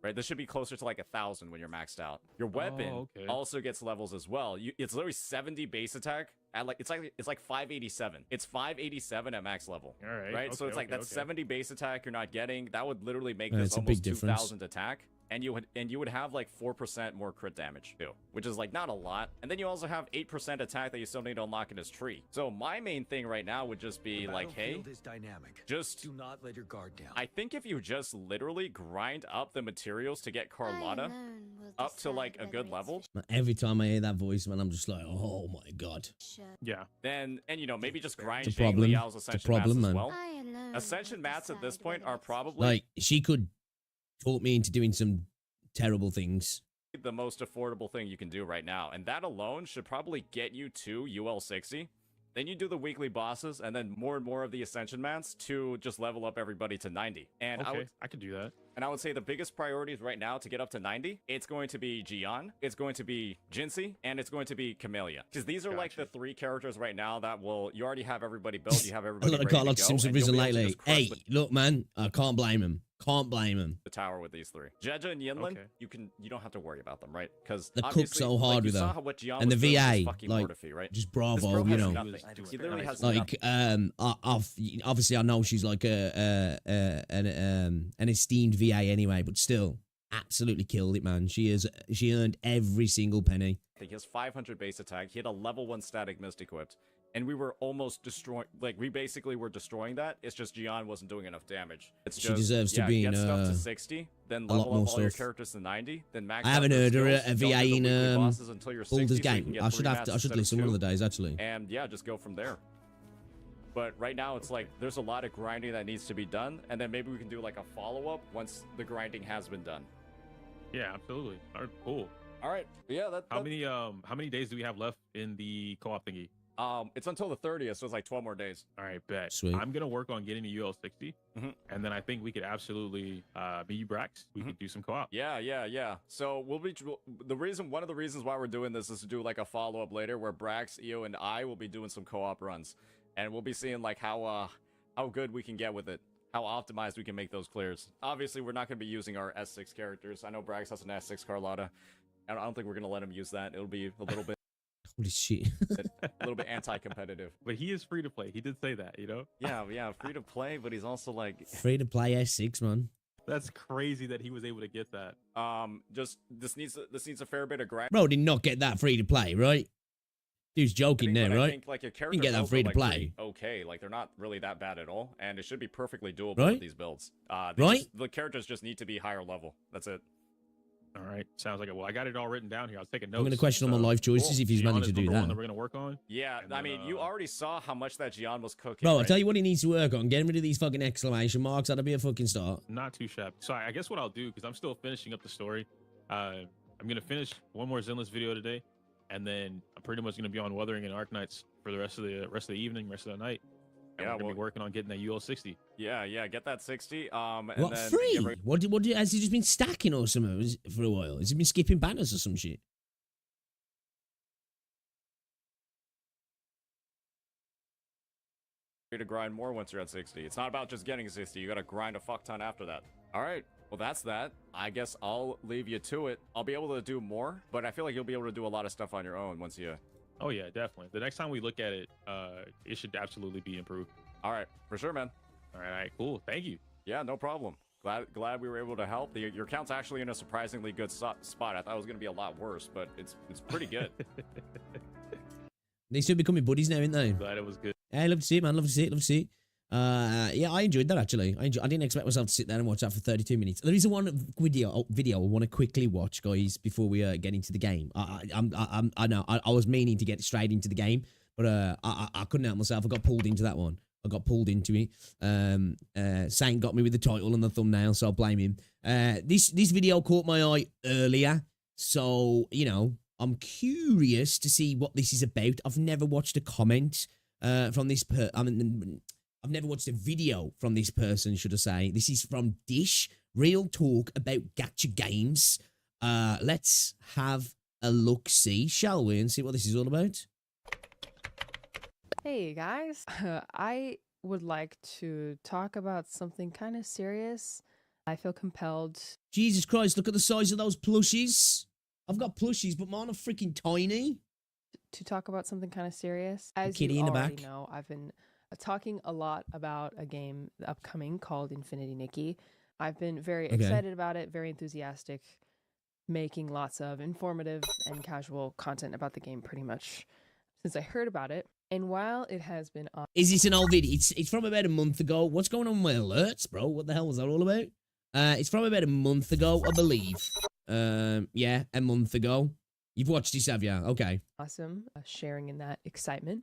Right, this should be closer to like 1,000 when you're maxed out. Your weapon okay. also gets levels as well. It's literally 70 base attack at like it's like 587. It's 587 at max level. All right. Right, so okay, it's like okay, that okay. 70 base attack you're not getting. That would literally make Yeah, this it's a big almost difference. 2,000 attack, and you would have like 4% more crit damage too, which is like not a lot. And then you also have 8% attack that you still need to unlock in his tree. So my main thing right now would just be The like, hey, battlefield is dynamic. just Do not let your guard down. I think if you just literally grind up the materials to get Carlotta up to like a good level, Man, every time I hear that voice, man, I'm just like, oh my god. Yeah. then and you know maybe just grind It's a problem. Liao's It's a Ascension problem, mats as man. well. Ascension mats at this point are probably Like, she could talk me into doing some terrible things. the most affordable thing you can do right now, and that alone should probably get you to UL 60. Then you do the weekly bosses, and then more and more of the Ascension mats to just level up everybody to 90. And Okay, I could do that. I would say the biggest priorities right now to get up to 90, it's going to be Gian, it's going to be Jinsei, and it's going to be Camellia. Because these are like the three characters right now that you already have everybody built, you have A everybody lot of ready to Carlotta go, Sims have and you'll risen be able to lately. just crush Hey, look, man, I can't blame him. Can't blame him. the tower with these three. Jeja and Yinlin, Okay. you don't have to worry about them, right? Because The cook's so hard with her. Gian And the was doing with his VA, fucking like, Mortifi, right? Just This bravo, bro you has know. nothing. He literally has Like, nothing. obviously, I know she's like an esteemed VA anyway, but still, absolutely killed it, man. She earned every single penny. I think he has 500 base attack. He had a level 1 static mist equipped. And we were almost destroying, like, we basically were destroying that. It's just Gian wasn't doing enough damage. It's She just, deserves to yeah, be get in, stuff to 60, then a lot level more up all your stuff. characters to 90, then max I out haven't your heard her skills, a don't do VA the in weekly bosses until you're 60, Baldur's so you Gate. can get I 3 should mats have to. I instead should of listen one of 2. the days actually. And yeah, just go from there. But right now it's like there's a lot of grinding that needs to be done, and then maybe we can do like a follow-up once the grinding has been done. Yeah, absolutely. All right, cool. All right. Yeah. How many days do we have left in the co-op thingy? It's until the 30th, so it's like 12 more days. All right, bet. Sweet. I'm gonna work on getting the UL60, Mm-hmm. and then I think we could absolutely, me, you, Brax, we could do some co-op. Yeah. So one of the reasons why we're doing this is to do like a follow-up later, where Brax, Eo, and I will be doing some co-op runs, and we'll be seeing like how good we can get with it, how optimized we can make those clears. Obviously, we're not going to be using our S6 characters. I know Brax has an S6 Carlotta, and I don't think we're going to let him use that. It'll be a little bit. Holy shit. A little bit anti-competitive. But he is free to play. He did say that, you know? Yeah, free to play, but he's also like Free to play S6, man. That's crazy that he was able to get that. just this needs a fair bit of grind. Bro did not get that free to play, right? Dude's joking there, I right? think like your You character can get that builds free are, to like, play. pretty okay, like they're not really that bad at all, and it should be perfectly doable Right? with these builds. The characters just need to be higher level. That's it. All right. Sounds like it. Well, I got it all written down here. I was taking notes. I'm going to question all my life choices if he's Gian managed is to do number one that. We're going to work on. Yeah, And I then, mean, you already saw how much that Gian was cooking. Bro, I'll right? tell you what he needs to work on. Getting rid of these fucking exclamation marks. That'll be a fucking start. Not too shabby. So I guess what I'll do, because I'm still finishing up the story, I'm going to finish one more Zenless video today, and then I'm pretty much going to be on Wuthering and Arknights for the rest of the evening, rest of the night. And Yeah, we're going to be working on getting that UL60. Yeah, get that 60. And What, then free? Has he just been stacking or something for a while? Has he been skipping banners or some shit? to grind more once you're at 60. It's not about just getting 60. You got to grind a fuck ton after that. All right. Well, that's that. I guess I'll leave you to it. I'll be able to do more, but I feel like you'll be able to do a lot of stuff on your own once you... Oh, yeah, definitely. The next time we look at it, it should absolutely be improved. All right. For sure, man. All right, cool. Thank you. Yeah, no problem. Glad we were able to help. Your account's actually in a surprisingly good spot. I thought it was going to be a lot worse, but it's pretty good. They still becoming buddies now, ain't they? Glad it was good. Yeah, I love to see it, man. Love to see it. Love to see it. Yeah, I enjoyed that actually. I didn't expect myself to sit there and watch that for 32 minutes. There is one video I want to quickly watch, guys, before we get into the game. I know I was meaning to get straight into the game, but I couldn't help myself. I got pulled into that one. I got pulled into it. Saint got me with the title and the thumbnail, so I'll blame him. This video caught my eye earlier, so you know I'm curious to see what this is about. I've never watched a comment from this I've never watched a video from this person, should I say. This is from Dish. Real talk about gacha games. Let's have a look-see, shall we, and see what this is all about? Hey guys, I would like to talk about something kind of serious. I feel compelled Jesus Christ, look at the size of those plushies. I've got plushies, but mine are freaking tiny. to talk about something kind of serious. As kitty you in the already back. know, I've been talking a lot about a game upcoming called Infinity Nikki. I've been very excited about it, very enthusiastic, making lots of informative and casual content about the game pretty much since I heard about it. And while it has been on... Is this an old video? It's from about a month ago. What's going on with alerts, bro? What the hell was that all about? It's from about a month ago, I believe. Yeah, a month ago. You've watched this, have you? Okay. Awesome, sharing in that excitement.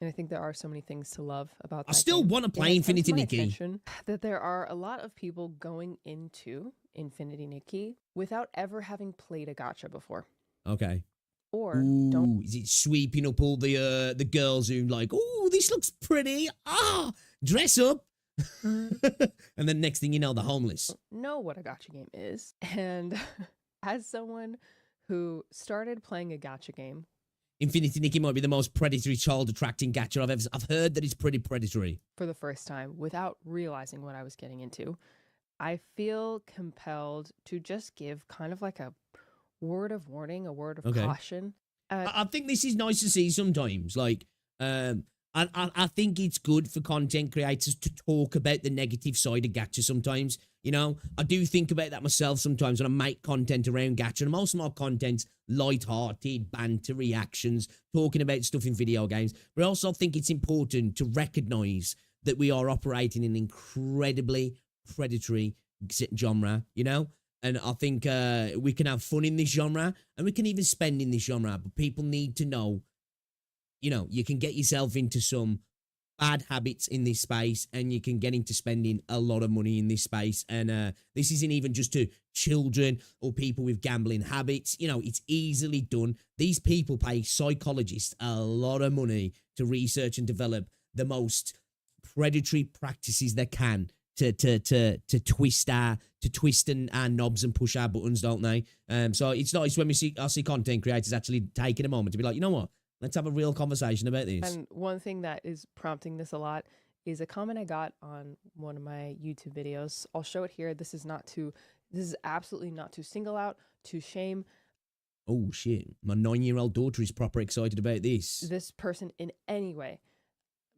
And I think there are so many things to love about that I still game. want to It play has come to Infinity my Nikki. attention that there are a lot of people going into Infinity Nikki without ever having played a gacha before. Okay. Or don't Ooh, is it sweeping up all the girls who like, oh, this looks pretty. Ah, dress up. And then next thing you know, the homeless. know what a gacha game is. And as someone who started playing a gacha game Infinity Nikki might be the most predatory child attracting gacha I've ever seen. I've heard that it's pretty predatory. for the first time without realizing what I was getting into, I feel compelled to just give kind of like a word of warning, a word of Okay. caution. I think this is nice to see sometimes. Like, I think it's good for content creators to talk about the negative side of gacha sometimes. You know, I do think about that myself sometimes when I make content around gacha. And most of my content's light-hearted, banter, reactions, talking about stuff in video games. But I also think it's important to recognize that we are operating in an incredibly predatory genre, you know? And I think we can have fun in this genre and we can even spend in this genre. But people need to know, you know, you can get yourself into some bad habits in this space, and you can get into spending a lot of money in this space. And this isn't even just to children or people with gambling habits. You know, it's easily done. These people pay psychologists a lot of money to research and develop the most predatory practices they can to twist our knobs and push our buttons, don't they? So it's nice when I see content creators actually taking a moment to be like, you know what? Let's have a real conversation about this. And one thing that is prompting this a lot is a comment I got on one of my YouTube videos. I'll show it here. This is absolutely not to single out, to shame. Oh shit. My 9-year-old daughter is proper excited about this person in any way.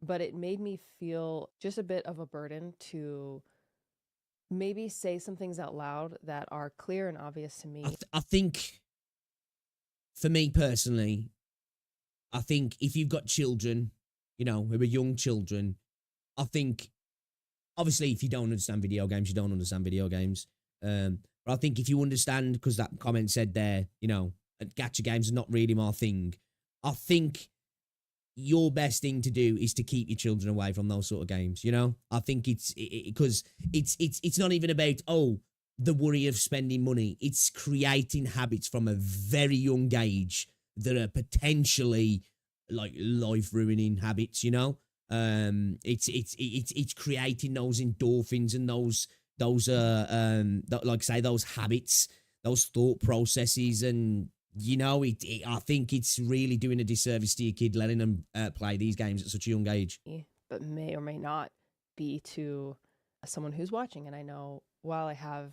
But it made me feel just a bit of a burden to maybe say some things out loud that are clear and obvious to me. I think, for me personally, I think if you've got children, you know, who are young children, I think, obviously, if you don't understand video games, you don't understand video games. But I think if you understand, because that comment said there, you know, gacha games are not really my thing. I think your best thing to do is to keep your children away from those sort of games. You know, I think because it's not even about, the worry of spending money. It's creating habits from a very young age that are potentially like life ruining habits, you know. It's creating those endorphins and those like say those habits, those thought processes, and you know, I think it's really doing a disservice to your kid letting them play these games at such a young age. But may or may not be to someone who's watching. And I know while I have,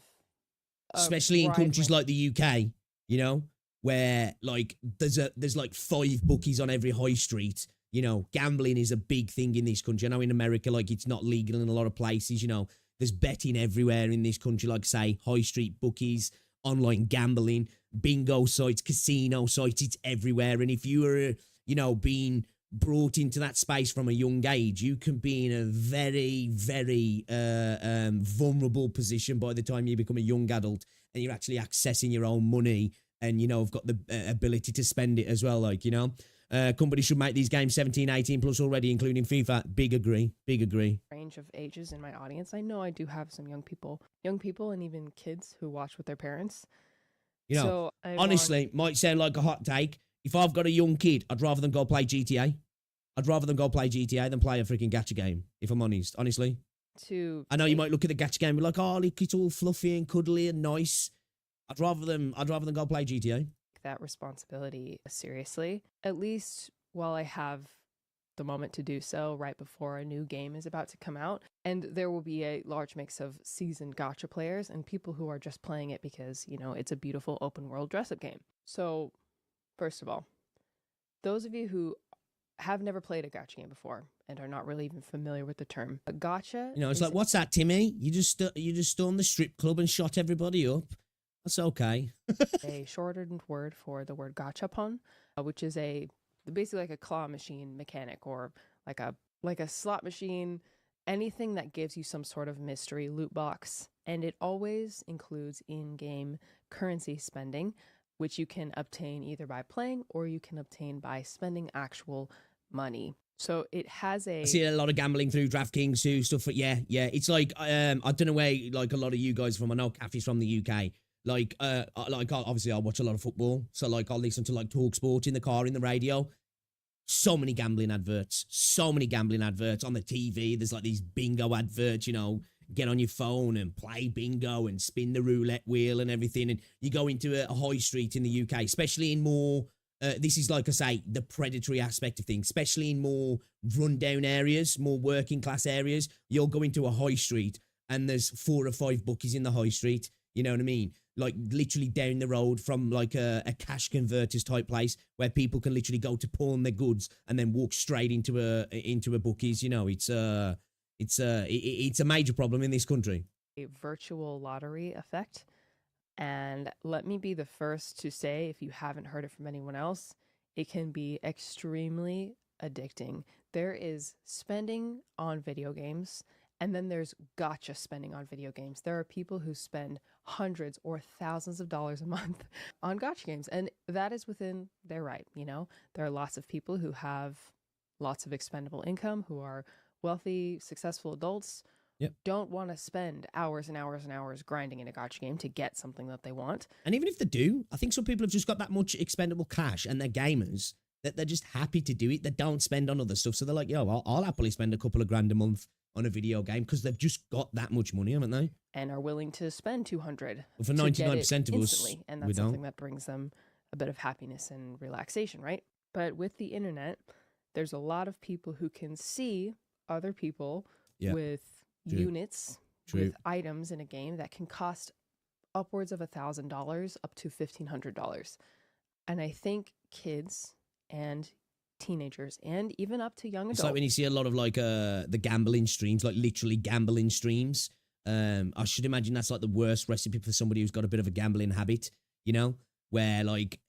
especially in countries like the UK, you know, where like there's like 5 bookies on every high street. You know, gambling is a big thing in this country. I know in America, like, it's not legal in a lot of places. You know, there's betting everywhere in this country, like, say, high street bookies, online gambling, bingo sites, casino sites. It's everywhere. And if you are, you know, being brought into that space from a young age, you can be in a very, very vulnerable position by the time you become a young adult and you're actually accessing your own money and, you know, have got the ability to spend it as well. Like, you know, companies should make these games 17, 18 plus already, including FIFA. Big agree. Range of ages in my audience. I know I do have some young people and even kids who watch with their parents. You know, so honestly, might sound like a hot take. If I've got a young kid, I'd rather them go play GTA. I'd rather them go play GTA than play a freaking gacha game, if I'm honest, honestly. I know you might look at the gacha game and be like, oh, look, it's all fluffy and cuddly and nice. I'd rather them go play GTA. That responsibility seriously, at least while I have the moment to do so right before a new game is about to come out. And there will be a large mix of seasoned gacha players and people who are just playing it because, you know, it's a beautiful open world dress-up game. So, first of all, those of you who have never played a gacha game before and are not really even familiar with the term, a gacha, you know, it's like, what's that, Timmy? You just stormed the strip club and shot everybody up. That's okay. a shortened word for the word gachapon, which is basically like a claw machine mechanic, or like a slot machine, anything that gives you some sort of mystery loot box. And it always includes in-game currency spending, which you can obtain either by playing or you can obtain by spending actual money. So it has I see a lot of gambling through DraftKings too, stuff. Yeah. It's like, I don't know where like a lot of you guys are from. I know Kathy's from the UK. Like obviously I watch a lot of football. So like I'll listen to like Talk Sport in the car, in the radio. So many gambling adverts on the TV. There's like these bingo adverts, you know, get on your phone and play bingo and spin the roulette wheel and everything. And you go into a high street in the UK, especially in more, this is like I say, the predatory aspect of things, especially in more rundown areas, more working class areas. You'll go into a high street and there's 4 or 5 bookies in the high street. You know what I mean? Like literally down the road from like a cash converters type place where people can literally go to pawn their goods and then walk straight into a bookies. You know, it's a major problem in this country. A virtual lottery effect. And let me be the first to say, if you haven't heard it from anyone else, it can be extremely addicting. There is spending on video games, and then there's gacha spending on video games. There are people who spend hundreds or thousands of dollars a month on gacha games, and that is within their right, you know? There are lots of people who have lots of expendable income, who are wealthy, successful adults, Yep. don't want to spend hours and hours and hours grinding in a gacha game to get something that they want. And even if they do, I think some people have just got that much expendable cash and they're gamers that they're just happy to do it. They don't spend on other stuff. So they're like, yo, I'll happily spend a couple of grand a month on a video game because they've just got that much money, haven't they? And are willing to spend 200 Well, for to 99% get it of us, instantly, and we that's something don't. that brings them a bit of happiness and relaxation, right? But with the internet, there's a lot of people who can see other people Yeah. with True. units, True. with items in a game that can cost upwards of $1,000 up to $1,500. And I think kids and teenagers and even up to young It's adults. like when you see a lot of like the gambling streams, like literally gambling streams. I should imagine that's like the worst recipe for somebody who's got a bit of a gambling habit, you know, where like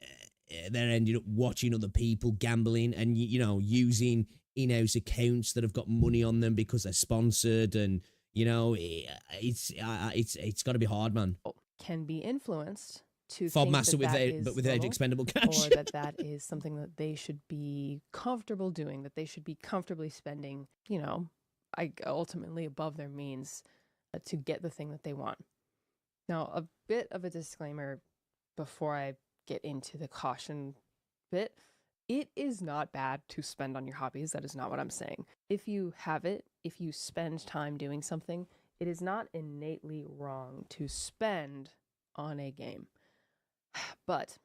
they're ended up watching other people gambling and you know using in-house accounts that have got money on them because they're sponsored, and you know it's got to be hard, man. can be influenced to Fob think master that that but is without normal, expendable cash. or that is something that they should be comfortable doing, that they should be comfortably spending, you know, ultimately above their means to get the thing that they want. Now, a bit of a disclaimer before I get into the caution bit. It is not bad to spend on your hobbies. That is not what I'm saying. If you have it, if you spend time doing something, it is not innately wrong to spend on a game. But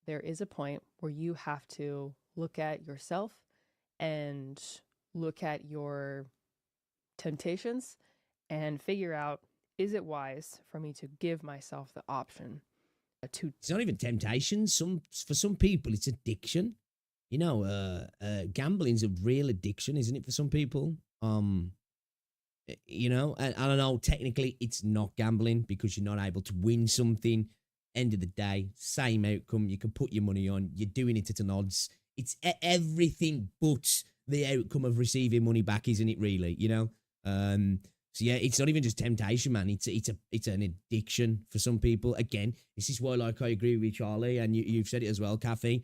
there is a point where you have to look at yourself and look at your temptations and figure out, is it wise for me to give myself the option to... It's not even temptation. For some people, it's addiction. You know, gambling's a real addiction, isn't it, for some people? You know, and I don't know, technically it's not gambling because you're not able to win something. End of the day, same outcome. You can put your money on. You're doing it at an odds. It's everything but the outcome of receiving money back, isn't it? Really, you know. So yeah, it's not even just temptation, man. It's an addiction for some people. Again, this is why, like, I agree with Charlie, and you've said it as well, Kathy.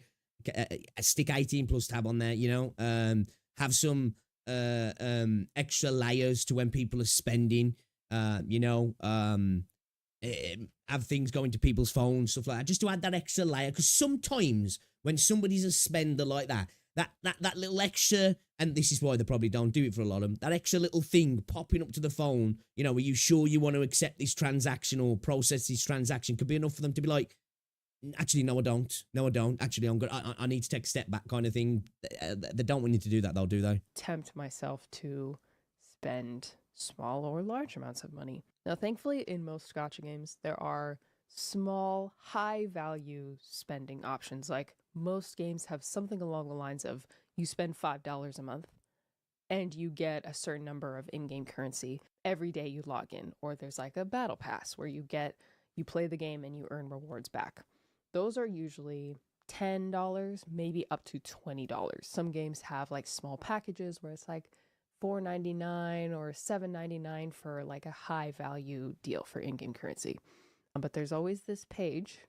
Stick 18 plus tab on there. You know, have some extra layers to when people are spending. You know, have things going to people's phones, stuff like that, just to add that extra layer. Because sometimes when somebody's a spender like that little extra, and this is why they probably don't do it for a lot of them, that extra little thing popping up to the phone, you know, are you sure you want to accept this transaction or process this transaction, could be enough for them to be like, actually, no, I don't. No, I don't. Actually, I'm good. I need to take a step back, kind of thing. They don't want you to do that, though, do they? Tempt myself to spend small or large amounts of money. Now, thankfully, in most gacha games, there are small, high-value spending options. Like, most games have something along the lines of, you spend $5 a month, and you get a certain number of in-game currency every day you log in. Or there's like a battle pass where you play the game and you earn rewards back. Those are usually $10, maybe up to $20. Some games have like small packages where it's like $4.99 or $7.99 for like a high value deal for in-game currency. But there's always this page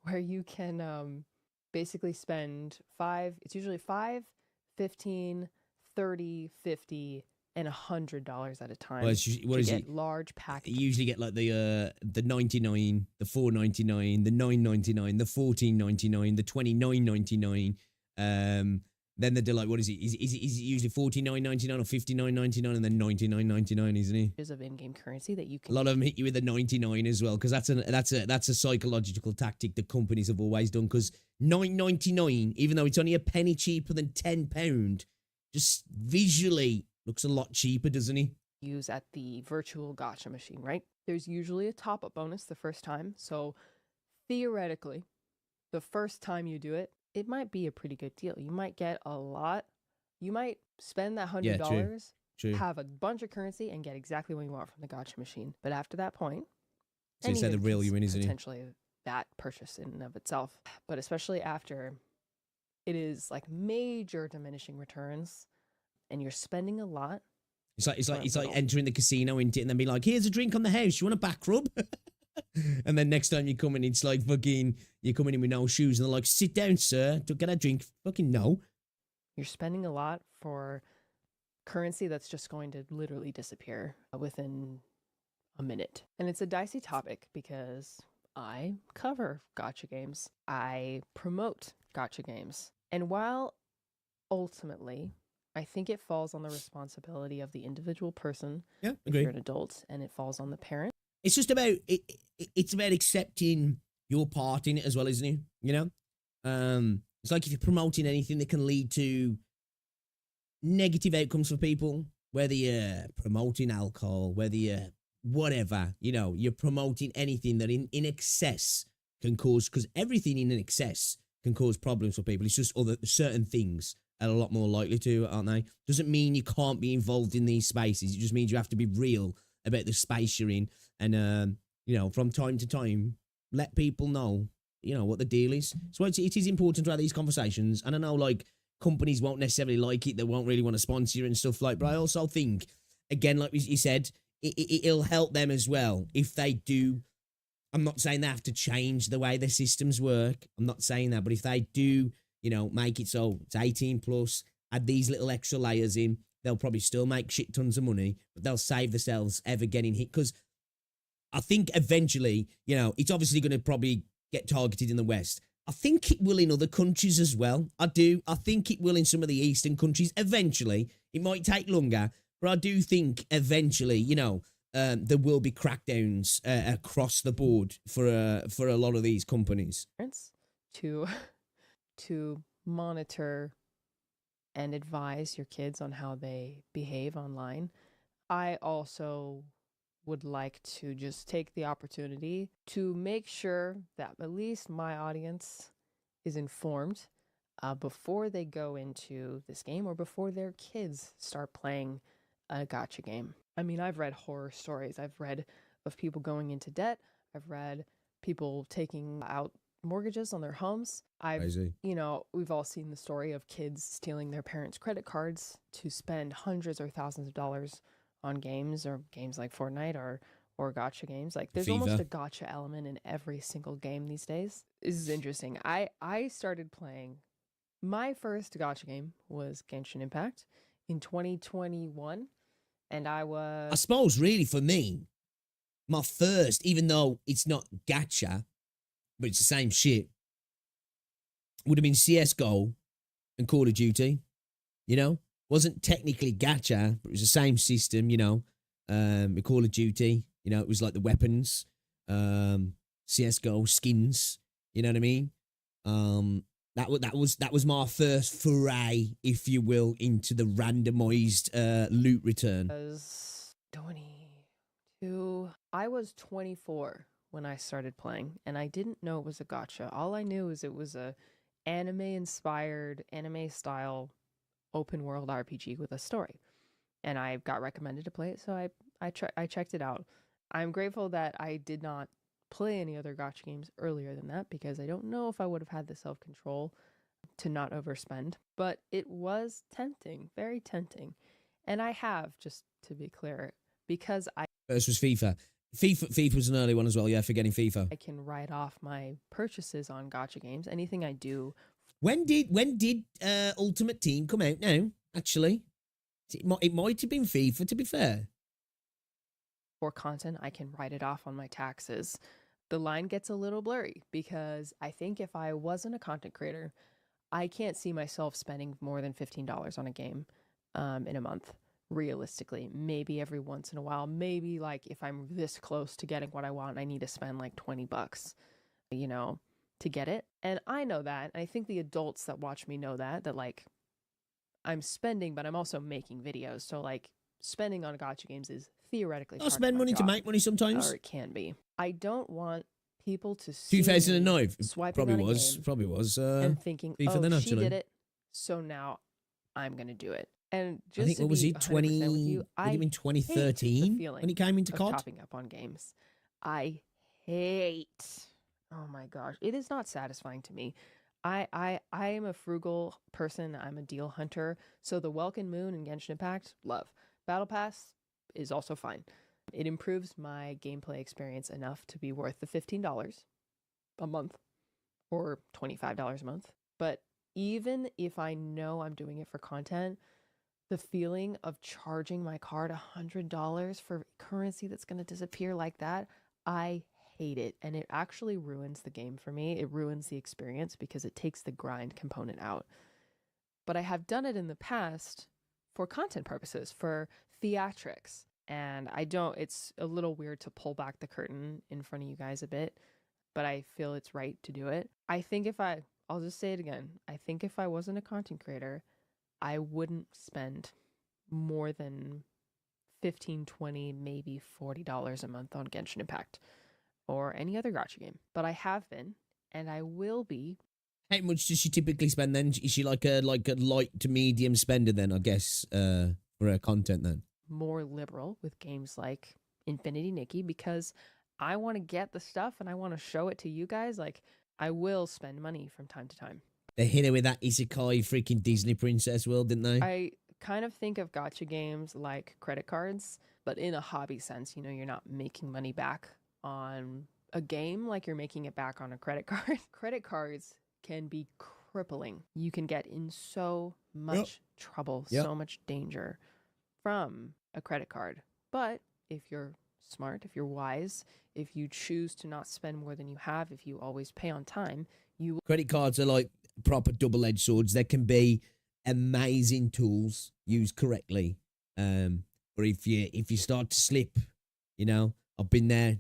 where you can basically spend it's usually $5, $15, $30, $50, and $100 at a time. Well, what is it? Large packages. You usually get like the 99, the $4.99, the $9.99, the $14.99, the $29.99. Then they do like, what is it? Is it usually $49.99 or $59.99 and then $99.99, isn't it? Of in-game currency that you can. A lot of them hit you with a 99 as well, because that's a psychological tactic that companies have always done. Because $9.99, even though it's only a penny cheaper than £10, just visually looks a lot cheaper, doesn't he? Use at the virtual gacha machine, right? There's usually a top-up bonus the first time. So theoretically, the first time you do it, it might be a pretty good deal. You might get a lot. You might spend that $100, True. have a bunch of currency, and get exactly what you want from the gacha machine. But after that point, So you said the real you win, isn't it? potentially that purchase in and of itself. But especially after it is like major diminishing returns, and you're spending a lot. It's like entering the casino into it and then be like, here's a drink on the house. You want a back rub? And then next time you come in, it's like fucking, you're coming in with no shoes and they're like, sit down, sir. Don't get a drink. Fucking no. You're spending a lot for currency that's just going to literally disappear within a minute. And it's a dicey topic because I cover gacha games. I promote gacha games. And while ultimately I think it falls on the responsibility of the individual person, Yeah, if agree. you're an adult, and it falls on the parent. It's just about it's about accepting your part in it as well, isn't it? You know, it's like if you're promoting anything that can lead to negative outcomes for people, whether you're promoting alcohol, whether you're whatever, you know, you're promoting anything that in excess can cause, because everything in excess can cause problems for people. It's just other certain things are a lot more likely to, aren't they? Doesn't mean you can't be involved in these spaces. It just means you have to be real about the space you're in, and you know, from time to time, let people know, you know, what the deal is. So it is important to have these conversations. And I know, like, companies won't necessarily like it; they won't really want to sponsor you and stuff like. But I also think, again, like you said, it'll help them as well if they do. I'm not saying they have to change the way their systems work. I'm not saying that, but if they do, you know, make it so it's 18 plus, add these little extra layers in, they'll probably still make shit tons of money, but they'll save themselves ever getting hit. Because I think eventually, you know, it's obviously going to probably get targeted in the West. I think it will in other countries as well. I do. I think it will in some of the Eastern countries eventually. It might take longer, but I do think eventually, you know, there will be crackdowns across the board for a lot of these companies. To monitor and advise your kids on how they behave online. I also would like to just take the opportunity to make sure that at least my audience is informed before they go into this game or before their kids start playing a gacha game. I mean, I've read horror stories. I've read of people going into debt. I've read people taking out mortgages on their homes. You know, we've all seen the story of kids stealing their parents' credit cards to spend hundreds or thousands of dollars on games, or games like Fortnite or gacha games. Like, there's almost a gacha element in every single game these days. This is interesting. I started playing, my first gacha game was Genshin Impact in 2021, and I suppose really for me, my first, even though it's not gacha, but it's the same shit, would have been CSGO and Call of Duty, you know? Wasn't technically gacha, but it was the same system, you know? With Call of Duty, you know, it was like the weapons, CSGO skins, you know what I mean? That was my first foray, if you will, into the randomized loot return. I was 24 when I started playing, and I didn't know it was a gacha. All I knew is it was a anime-inspired, anime-style open-world RPG with a story. And I got recommended to play it, so I checked it out. I'm grateful that I did not play any other gacha games earlier than that, because I don't know if I would have had the self-control to not overspend. But it was tempting, very tempting. And I have, just to be clear, because First was FIFA. FIFA was an early one as well, yeah, forgetting FIFA. I can write off my purchases on gacha games. Anything I do. When did Ultimate Team come out now, actually? It might have been FIFA, to be fair. For content, I can write it off on my taxes. The line gets a little blurry, because I think if I wasn't a content creator, I can't see myself spending more than $15 on a game in a month. Realistically, maybe every once in a while, maybe like if I'm this close to getting what I want, I need to spend like $20, you know, to get it. And I know that. And I think the adults that watch me know that like I'm spending, but I'm also making videos. So like spending on gacha games is theoretically. I'll spend money to make money sometimes. Or it can be. I don't want people to see 2009 swiping probably on a was game probably was and thinking, FIFA oh, then, she actually. did it, so now I'm gonna do it. And just I think, to what was be it, 100% with you, would it have been hate 2013 the feeling when it came into of COD? topping up on games. I hate. Oh my gosh, it is not satisfying to me. I am a frugal person. I'm a deal hunter. So the Welkin Moon and Genshin Impact, love. Battle Pass is also fine. It improves my gameplay experience enough to be worth the $15 a month or $25 a month. But even if I know I'm doing it for content, the feeling of charging my card $100 for currency that's going to disappear like that, I hate it. And it actually ruins the game for me. It ruins the experience because it takes the grind component out. But I have done it in the past for content purposes, for theatrics. And it's a little weird to pull back the curtain in front of you guys a bit, but I feel it's right to do it. I think I'll just say it again. I think if I wasn't a content creator, I wouldn't spend more than $15, $20, maybe $40 a month on Genshin Impact or any other gacha game. But I have been, and I will be. How much does she typically spend then? Is she like a light to medium spender then, I guess, for her content then? More liberal with games like Infinity Nikki because I want to get the stuff and I want to show it to you guys. Like, I will spend money from time to time. They hit her with that isekai freaking Disney princess world, didn't they? I kind of think of gacha games like credit cards, but in a hobby sense. You know, you're not making money back on a game like you're making it back on a credit card. Credit cards can be crippling. You can get in so much trouble, so much danger from a credit card. But if you're smart, if you're wise, if you choose to not spend more than you have, if you always pay on time, Credit cards are like proper double-edged swords. They can be amazing tools used correctly. But if you start to slip, you know, I've been there,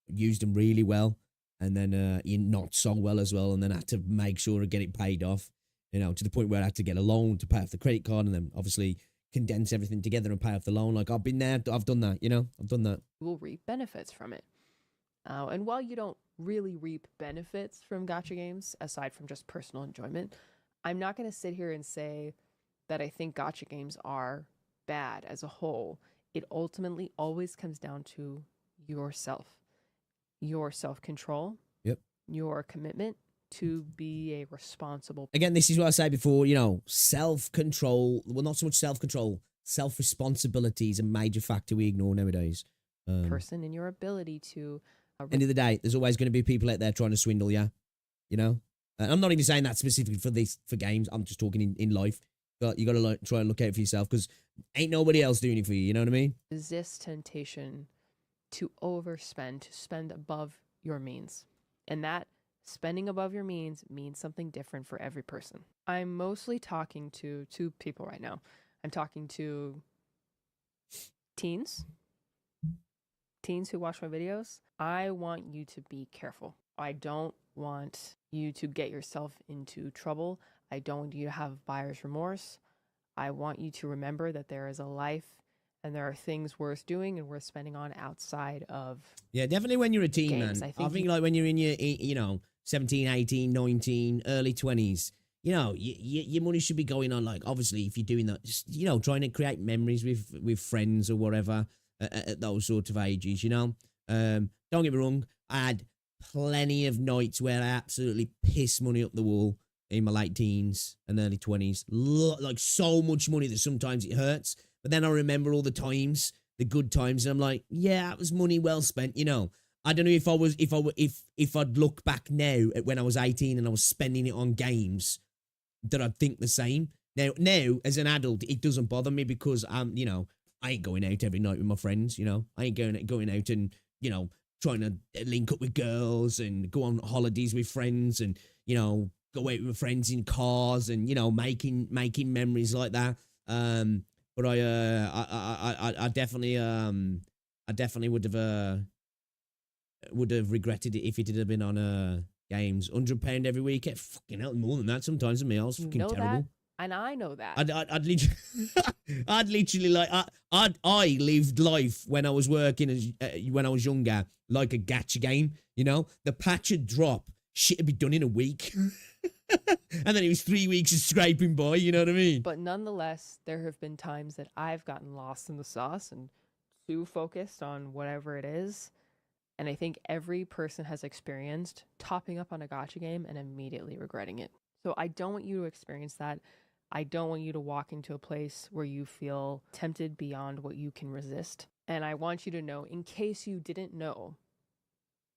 used them really well, and then you not so well as well, and then had to make sure to get it paid off, you know, to the point where I had to get a loan to pay off the credit card, and then obviously condense everything together and pay off the loan. Like, I've been there, I've done that, you know, I've done that. You will reap benefits from it. And while you don't really reap benefits from gacha games, aside from just personal enjoyment, I'm not going to sit here and say that I think gacha games are bad as a whole. It ultimately always comes down to yourself, your self-control, your commitment to be a responsible. Again, this is what I say before, you know, self-control, well, not so much self-control, self-responsibility is a major factor we ignore nowadays. Person in your ability to... End of the day, there's always going to be people out there trying to swindle you, you know? I'm not even saying that specifically for games. I'm just talking in life. But you got to try and look out for yourself because ain't nobody else doing it for you, you know what I mean? Resist temptation to overspend, to spend above your means. And that spending above your means means something different for every person. I'm mostly talking to two people right now. I'm talking to teens who watch my videos. I want you to be careful. I don't want you to get yourself into trouble. I don't want you to have buyer's remorse. I want you to remember that there is a life and there are things worth doing and worth spending on outside of. Yeah, definitely when you're a teen, games. man. I think like when you're in your, 17, 18, 19, early 20s, you know, your money should be going on, like, obviously, if you're doing that, just, you know, trying to create memories with friends or whatever at those sort of ages, you know. Don't get me wrong, I had plenty of nights where I absolutely pissed money up the wall in my late teens and early 20s. Like, so much money that sometimes it hurts. But then I remember all the times, the good times, and I'm like, yeah, that was money well spent, you know. I don't know if I'd look back now at when I was 18 and I was spending it on games, that I'd think the same. Now as an adult, it doesn't bother me because you know, I ain't going out every night with my friends, you know. I ain't going out and, you know, trying to link up with girls and go on holidays with friends and, you know, go out with friends in cars and, you know, making memories like that. But I definitely would have regretted it if it had been on games. £100 every week. Fucking hell, more than that sometimes. I mean, I was fucking terrible. That, and I know that. I'd literally like I lived life when I was working when I was younger like a gacha game. You know, the patch would drop, shit would be done in a week, and then it was 3 weeks of scraping by. You know what I mean? But nonetheless, there have been times that I've gotten lost in the sauce and too focused on whatever it is. And I think every person has experienced topping up on a gacha game and immediately regretting it. So I don't want you to experience that. I don't want you to walk into a place where you feel tempted beyond what you can resist. And I want you to know, in case you didn't know,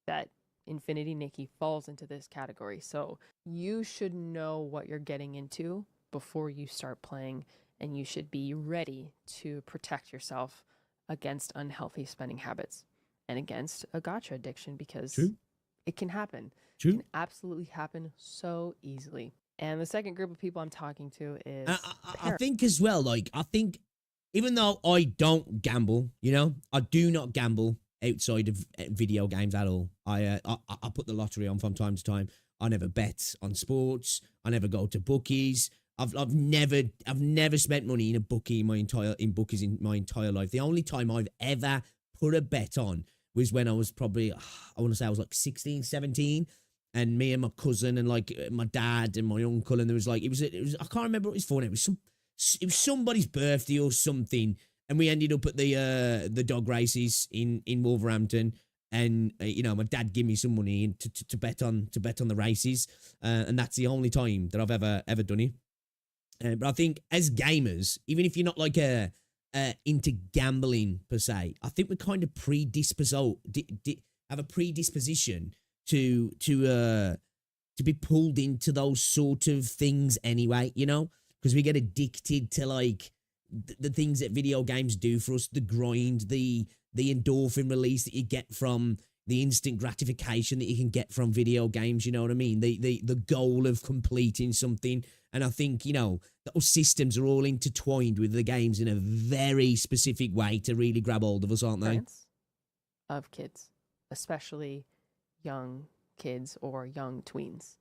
that Infinity Nikki falls into this category. So you should know what you're getting into before you start playing, and you should be ready to protect yourself against unhealthy spending habits and against a gacha addiction, because True. it can happen. True. It can absolutely happen so easily. And the second group of people I'm talking to is I think as well, like, I think even though I don't gamble, you know, I do not gamble outside of video games at all. I put the lottery on from time to time. I never bet on sports. I never go to bookies. I've never spent money in a bookie in my entire life. The only time I've ever put a bet on was when I was probably, I want to say I was like 16, 17. And me and my cousin and like my dad and my uncle, and there was like, it was I can't remember what it was for. It was somebody's birthday or something, and we ended up at the dog races in Wolverhampton, and you know, my dad gave me some money to bet on the races, and that's the only time that I've ever done it. But I think as gamers, even if you're not like into gambling per se, I think we're kind of have a predisposition to be pulled into those sort of things anyway, you know, because we get addicted to like the things that video games do for us, the grind, the endorphin release that you get from the instant gratification that you can get from video games, you know what I mean? The goal of completing something. And I think, you know, those systems are all intertwined with the games in a very specific way to really grab hold of us, aren't they? Of kids, especially young kids or young tweens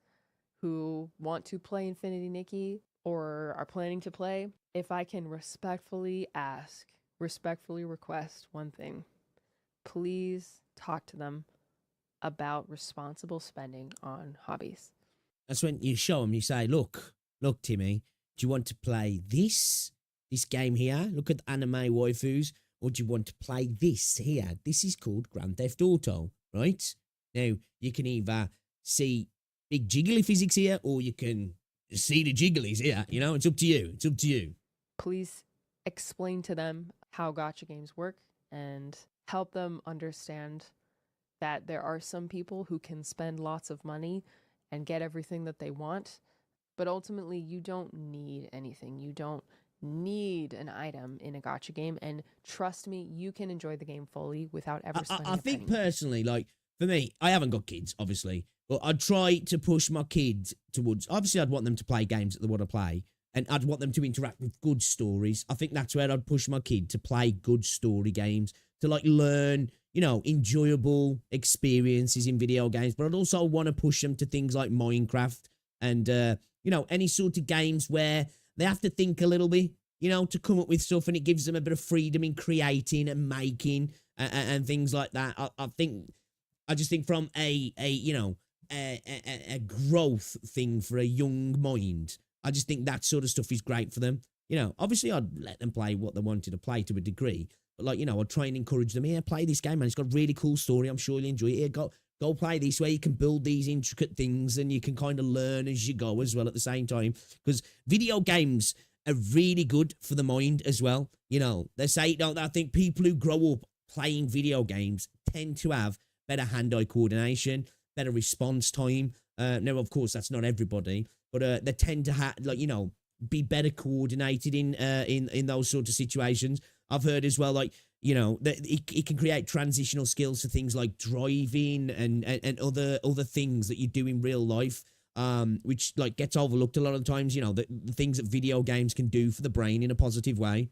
who want to play Infinity Nikki or are planning to play. If I can respectfully request one thing, please talk to them about responsible spending on hobbies. That's when you show them, you say, look, Timmy, do you want to play this game here? Look at the anime waifus. Or do you want to play this here? This is called Grand Theft Auto, right? Now, you can either see big jiggly physics here, or you can see the jigglies here. You know, it's up to you. It's up to you. Please explain to them how gacha games work and help them understand that there are some people who can spend lots of money and get everything that they want, but ultimately you don't need anything. You don't need an item in a gacha game, and trust me, you can enjoy the game fully without ever spending I think a penny. personally, like, for me, I haven't got kids, obviously, but I'd try to push my kids towards, obviously I'd want them to play games that they want to play, and I'd want them to interact with good stories. I think that's where I'd push my kid to play good story games, to like learn, you know, enjoyable experiences in video games. But I'd also want to push them to things like Minecraft and, you know, any sort of games where they have to think a little bit, you know, to come up with stuff, and it gives them a bit of freedom in creating and making and things like that. I just think from a growth thing for a young mind, I just think that sort of stuff is great for them. You know, obviously I'd let them play what they wanted to play to a degree, but like, you know, I'd try and encourage them, here, play this game, man. It's got a really cool story. I'm sure you'll enjoy it. Here, go play this, where you can build these intricate things and you can kind of learn as you go as well at the same time. Because video games are really good for the mind as well. You know, they say, I think people who grow up playing video games tend to have better hand-eye coordination, better response time. Now, of course, that's not everybody, but they tend to have, like, you know, be better coordinated in those sort of situations. I've heard as well, like, you know, that it can create transitional skills for things like driving and other things that you do in real life, which like gets overlooked a lot of times. You know, the things that video games can do for the brain in a positive way.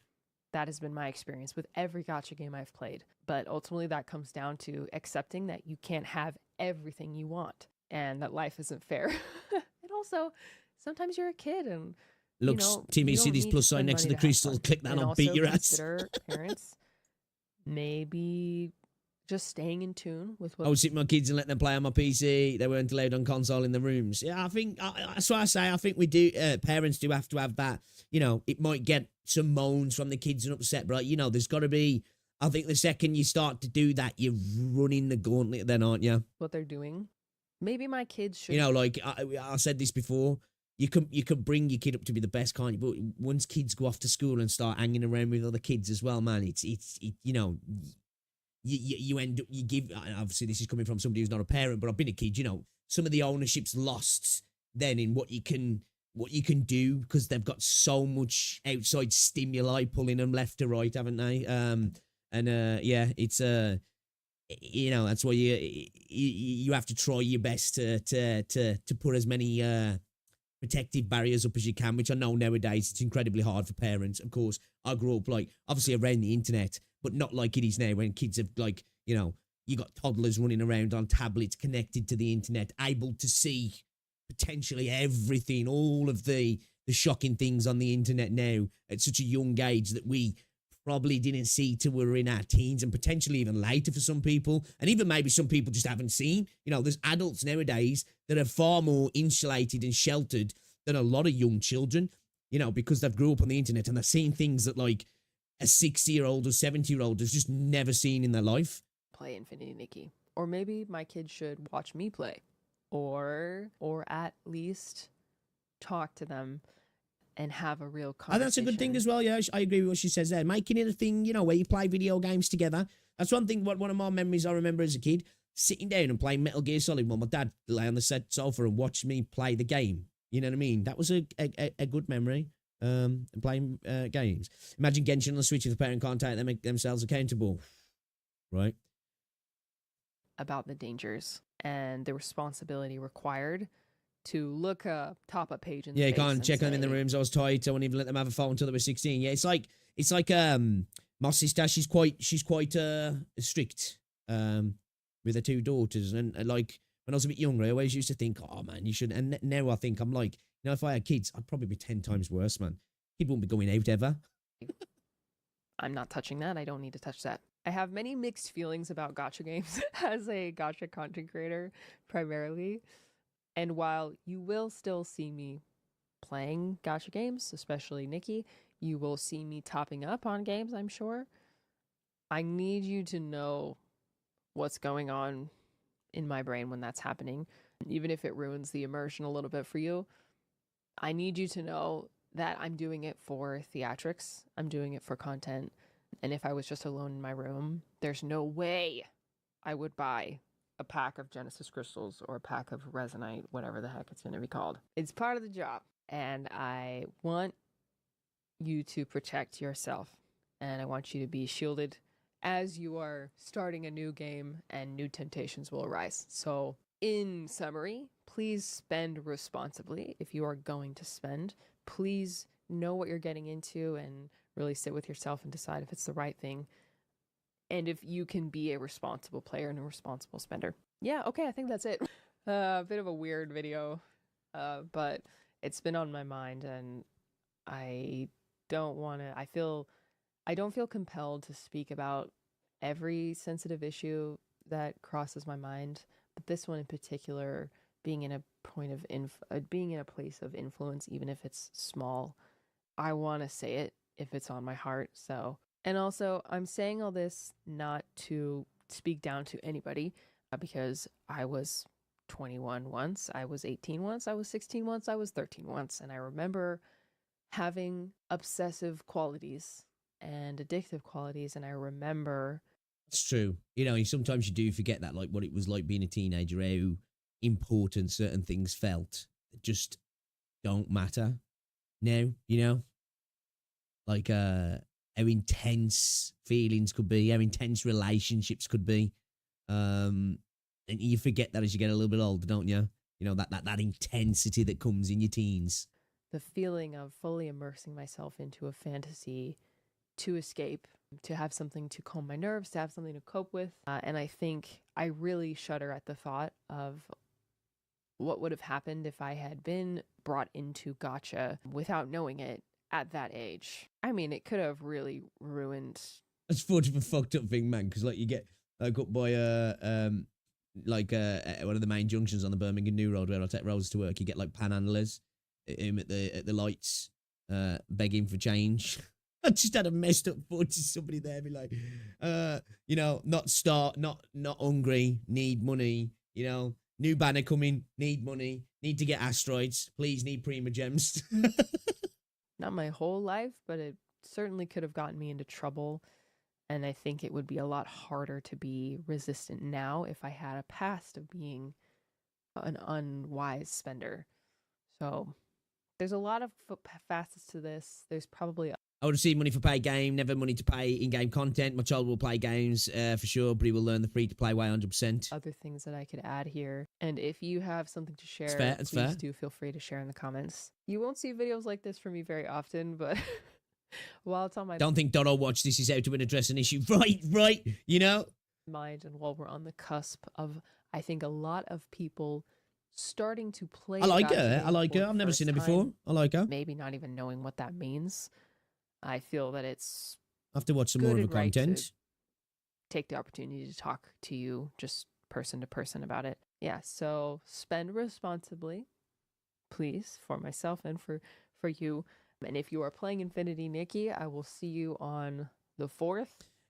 That has been my experience with every gacha game I've played. But ultimately that comes down to accepting that you can't have everything you want and that life isn't fair. And also, sometimes you're a kid and, look, you know, Timmy, you see don't this need plus to sign spend next to money the have crystal. fun. Click that, And I'll also beat your ass. consider parents maybe just staying in tune with what... I would sit my kids and let them play on my PC. They weren't allowed on console in the rooms. Yeah, I think, that's why I say, I think we do, parents do have to have that. You know, it might get some moans from the kids and upset, but, you know, there's got to be, I think the second you start to do that, you're running the gauntlet then, aren't you? what they're doing. Maybe my kids should... You know, like, I said this before, you can bring your kid up to be the best kind, but once kids go off to school and start hanging around with other kids as well, man, it's you know, you end up, you give, and obviously this is coming from somebody who's not a parent, but I've been a kid, you know, some of the ownership's lost then in what you can do, because they've got so much outside stimuli pulling them left to right, haven't they? Yeah, it's you know, that's why you have to try your best to put as many protective barriers up as you can, which I know nowadays it's incredibly hard for parents. Of course, I grew up like obviously around the internet, but not like it is now when kids have like, you know, you got toddlers running around on tablets connected to the internet, able to see potentially everything, all of the shocking things on the internet now at such a young age that we probably didn't see till we were in our teens, and potentially even later for some people, and even maybe some people just haven't seen. You know, there's adults nowadays that are far more insulated and sheltered than a lot of young children, you know, because they've grew up on the internet and they're seeing things that like a 60-year-old or 70-year-old has just never seen in their life. Play Infinity Nikki. Or maybe my kids should watch me play. Or at least talk to them and have a real conversation. And that's a good thing as well, yeah. I agree with what she says there. Making it a thing, you know, where you play video games together. That's one thing, one of my memories I remember as a kid, sitting down and playing Metal Gear Solid while my dad lay on the sofa and watched me play the game. You know what I mean? That was a good memory, playing games. Imagine Genshin on the Switch if the parent can't take themselves accountable, right? About the dangers and the responsibility required to look a top-up page in the you face can't and check them in the say, rooms. I was tight. I wouldn't even let them have a phone until they were 16. Yeah, it's like my sister. She's quite strict with her two daughters, and like when I was a bit younger, I always used to think, oh man, you should. And now I think I'm like, you know, if I had kids, I'd probably be 10 times worse, man. Kid wouldn't be going out ever. I'm not touching that. I don't need to touch that. I have many mixed feelings about gacha games as a gacha content creator, primarily. And while you will still see me playing gacha games, especially Nikki, you will see me topping up on games, I'm sure. I need you to know what's going on in my brain when that's happening. Even if it ruins the immersion a little bit for you, I need you to know that I'm doing it for theatrics. I'm doing it for content. And if I was just alone in my room, there's no way I would buy a pack of Genesis crystals or a pack of Resonite, whatever the heck it's going to be called. It's part of the job. And I want you to protect yourself. And I want you to be shielded as you are starting a new game and new temptations will arise. So in summary, please spend responsibly. If you are going to spend, please know what you're getting into and really sit with yourself and decide if it's the right thing. And if you can be a responsible player and a responsible spender. Yeah, okay, I think that's it. A bit of a weird video, but it's been on my mind and I don't feel compelled to speak about every sensitive issue that crosses my mind, but this one in particular, being in a place of influence, even if it's small, I want to say it if it's on my heart. So, and also I'm saying all this not to speak down to anybody, because I was 21 once, I was 18 once, I was 16 once, I was 13 once, and I remember having obsessive qualities and addictive qualities, and I remember... It's true. You know, sometimes you do forget that, like what it was like being a teenager, how important certain things felt that just don't matter now, you know? Like how intense feelings could be, how intense relationships could be. And you forget that as you get a little bit older, don't you? You know, that intensity that comes in your teens. The feeling of fully immersing myself into a fantasy to escape, to have something to calm my nerves, to have something to cope with. And I think I really shudder at the thought of what would have happened if I had been brought into gacha without knowing it at that age. I mean, it could have really ruined... That's such a fucked up thing, man, because like you get like up by one of the main junctions on the Birmingham New Road where I take Rose to work, you get like panhandlers at the lights begging for change. I just had a messed up thought to somebody there be like, you know, not hungry, need money, you know, new banner coming, need money, need to get asteroids, please need Prima Gems. Not my whole life, but it certainly could have gotten me into trouble. And I think it would be a lot harder to be resistant now if I had a past of being an unwise spender. So there's a lot of facets to this. There's probably I would receive money for pay game, never money to pay in-game content. My child will play games for sure, but he will learn the free-to-play way 100%. other things that I could add here. And if you have something to share, fair, it's please fair. do feel free to share in the comments. You won't see videos like this from me very often, but while it's on my Don't think Dodo watch this is how to address an issue. Right, you know? mind, and while we're on the cusp of, I think, a lot of people starting to play I like gacha her. I games like for her. the I've never first seen her time, before. I like her. maybe not even knowing what that means. I feel that it's I have to watch some good more of her and right to content. take the opportunity to talk to you just person to person about it. Yeah, so spend responsibly, please, for myself and for you. And if you are playing Infinity Nikki, I will see you on the 4th.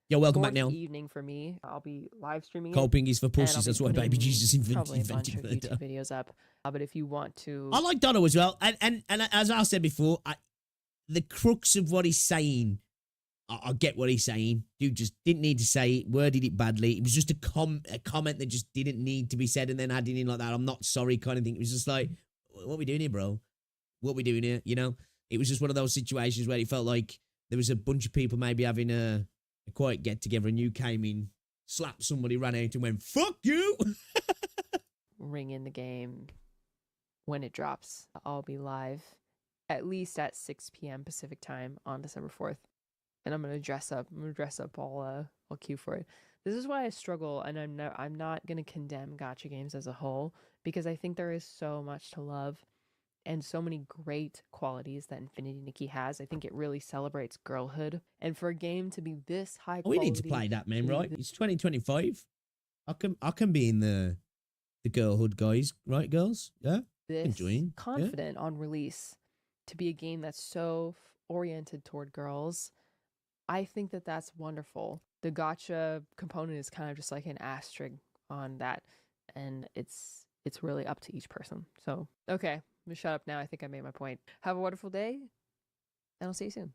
Yo, welcome back, Neil. Evening for me. I'll be live streaming it. Coping is for And I'll pussies. be That's why Baby putting Jesus probably a bunch invented of murder. YouTube videos up. But if you want to, I like Dono as well. And as I said before, the crux of what he's saying, I get what he's saying. Dude just didn't need to say it, worded it badly. It was just a comment that just didn't need to be said, and then adding in like that, I'm not sorry kind of thing. It was just like, what are we doing here, bro? What are we doing here? You know? It was just one of those situations where it felt like there was a bunch of people maybe having a quiet get-together, and you came in, slapped somebody, ran out and went, fuck you! ring in the game when it drops. I'll be live at least at 6 p.m. Pacific time on December 4th. And I'm gonna dress up. I'm gonna dress up all cute for it. This is why I struggle, and I'm not gonna condemn gacha games as a whole, because I think there is so much to love and so many great qualities that Infinity Nikki has. I think it really celebrates girlhood, and for a game to be this high We quality, need to play that, man, to be right? this- It's 2025. I can be in the girlhood, guys, right, girls? Yeah, this enjoying, yeah. confident on release, to be a game that's so oriented toward girls. I think that that's wonderful. The gacha component is kind of just like an asterisk on that, and it's really up to each person. So, okay, I'm gonna shut up now. I think I made my point. Have a wonderful day, and I'll see you soon.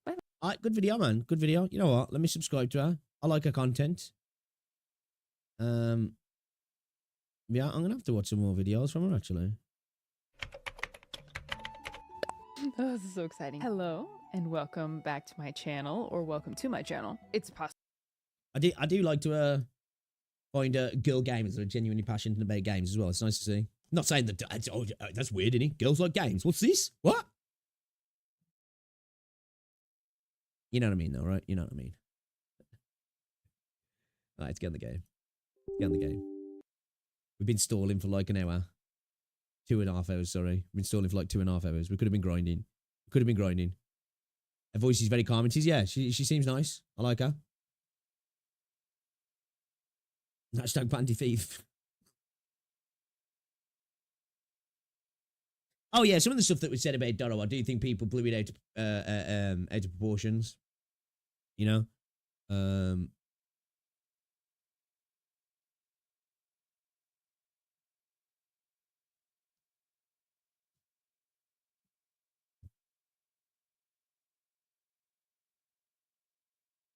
All right, good video, man. Good video. You know what? Let me subscribe to her. I like her content. Yeah, I'm gonna have to watch some more videos from her actually. Oh, this is so exciting. Hello, and welcome back to my channel, or welcome to my channel. It's possible. I do like to find girl gamers that are genuinely passionate about games as well. It's nice to see. Not saying that that's weird, isn't it? Girls like games. What's this? What? You know what I mean, though, right? You know what I mean. All right, let's get on the game. Get on the game. We've been stalling for like an hour. 2.5 hours, sorry. We've been stalling for like 2.5 hours. We could have been grinding. Her voice is very calm. And she seems nice. I like her. Hashtag panty thief. Oh yeah, some of the stuff that was said about Doro, I do think people blew it out of proportions. You know?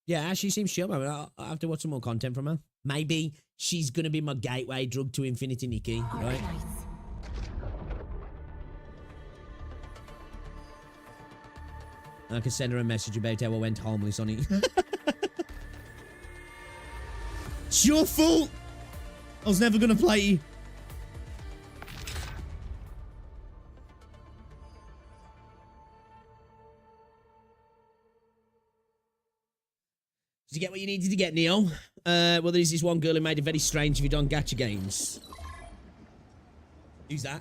Yeah, she seems chill, man. I'll have to watch some more content from her. Maybe she's going to be my gateway drug to Infinity Nikki, right? Arknights. I can send her a message about how I went homeless on it. It's your fault! I was never going to play you. Did you get what you needed to get, Neo? Well, there's this one girl who made it very strange if you don't gacha games. Who's that?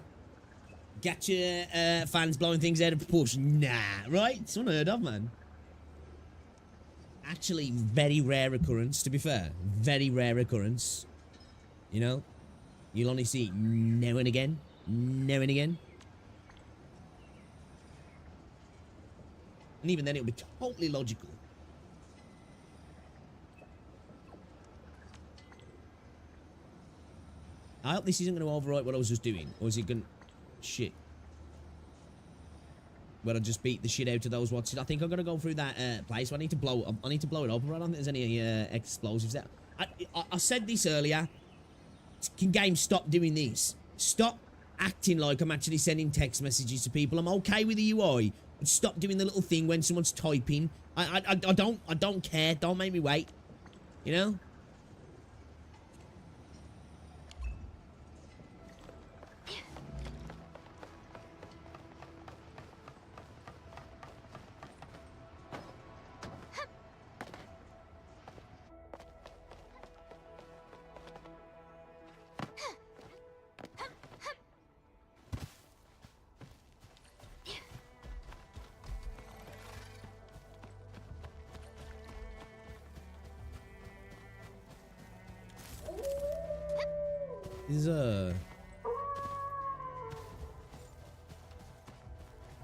Gacha fans blowing things out of proportion? Nah, right? It's unheard of, man. Actually, very rare occurrence, to be fair. Very rare occurrence. You know? You'll only see it now and again. Now and again. And even then, it'll be totally logical. I hope this isn't going to overwrite what I was just doing. Or is it going to... Shit. where I just beat the shit out of those watches. I think I'm gonna go through that place. I need to blow it up. I don't think there's any explosives there. I said this earlier. Can games stop doing this? Stop acting like I'm actually sending text messages to people. I'm okay with the UI, but stop doing the little thing when someone's typing. I don't care. Don't make me wait. You know?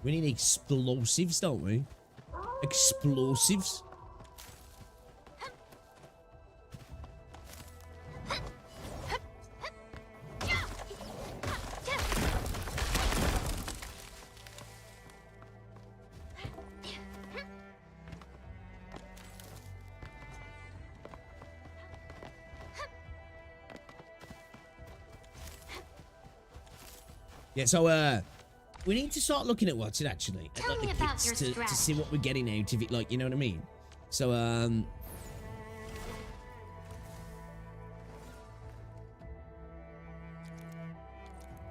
We need explosives, don't we? Explosives. Yeah, so we need to start looking at what's it actually, at, like, the kits to see what we're getting out of it, like, you know what I mean? So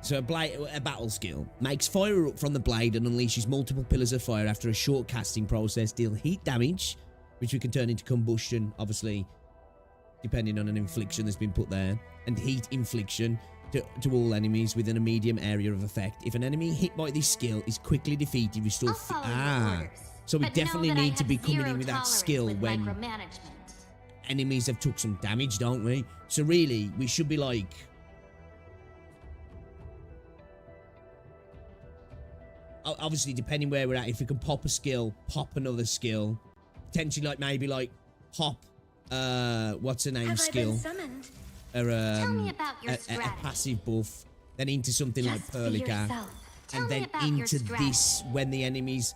so a battle skill makes fire up from the blade and unleashes multiple pillars of fire after a short casting process. Deal heat damage, which we can turn into combustion, obviously, depending on an infliction that's been put there, and heat infliction to all enemies within a medium area of effect. If an enemy hit by this skill is quickly defeated, restore. So we definitely need to be coming in with that skill when enemies have took some damage, don't we? So really, we should be like, obviously depending where we're at, if we can pop a skill, pop another skill, potentially like maybe like pop what's her name skill, or a passive buff, then into something like Perlica, and then into this when the enemy's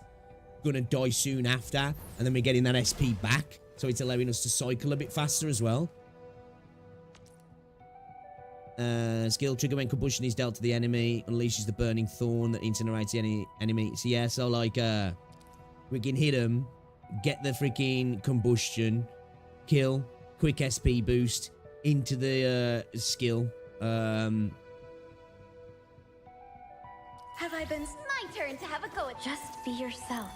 gonna die soon after, and then we're getting that SP back, so it's allowing us to cycle a bit faster as well. Skill trigger when combustion is dealt to the enemy, unleashes the burning thorn that incinerates the enemy. So yeah, so like we can hit them, get the freaking combustion, kill, quick SP boost into the skill. Have I been? My turn to have a go at. Just be yourself.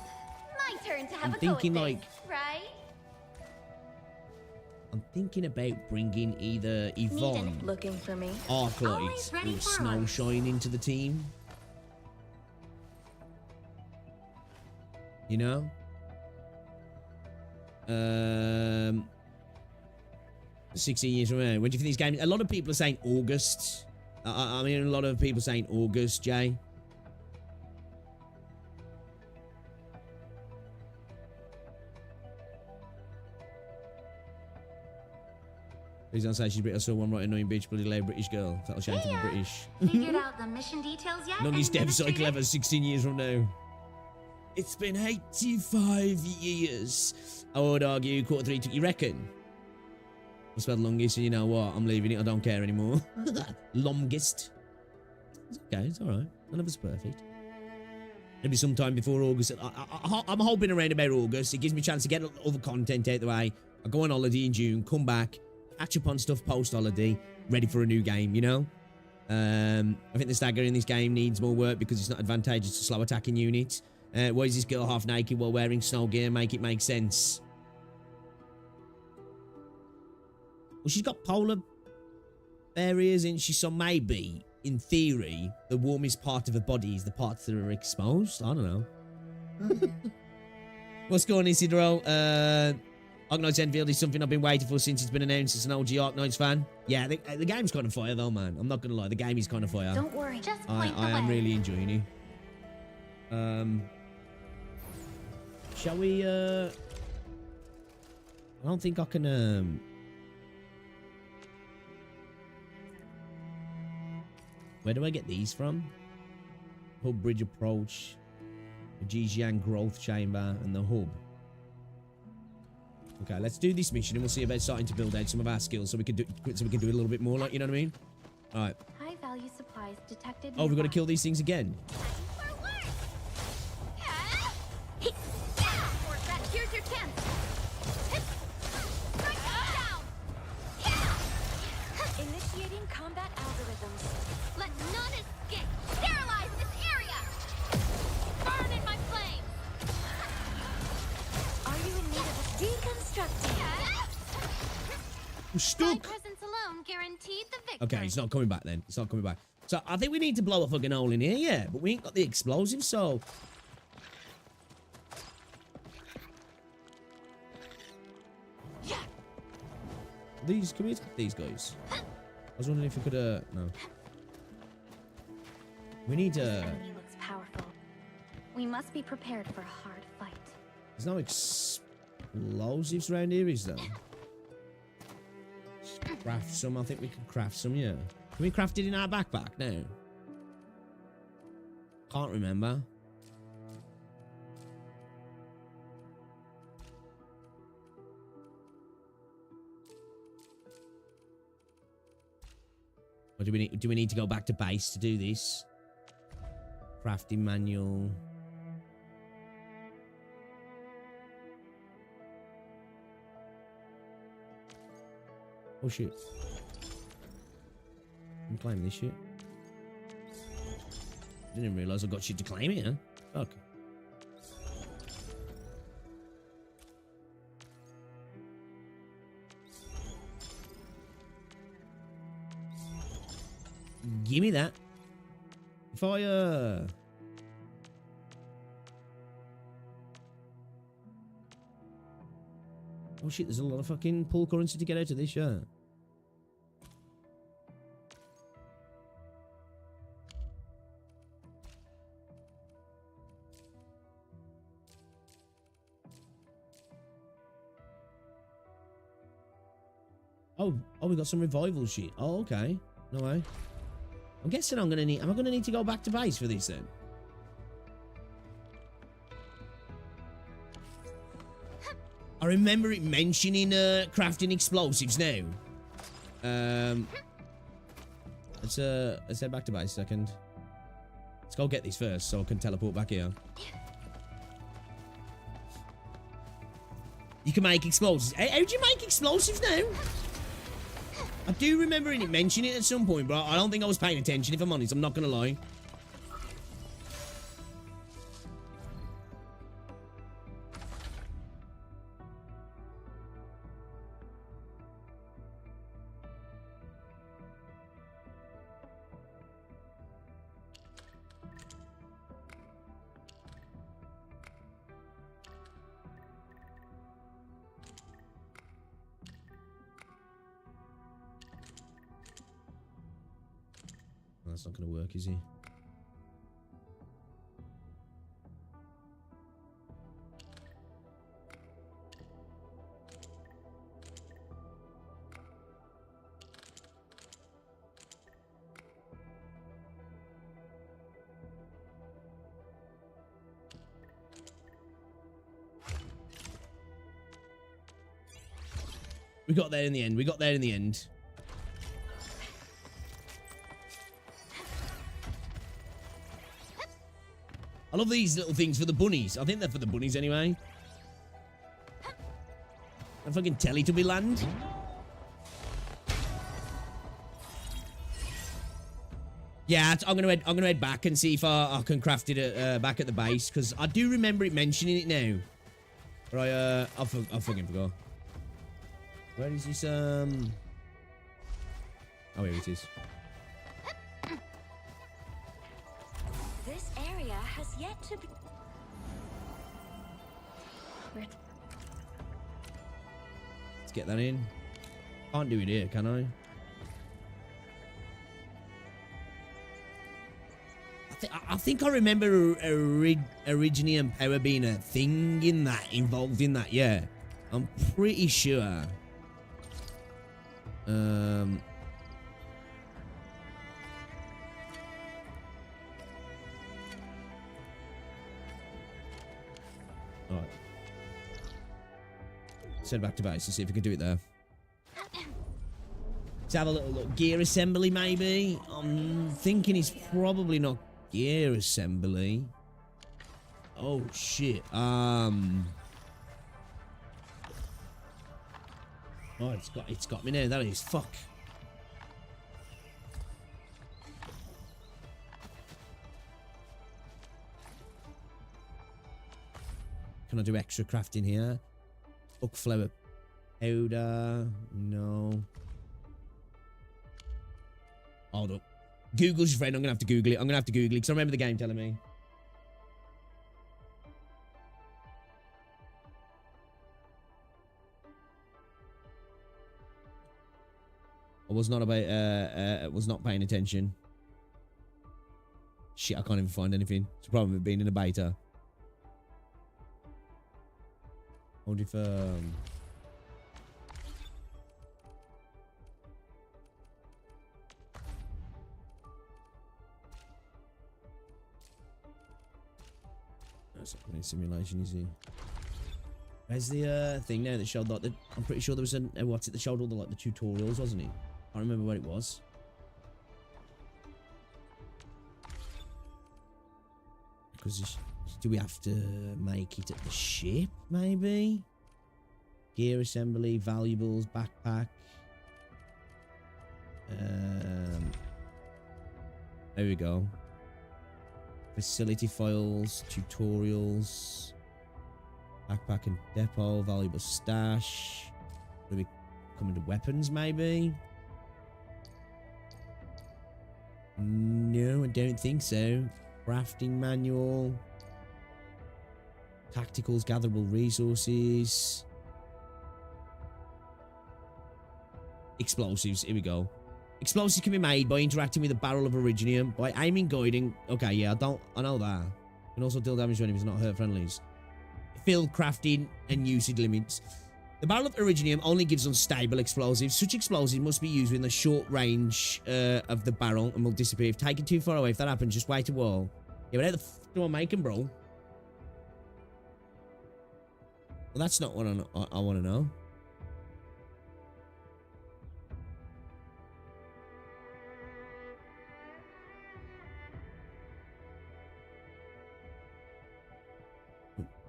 My turn to have a go at this, like, right? I'm thinking about bringing either Yvonne, looking for me, Arknights, or Snowshine into the team. You know? 16 years from now. When do you think this game? A lot of people are saying August. I mean, a lot of people saying August, Jay. Please don't say she's British. I saw one right annoying bitch, bloody loud British girl. That'll shame to be British. Figured out the mission details yet? Longest dev cycle ever, 16 years from now. It's been 85 years. I would argue quarter 3 you reckon? I spelled longest, and you know what? I'm leaving it. I don't care anymore. Longest. It's okay. It's all right. None of us perfect. Maybe sometime before August. I'm hoping around about August. It gives me a chance to get other content out the way. I go on holiday in June, come back, catch up on stuff post-holiday, ready for a new game, you know? I think the stagger in this game needs more work because it's not advantageous to slow attacking units. Why is this girl half naked while wearing snow gear? Make it make sense. Well, she's got polar areas, and so maybe, in theory, the warmest part of her body is the parts that are exposed. I don't know. What's going on, Isidro? Arknights Endfield is something I've been waiting for since it's been announced as an OG Arknights fan. Yeah, the game's kind of fire though, man. I'm not gonna lie, the game is kind of fire. Don't worry, just I am really enjoying it. Shall we? I don't think I can. Where do I get these from? Hub bridge approach. the Jijiang growth chamber, and the hub. Okay, let's do this mission, and we'll see about starting to build out some of our skills, so we can do it a little bit more, like, you know what I mean? All right. High value supplies detected. Oh, we've got to nearby. kill these things again. Here's your chance. Initiating combat algorithms. Let none escape. Sterilize this area. Burn in my flame. Are you in need of deconstructing? We're stuck. My presence alone guaranteed the victory. Okay, it's not coming back then. It's not coming back. So I think we need to blow a fucking hole in here, yeah. But we ain't got the explosives, so... These, can we attack these guys? I was wondering if we could, no. We need, This enemy looks powerful. We must be prepared for a hard fight. there's no explosives around here, is there? Let's craft some. I think we can craft some, yeah. Can we craft it in our backpack now? Can't remember. Or do we need to go back to base to do this? Crafting manual. Oh shit. I'm claiming this shit. Didn't realise I got shit to claim it, huh? Fuck. Give me that. If I, oh shit, there's a lot of fucking pull currency to get out of this, yeah. Oh, we got some revival shit. Oh, okay. No way. I'm guessing am I gonna need to go back to base for this then? I remember it mentioning crafting explosives now. Let's head back to base a second. Let's go get these first so I can teleport back here. You can make explosives. How do you make explosives now? I do remember it mentioning it at some point, but I don't think I was paying attention, if I'm honest. I'm not gonna lie. That's not going to work, is he? We got there in the end. We got there in the end. I love these little things for the bunnies. I think they're for the bunnies anyway. And fucking Teletubby land. Yeah, I'm gonna head back and see if I can craft it back at the base, because I do remember it mentioning it now. But I fucking forgot. Where is this? Oh, here it is. This area has yet to be. Let's get that in. Can't do it here, can I? I think I remember Originium Power being a thing involved in that, yeah. I'm pretty sure. All right. Send back to base and see if we can do it there. Let's have a little look. Gear assembly, maybe? I'm thinking it's probably not gear assembly. Oh, shit. Oh, it's got me now. That is. Fuck. Can I do extra crafting here? Book flower powder. No. Hold up. Google's your friend. I'm going to have to Google it. I'm going to have to Google it because I remember the game telling me. I was not about, was not paying attention. Shit, I can't even find anything. It's a problem with being in a beta. Hold if, That's not any simulation, is he? Where's the thing now that showed like the? I'm pretty sure there was what's it that showed all the like the tutorials, wasn't it? I don't remember what it was. Because do we have to make it at the ship? Maybe. Gear assembly, valuables, backpack. There we go. Facility files, tutorials, backpack and depot, valuable stash. Do we come into weapons, maybe? No, I don't think so. Crafting manual. Tacticals, gatherable resources. Explosives, here we go. Explosives can be made by interacting with a barrel of Originium, by aiming, guiding. Okay, yeah, I know that. Can also deal damage to enemies, not hurt friendlies. Field crafting and usage limits. The barrel of Originium only gives unstable explosives. Such explosives must be used within the short range of the barrel and will disappear if taken too far away. If that happens, just wait a while. Yeah, but how the f do I make them, bro? Well, that's not what I want to know.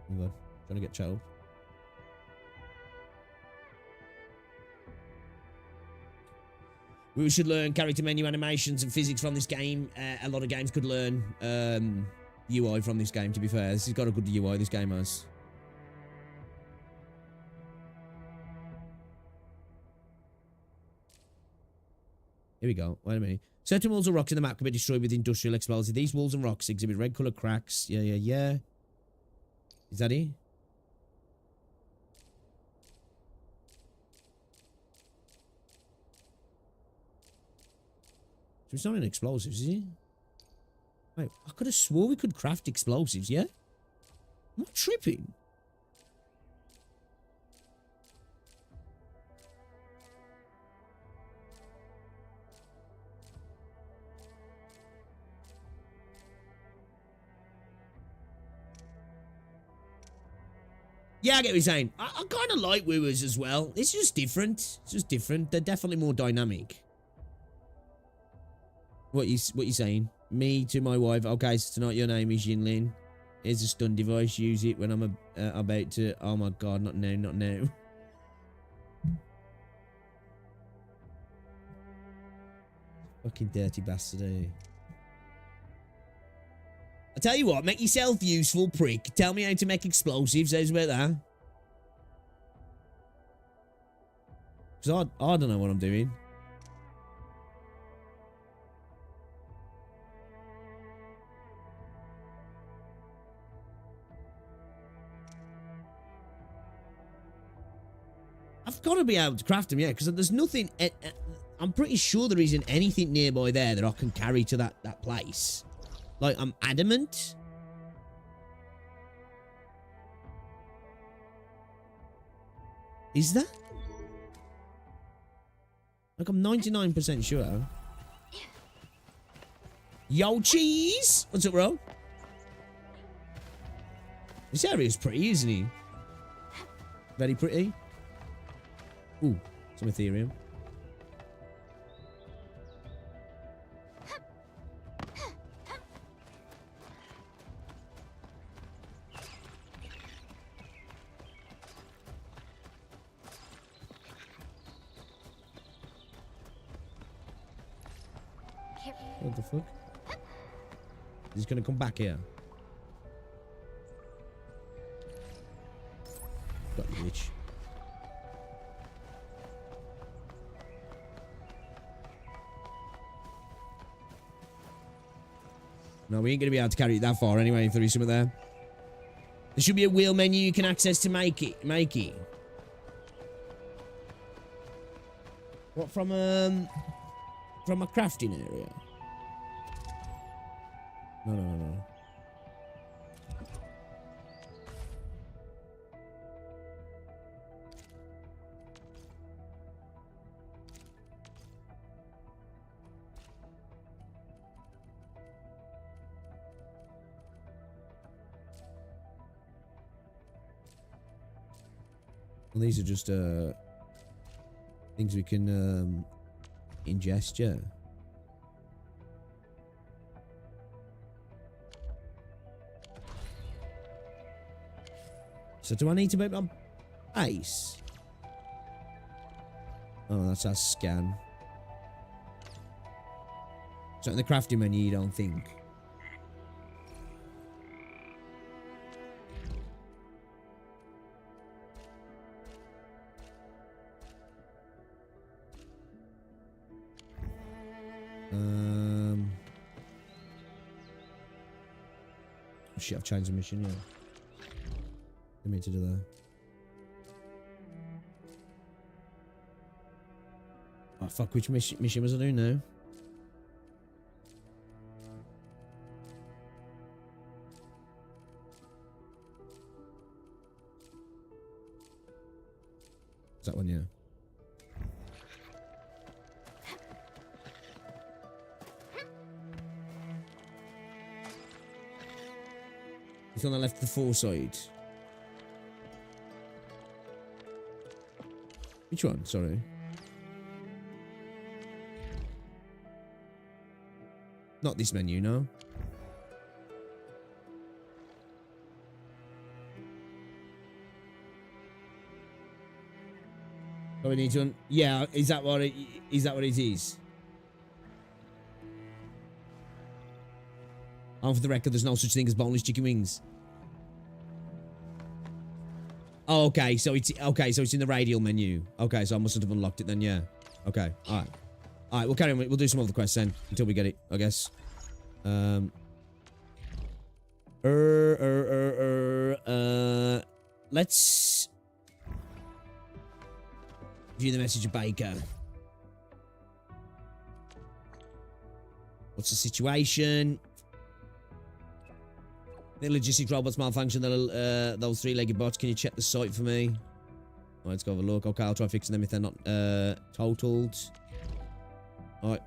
Hold on. Trying to get child. We should learn character menu animations and physics from this game. A lot of games could learn UI from this game, to be fair. This has got a good UI, this game has. Here we go. Wait a minute. Certain walls or rocks in the map can be destroyed with industrial explosives. These walls and rocks exhibit red colour cracks. Yeah. Is that it? So it's not an explosives, is it? Wait, I could have swore we could craft explosives, yeah? I'm not tripping. Yeah, I get what you're saying. I kind of like Wooers as well. It's just different. It's just different. They're definitely more dynamic. What you saying? Me to my wife. Okay, so tonight your name is Yinlin. Here's a stun device. Use it when I'm about to. Oh my god! Not now! Not now! Fucking dirty bastard! Eh? I tell you what, make yourself useful, prick. Tell me how to make explosives. How's about that? Because I don't know what I'm doing. I've got to be able to craft them, yeah, because there's nothing... I'm pretty sure there isn't anything nearby there that I can carry to that place. Like, I'm adamant. Is that? Like, I'm 99% sure. Yo, cheese! What's up, bro? This area's pretty, isn't it? Very pretty. Ooh, some Ethereum. What the fuck? He's gonna come back here. Got you, bitch. No, we ain't gonna be able to carry it that far anyway if there is something there. There should be a wheel menu you can access to make it. What, from a crafting area? No. Well, these are just things we can ingest, yeah. So do I need to make my base? Oh, that's our scan. So in the crafting menu, you don't think? Oh shit, I've changed the mission, yeah. Didn't mean to do that. Oh fuck, which mission was I doing now? Is that one, yeah. It's on the left of the foresight. Which one? Sorry. Not this menu, no. Oh, we need to. Yeah, is that what it is? And for the record, there's no such thing as boneless chicken wings. Oh, okay. So it's in the radial menu. Okay, so I mustn't have unlocked it then. Yeah. Okay. All right. All right. We'll carry on. We'll do some other quests then until we get it, I guess. Let's view the message of Baker. What's the situation? The logistic robots malfunction. Those three-legged bots. Can you check the site for me? All right, let's go have a look. Okay, I'll try fixing them if they're not totaled. All right.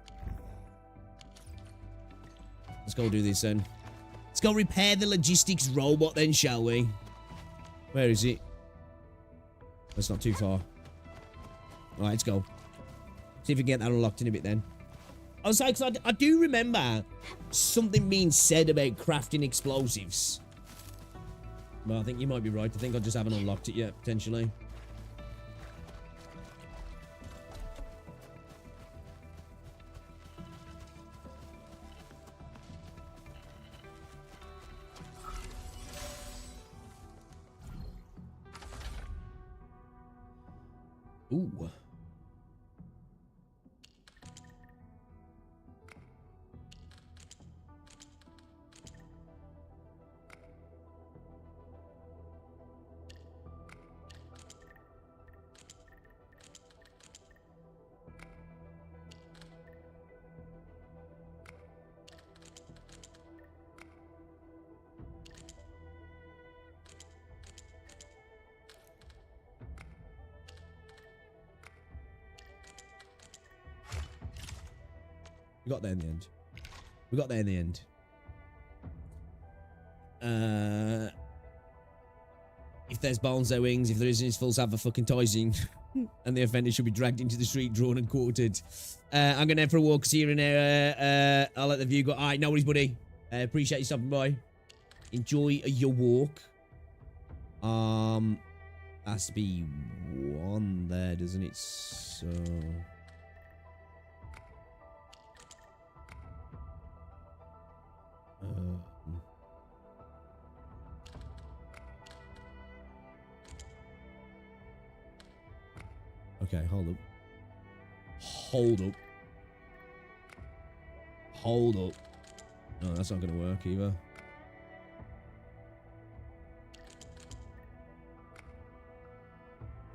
Let's go do this then. Let's go repair the logistics robot then, shall we? Where is it? That's not too far. All right, let's go. See if we can get that unlocked in a bit then. I was like, I do remember something being said about crafting explosives. But I think you might be right. I think I just haven't unlocked it yet, potentially. Ooh. We got there in the end. We got there in the end. if there's bonzo wings, if there isn't, it's false advertising. And the offender should be dragged into the street, drawn and quartered. I'm going to head for a walk. See you in there. I'll let the view go. All right, no worries, buddy. Appreciate you stopping by. Enjoy your walk. Has to be one there, doesn't it? So... Okay, hold up. Hold up. Hold up. No, that's not going to work either.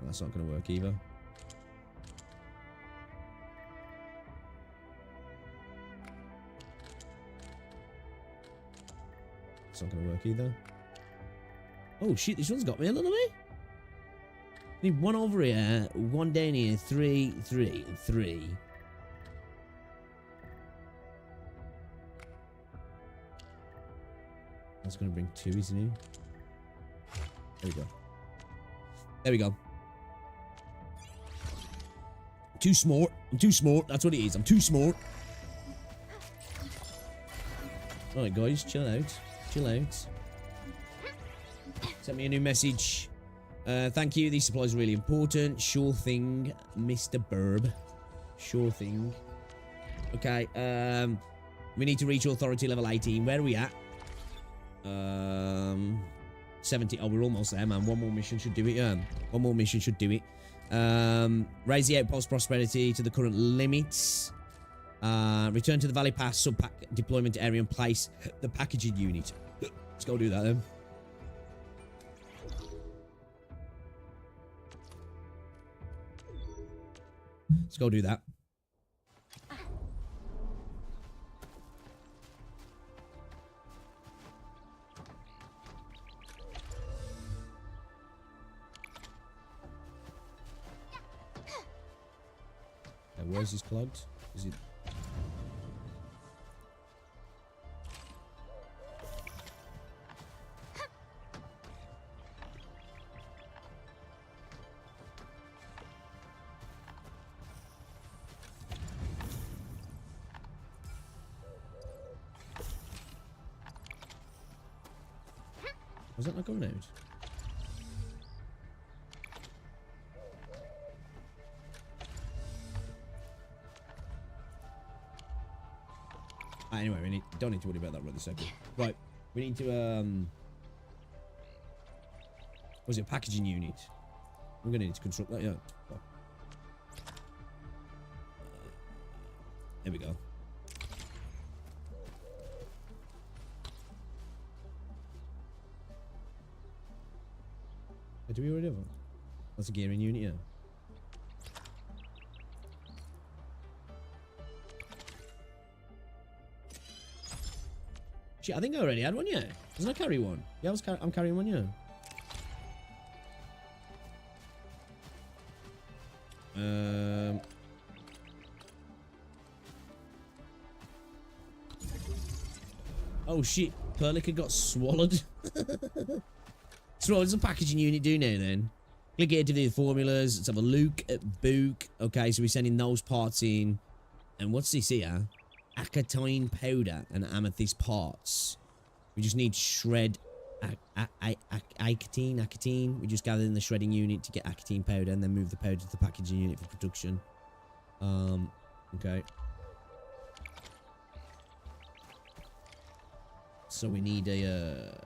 That's not going to work either. It's not going to work either. Oh shit, this one's got me a little bit. Need one over here, one down here, 3, 3, and 3. That's going to bring 2, isn't it? There we go. There we go. Too smart. I'm too smart. That's what it is. I'm too smart. Alright, guys. Chill out. Chill out. Sent me a new message. Thank you. These supplies are really important. Sure thing, Mr. Burb. Sure thing. Okay. We need to reach authority level 18. Where are we at? 70. Oh, we're almost there, man. One more mission should do it. One more mission should do it. Raise the outpost prosperity to the current limits. Return to the Valley Pass sub-pack deployment area and place the packaging unit. Let's go do that then. Let's go do that. Where's this clogged? Is it? Was that not going out? Anyway, we don't need to worry about that right this second. Right, we need to what was it, packaging unit? We're gonna need to construct that, yeah. Oh. There we go. Do we already have one? That's a gearing unit, yeah. Shit, I think I already had one, yeah. Doesn't I carry one? Yeah, I'm carrying one, yeah. Oh shit, Perlica got swallowed. So what does the packaging unit do now then? Click here to the formulas. Let's have a look at Book. Okay, so we're sending those parts in. And what's this here? Acatine powder and amethyst parts. We just need shred acatine. We just gather in the shredding unit to get acatine powder and then move the powder to the packaging unit for production. Okay. So we need a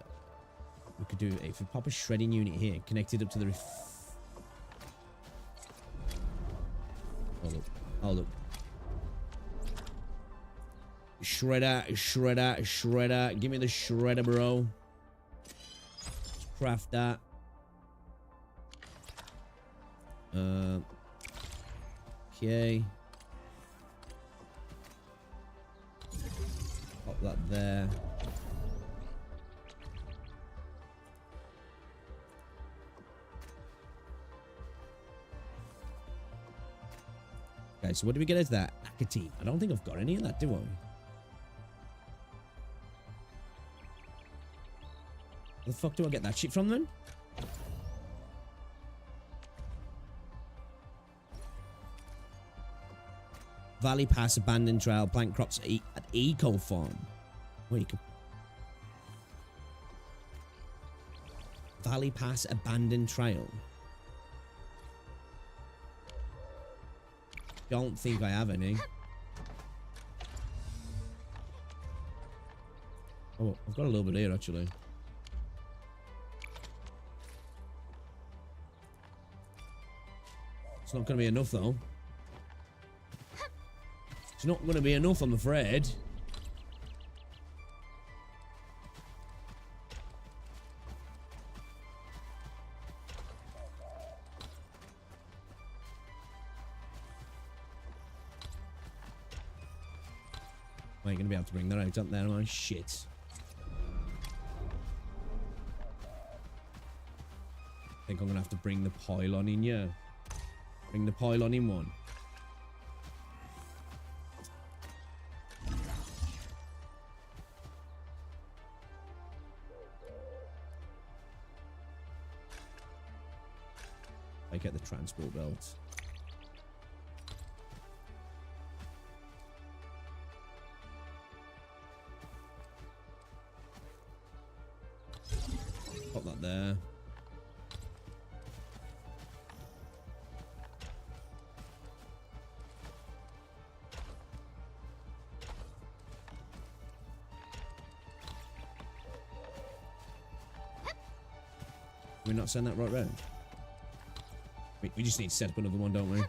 we could do if we pop a shredding unit here, connected up to the Hold up. Shredder. Give me the shredder, bro. Let's craft that. Okay. Pop that there. Okay, so what do we get as that? Acatine. I don't think I've got any of that, do I? Where the fuck do I get that shit from then? Valley Pass Abandoned Trail, plant crops at Eco Farm. Wait, you can... Valley Pass Abandoned Trail. Don't think I have any. Oh, I've got a little bit here, actually. It's not going to be enough, though. It's not going to be enough, I'm afraid. I ain't going to be able to bring that out up there, am I? Shit. I think I'm going to have to bring the pylon in, yeah. Bring the pylon in one. I get the transport belt. Pop that there. Can we not send that right round? We just need to set up another one, don't we?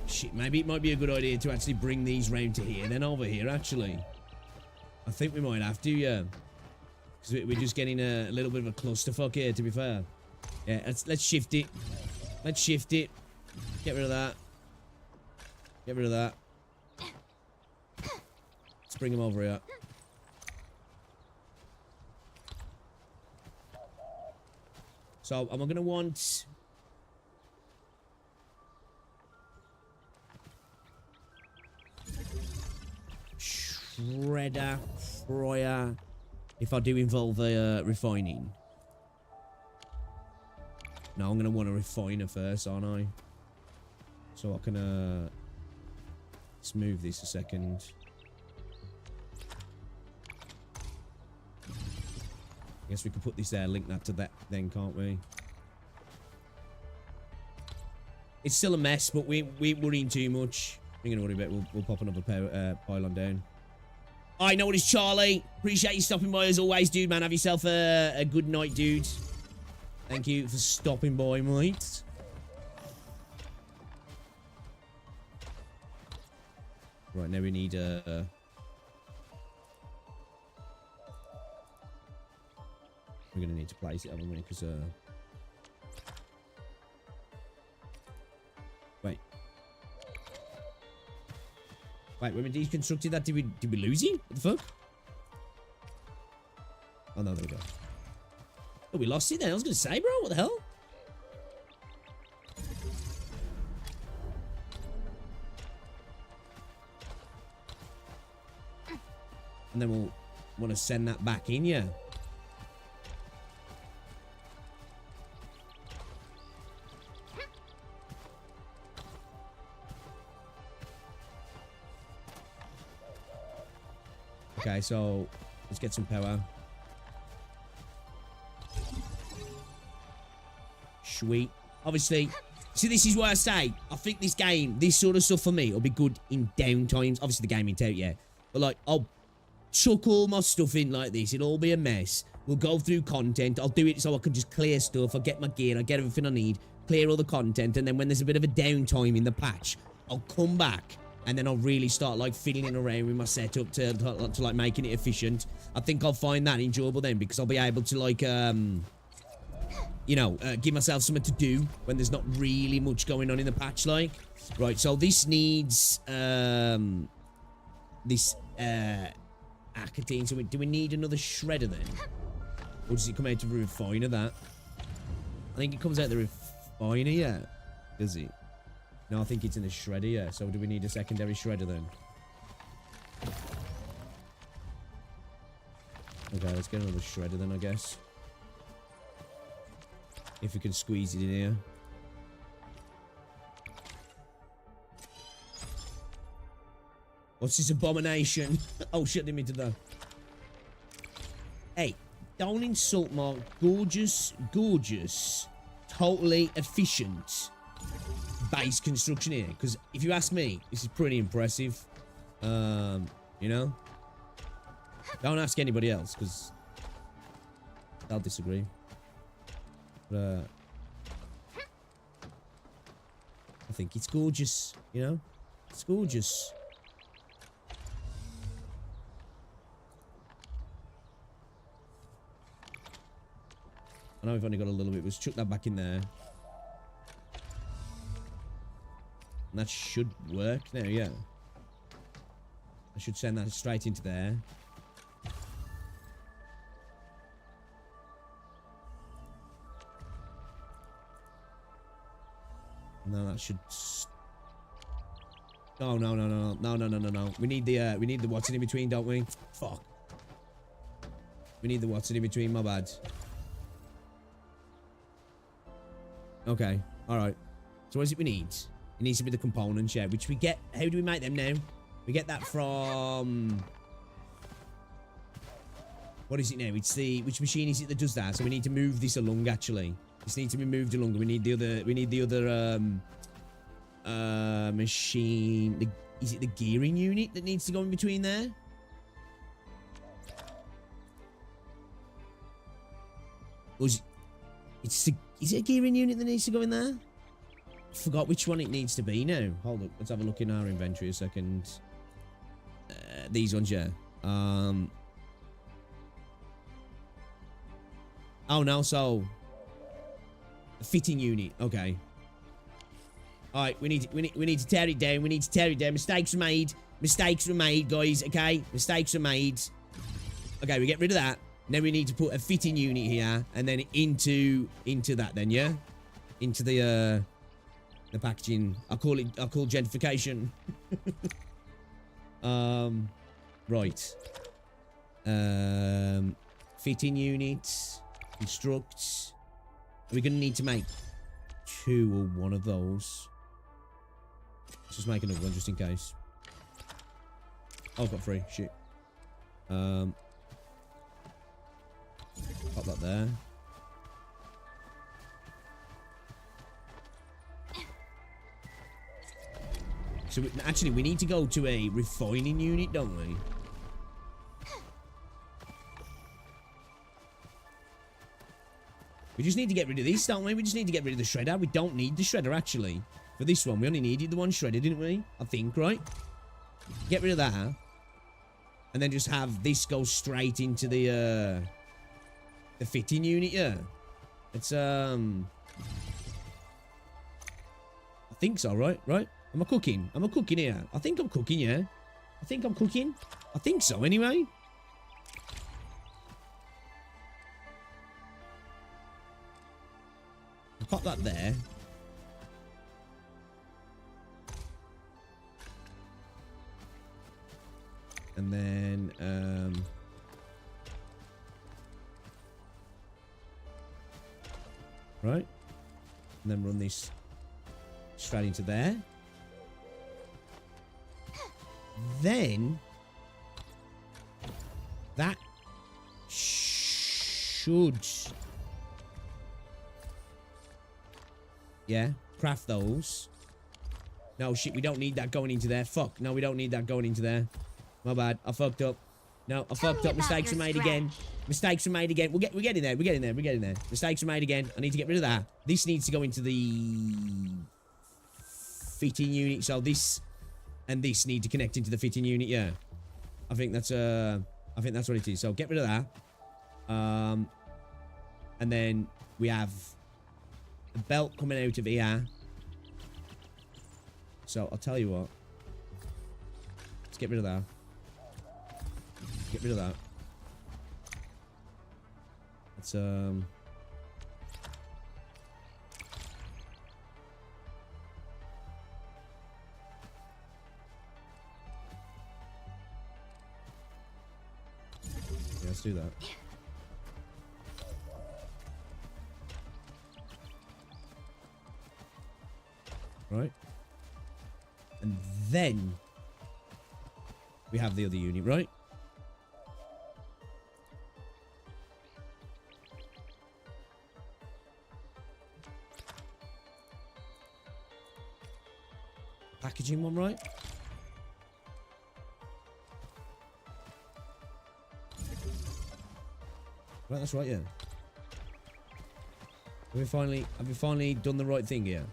Shit, maybe it might be a good idea to actually bring these round to here, then over here, actually. I think we might have to, yeah. Because we're just getting a little bit of a clusterfuck here, to be fair. Yeah, let's shift it. Let's shift it. Get rid of that. Get rid of that. Let's bring them over here. So, am I going to want... Shredder, fryer, if I do involve refining. No, I'm going to want a refiner first, aren't I? So I can let's move this a second. Guess we could put this there, link that to that then, can't we? It's still a mess, but we worrying too much. We're going to worry about it. We'll pop another pylon down. I know what it's Charlie. Appreciate you stopping by as always, dude, man. Have yourself a good night, dude. Thank you for stopping by, mate. Right, now we need we're gonna need to place it, haven't we? Because wait, when we deconstructed that, did we lose him? What the fuck? Oh no, there we go. Oh, we lost it then. I was gonna say, bro, what the hell? And then we'll want to send that back in, yeah. Okay, so let's get some power. Sweet. Obviously, see, this is why I say I think this game, this sort of stuff for me, will be good in down times. Obviously, the game ain't out yet, but like, I'll chuck all my stuff in like this. It'll all be a mess. We'll go through content. I'll do it so I can just clear stuff. I'll get my gear. I'll get everything I need. Clear all the content, and then when there's a bit of a downtime in the patch, I'll come back. And then I'll really start like fiddling around with my setup to like making it efficient. I think I'll find that enjoyable then, because I'll be able to like, you know, give myself something to do when there's not really much going on in the patch. Like, right. So this needs this Arcatine. So do we need another shredder then, or does it come out of a refiner? That I think it comes out the refiner. Yeah, does it? No, I think it's in the shredder, yeah. So do we need a secondary shredder then? Okay, let's get another shredder then, I guess. If we can squeeze it in here. What's this abomination? Oh shit, didn't mean to though. Hey, don't insult my gorgeous, totally efficient base construction here. Because if you ask me, this is pretty impressive. You know? Don't ask anybody else, because they'll disagree. But, I think it's gorgeous, you know? It's gorgeous. I know we've only got a little bit. Let's chuck that back in there. And that should work now, yeah. I should send that straight into there. No, that should... Oh, no. We need the what's in between, don't we? Fuck. We need the what's in between, my bad. Okay, alright. So what is it we need? It needs to be the components, yeah, which we get... How do we make them now? We get that from... What is it now? It's the... Which machine is it that does that? So we need to move this along, actually. This needs to be moved along. We need the other... We need the other, machine... Is it the gearing unit that needs to go in between there? Or is it... It's the... Is it a gearing unit that needs to go in there? I forgot which one it needs to be now. Hold up. Let's have a look in our inventory a second. These ones, yeah. Oh, no. So... A fitting unit. Okay. Alright. We need to tear it down. We need to tear it down. Mistakes were made. Mistakes were made, guys. Okay? Mistakes were made. Okay, we get rid of that. Now we need to put a fitting unit here, and then into that then, yeah? Into the packaging. I'll call gentrification. Right. Fitting unit. Construct. Are we going to need to make 2 or 1 of those? Let's just make another one just in case. Oh, I've got 3. Shit. Pop that there. So actually, we need to go to a refining unit, don't we? We just need to get rid of this, don't we? We just need to get rid of the shredder. We don't need the shredder, actually. For this one, we only needed the one shredder, didn't we? I think, right? Get rid of that. And then just have this go straight into the fitting unit, yeah. It's, I think so, right? Right? Am I cooking? Am I cooking here? I think I'm cooking, yeah. I think I'm cooking. I think so, anyway. I'll pop that there. And then, right? And then run this straight into there. Then that should, yeah, craft those. No, shit, we don't need that going into there. Fuck, no, we don't need that going into there. My bad, I fucked up. No, I fucked up. Mistakes were made again. Mistakes were made again. We're getting there. We're getting there. We're getting there. Mistakes were made again. I need to get rid of that. This needs to go into the fitting unit. So this and this need to connect into the fitting unit. Yeah, I think that's what it is. So get rid of that. And then we have the belt coming out of here. So I'll tell you what. Let's get rid of that. Get rid of that. Let's yeah, let's do that. Right. And then we have the other unit, right? Packaging one, right? Right, that's right, yeah. Have we finally done the right thing here?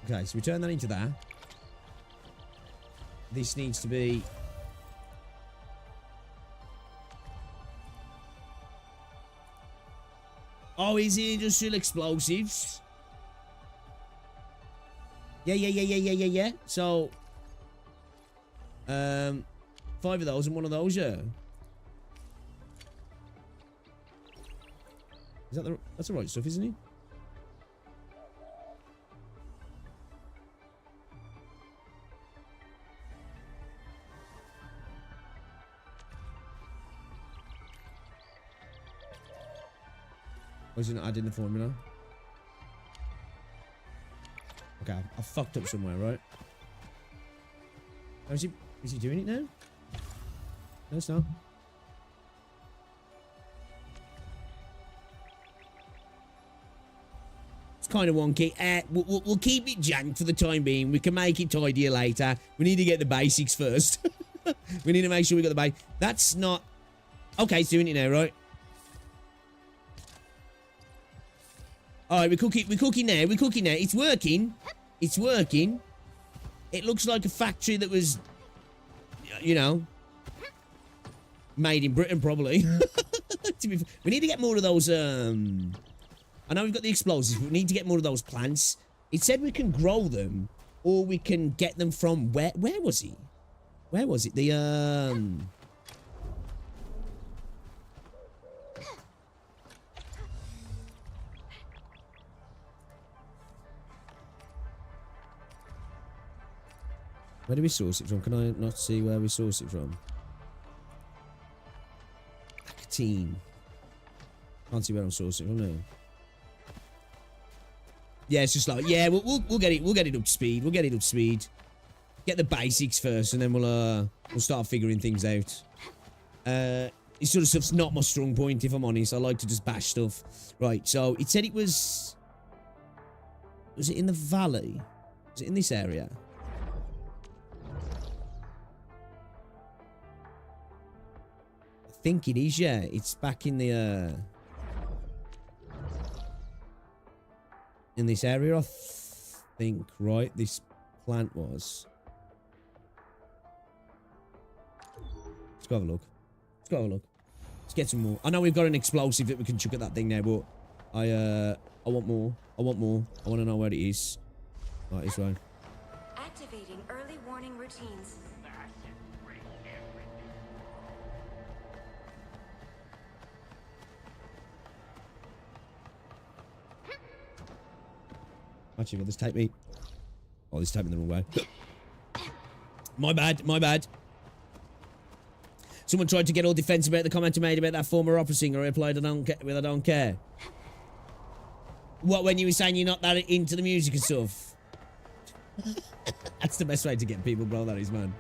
Okay, so we turn that into that. This needs to be... Oh, is it industrial explosives? Yeah. So, 5 of those and 1 of those, yeah. Is that that's the right stuff, isn't it? Or is it not adding the formula? Okay, I fucked up somewhere, right? Oh, is he doing it now? No, it's not. It's kind of wonky. We'll keep it janked for the time being. We can make it tidier later. We need to get the basics first. We need to make sure we got the base. That's not... Okay, it's doing it now, right? Alright, we're cooking now. It's working. It's working. It looks like a factory that was, you know, made in Britain, probably. We need to get more of those, I know we've got the explosives, but we need to get more of those plants. It said we can grow them, or we can get them from, where was he? Where was it? The, where do we source it from? Can I not see where we source it from? Actine. Can't see where I'm sourcing it from now. Yeah, it's just like, yeah, we'll get it up to speed. We'll get it up to speed. Get the basics first, and then we'll start figuring things out. This sort of stuff's not my strong point, if I'm honest. I like to just bash stuff. Right, so it said it was... Was it in the valley? Was it in this area? I think it is, yeah. It's back in the, in this area, I think, right? This plant was. Let's go have a look. Let's go have a look. Let's get some more. I know we've got an explosive that we can chuck at that thing now, but I want more. I want more. I want to know where it is. Right, this way. Activating early warning routines. Actually, will this take me? Oh, this take me the wrong way. My bad. Someone tried to get all defensive about the comment I made about that former opera singer. I replied, I don't care. What, when you were saying you're not that into the music and stuff? That's the best way to get people, bro. That is, man.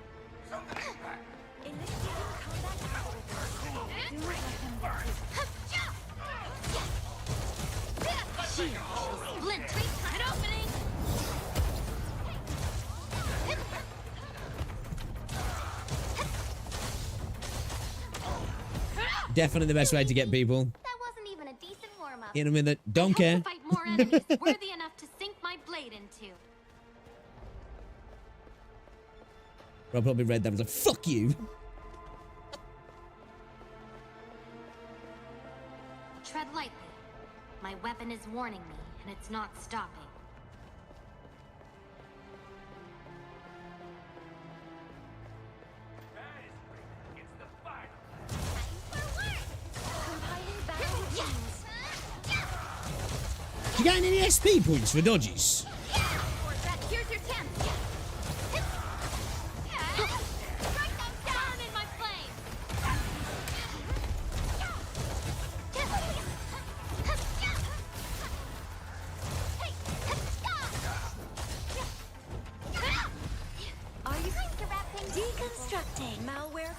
Definitely the best way to get people. That wasn't even a decent warm-up. In a minute. Don't care. To fight more enemies worthy enough to sink my blade into. I probably read that and was like, fuck you. Tread lightly. My weapon is warning me, and it's not stopping. You got any SP points for dodges? Here's your chance. Strike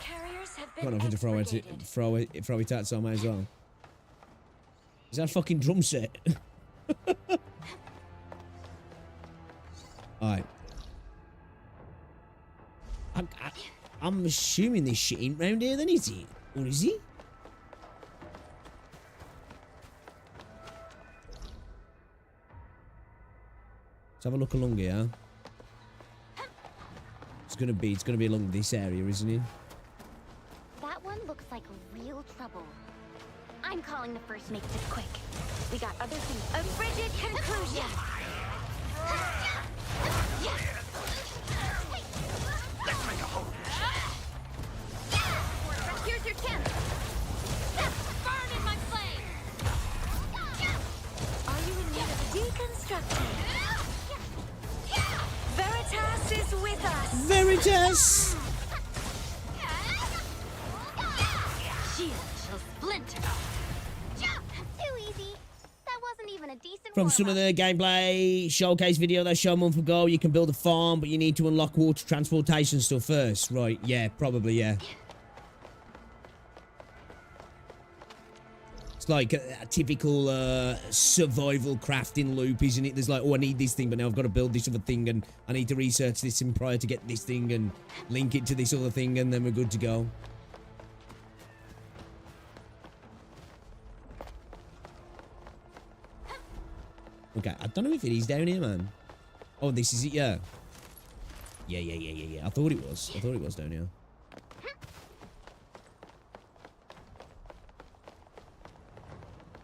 carriers have Got been nothing to throw it at, so I might as well. Is that a fucking drum set? Alright. I'm assuming this shit ain't round here then, is it? Or is he? Let's have a look along here. It's gonna be along this area, isn't it? That one looks like real trouble. I'm calling the first make this quick. We got other things. A frigid conclusion. Let's make a hole. Here's your chance. Burn in my flame. Are you in need of deconstructing? Veritas is with us. Veritas! Shield shall splinter. Too easy. That wasn't even a decent From some of the gameplay showcase video they showed a month ago, you can build a farm, but you need to unlock water transportation stuff first. Right, yeah, probably, yeah. It's like a typical survival crafting loop, isn't it? There's like, oh, I need this thing, but now I've got to build this other thing, and I need to research this in prior to get this thing and link it to this other thing, and then we're good to go. Okay, I don't know if it is down here, man. Oh, this is it, yeah. Yeah. I thought it was. I thought it was down here.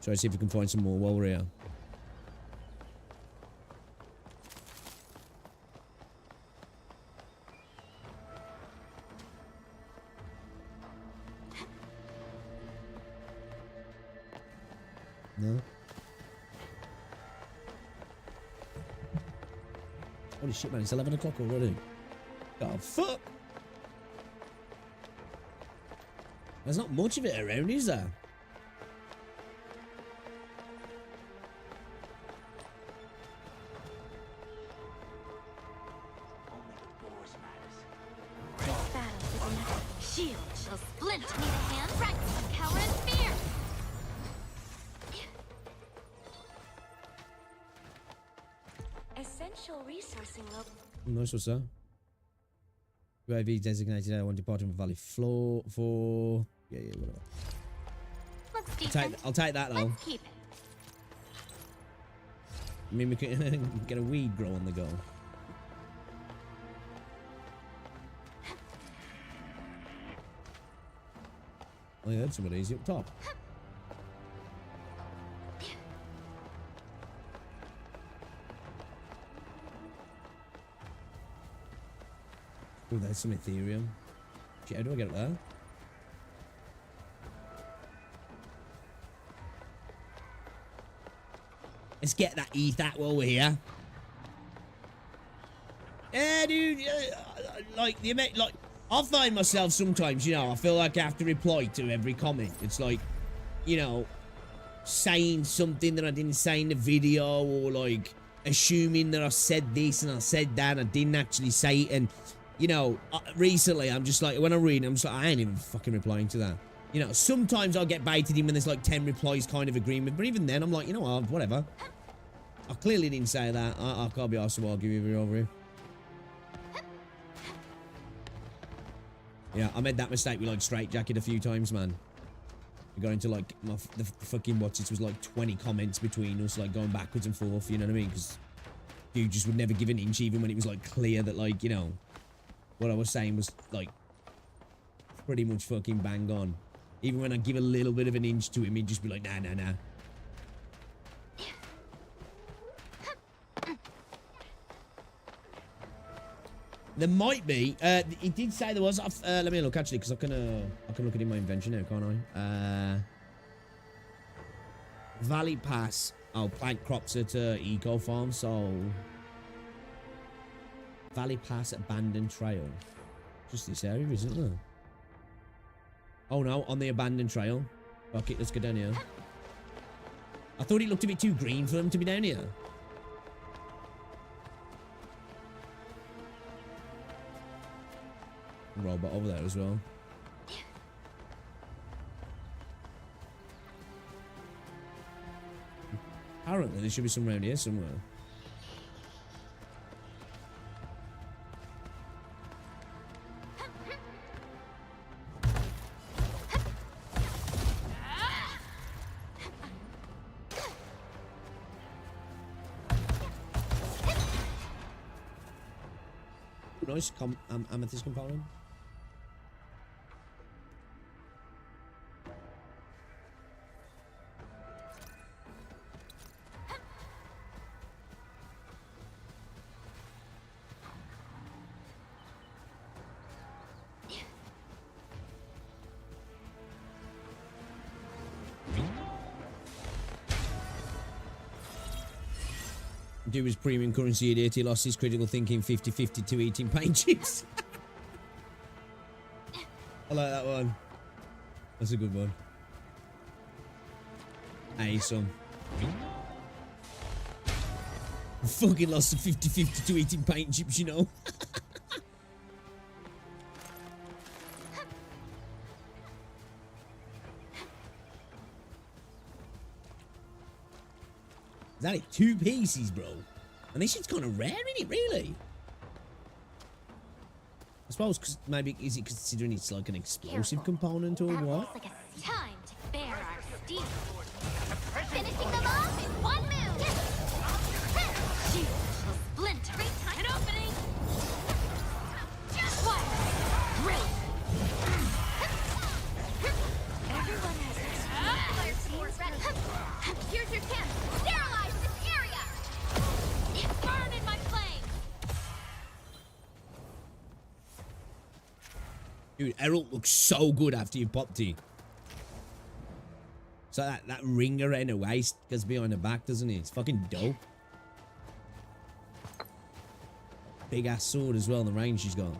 Try to see if we can find some more while we're here. No? Holy shit, man, it's 11 o'clock already. Oh, fuck! There's not much of it around, is there? This battle is enough. Shield shall splinter. Need a hand? Practice cower and fear. Essential resourcing low. Nice, what's that? UAV designated A1 departing from Valley Floor for... Yeah, whatever. Looks decent. I'll take that, though. Let's keep it. I mean, we can get a weed grow on the go. I heard some of these up top. Oh, there's some Ethereum. Shit, how do I get up there? Let's get that ETH while we're here. Yeah, dude. Like, I find myself sometimes, you know, I feel like I have to reply to every comment. It's like, you know, saying something that I didn't say in the video, or like assuming that I said this and I said that and I didn't actually say it. And, you know, recently I'm just like, when I'm reading, I'm just like, I ain't even fucking replying to that. You know, sometimes I'll get baited in when there's like 10 replies kind of agreeing with, but even then I'm like, you know what, whatever. I clearly didn't say that. I can't be arsed, so I'll give you over here. Yeah, I made that mistake with like Straight Jacket a few times, man. We got into like the fucking watch. It was like 20 comments between us, like going backwards and forth. You know what I mean? Because dude just would never give an inch, even when it was like clear that, like, you know, what I was saying was like pretty much fucking bang on. Even when I give a little bit of an inch to him, he'd just be like, nah. There might be. It did say there was. Let me look actually, because I can look at it in my invention now, can't I? Valley Pass. Oh, plant crops at Eco Farm. So Valley Pass Abandoned Trail. Just this area, isn't there? Oh no, on the abandoned trail. Okay, let's go down here. I thought it looked a bit too green for them to be down here. Robot over there as well. Apparently, there should be some around here somewhere. Nice amethyst component. Do his premium currency idiot. He lost his critical thinking 50-50 to eating paint chips. I like that one. That's a good one. Hey, son. Fucking lost the 50-50 to eating paint chips, you know. Is that it? 2 pieces, bro. And this shit's kind of rare, isn't it, really? I suppose, cause maybe, is it considering it's like an explosive component or what? Like a time to bear our steel. Finishing them off in one move. Shield will splinter. An opening. Fire. Great. Everyone has their Here's your chance. Sterilize this area. Burn in my flame. Dude, Errol looks so good after you popped it. So that ring around her waist goes behind the back, doesn't it? It's fucking dope. Big ass sword as well, the range she's got.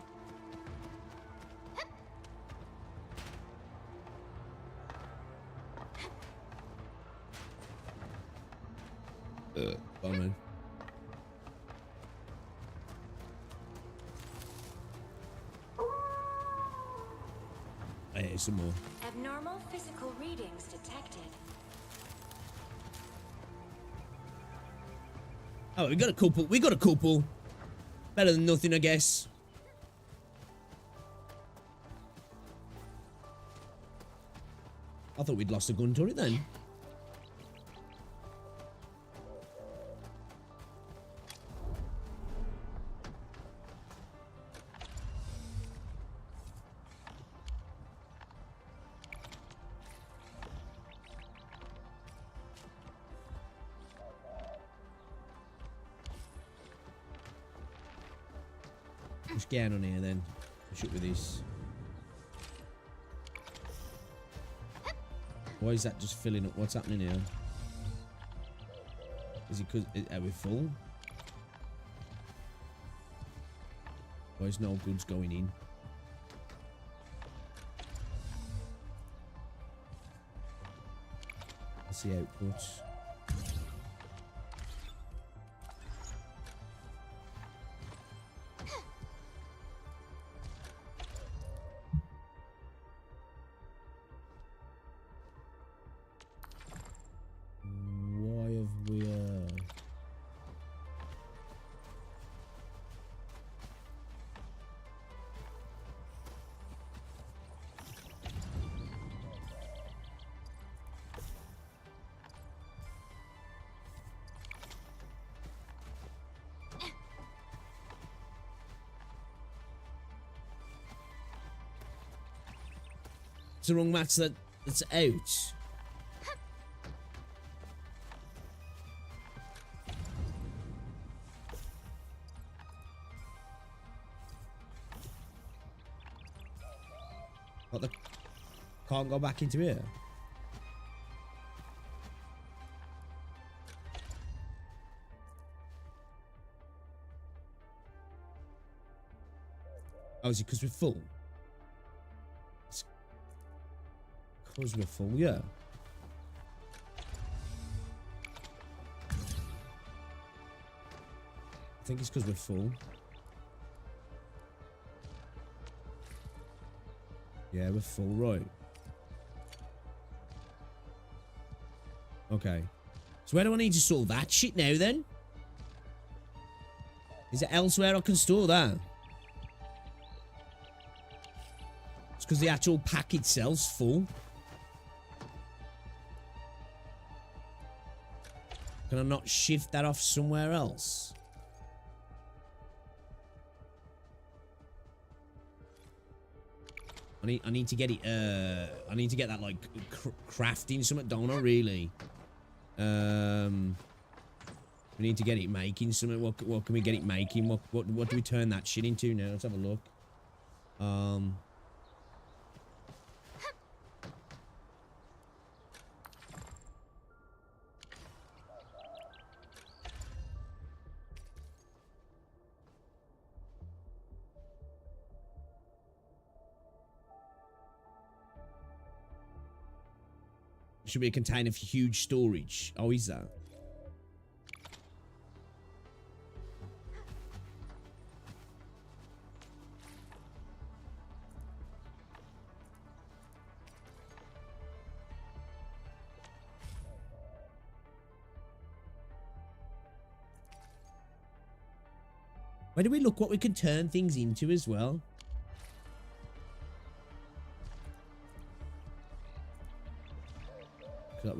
Bowman. I hear some more. Abnormal physical readings detected. Oh, we got a couple. We got a couple. Better than nothing, I guess. I thought we'd lost a gun turret then. What's going on here then? Shoot with this. Why is that just filling up? What's happening here? Is it because are we full? Why is no goods going in? Let's see outputs. Why have we It's the wrong match that's out. What the? Can't go back into here. Oh, is it because we're full? It's because we're full, yeah. I think it's because we're full. Yeah, we're full, right. Okay. So So where do I need to store that shit now then? Is there elsewhere I can store that? It's because the actual pack itself's full. Can I not shift that off somewhere else? I need to get it, I need to get that, like, crafting something, don't I, really? We need to get it making something. What can we get it making? What do we turn that shit into now? Let's have a look. Should be a container for huge storage. Oh, is that? Where do we look what we can turn things into as well? That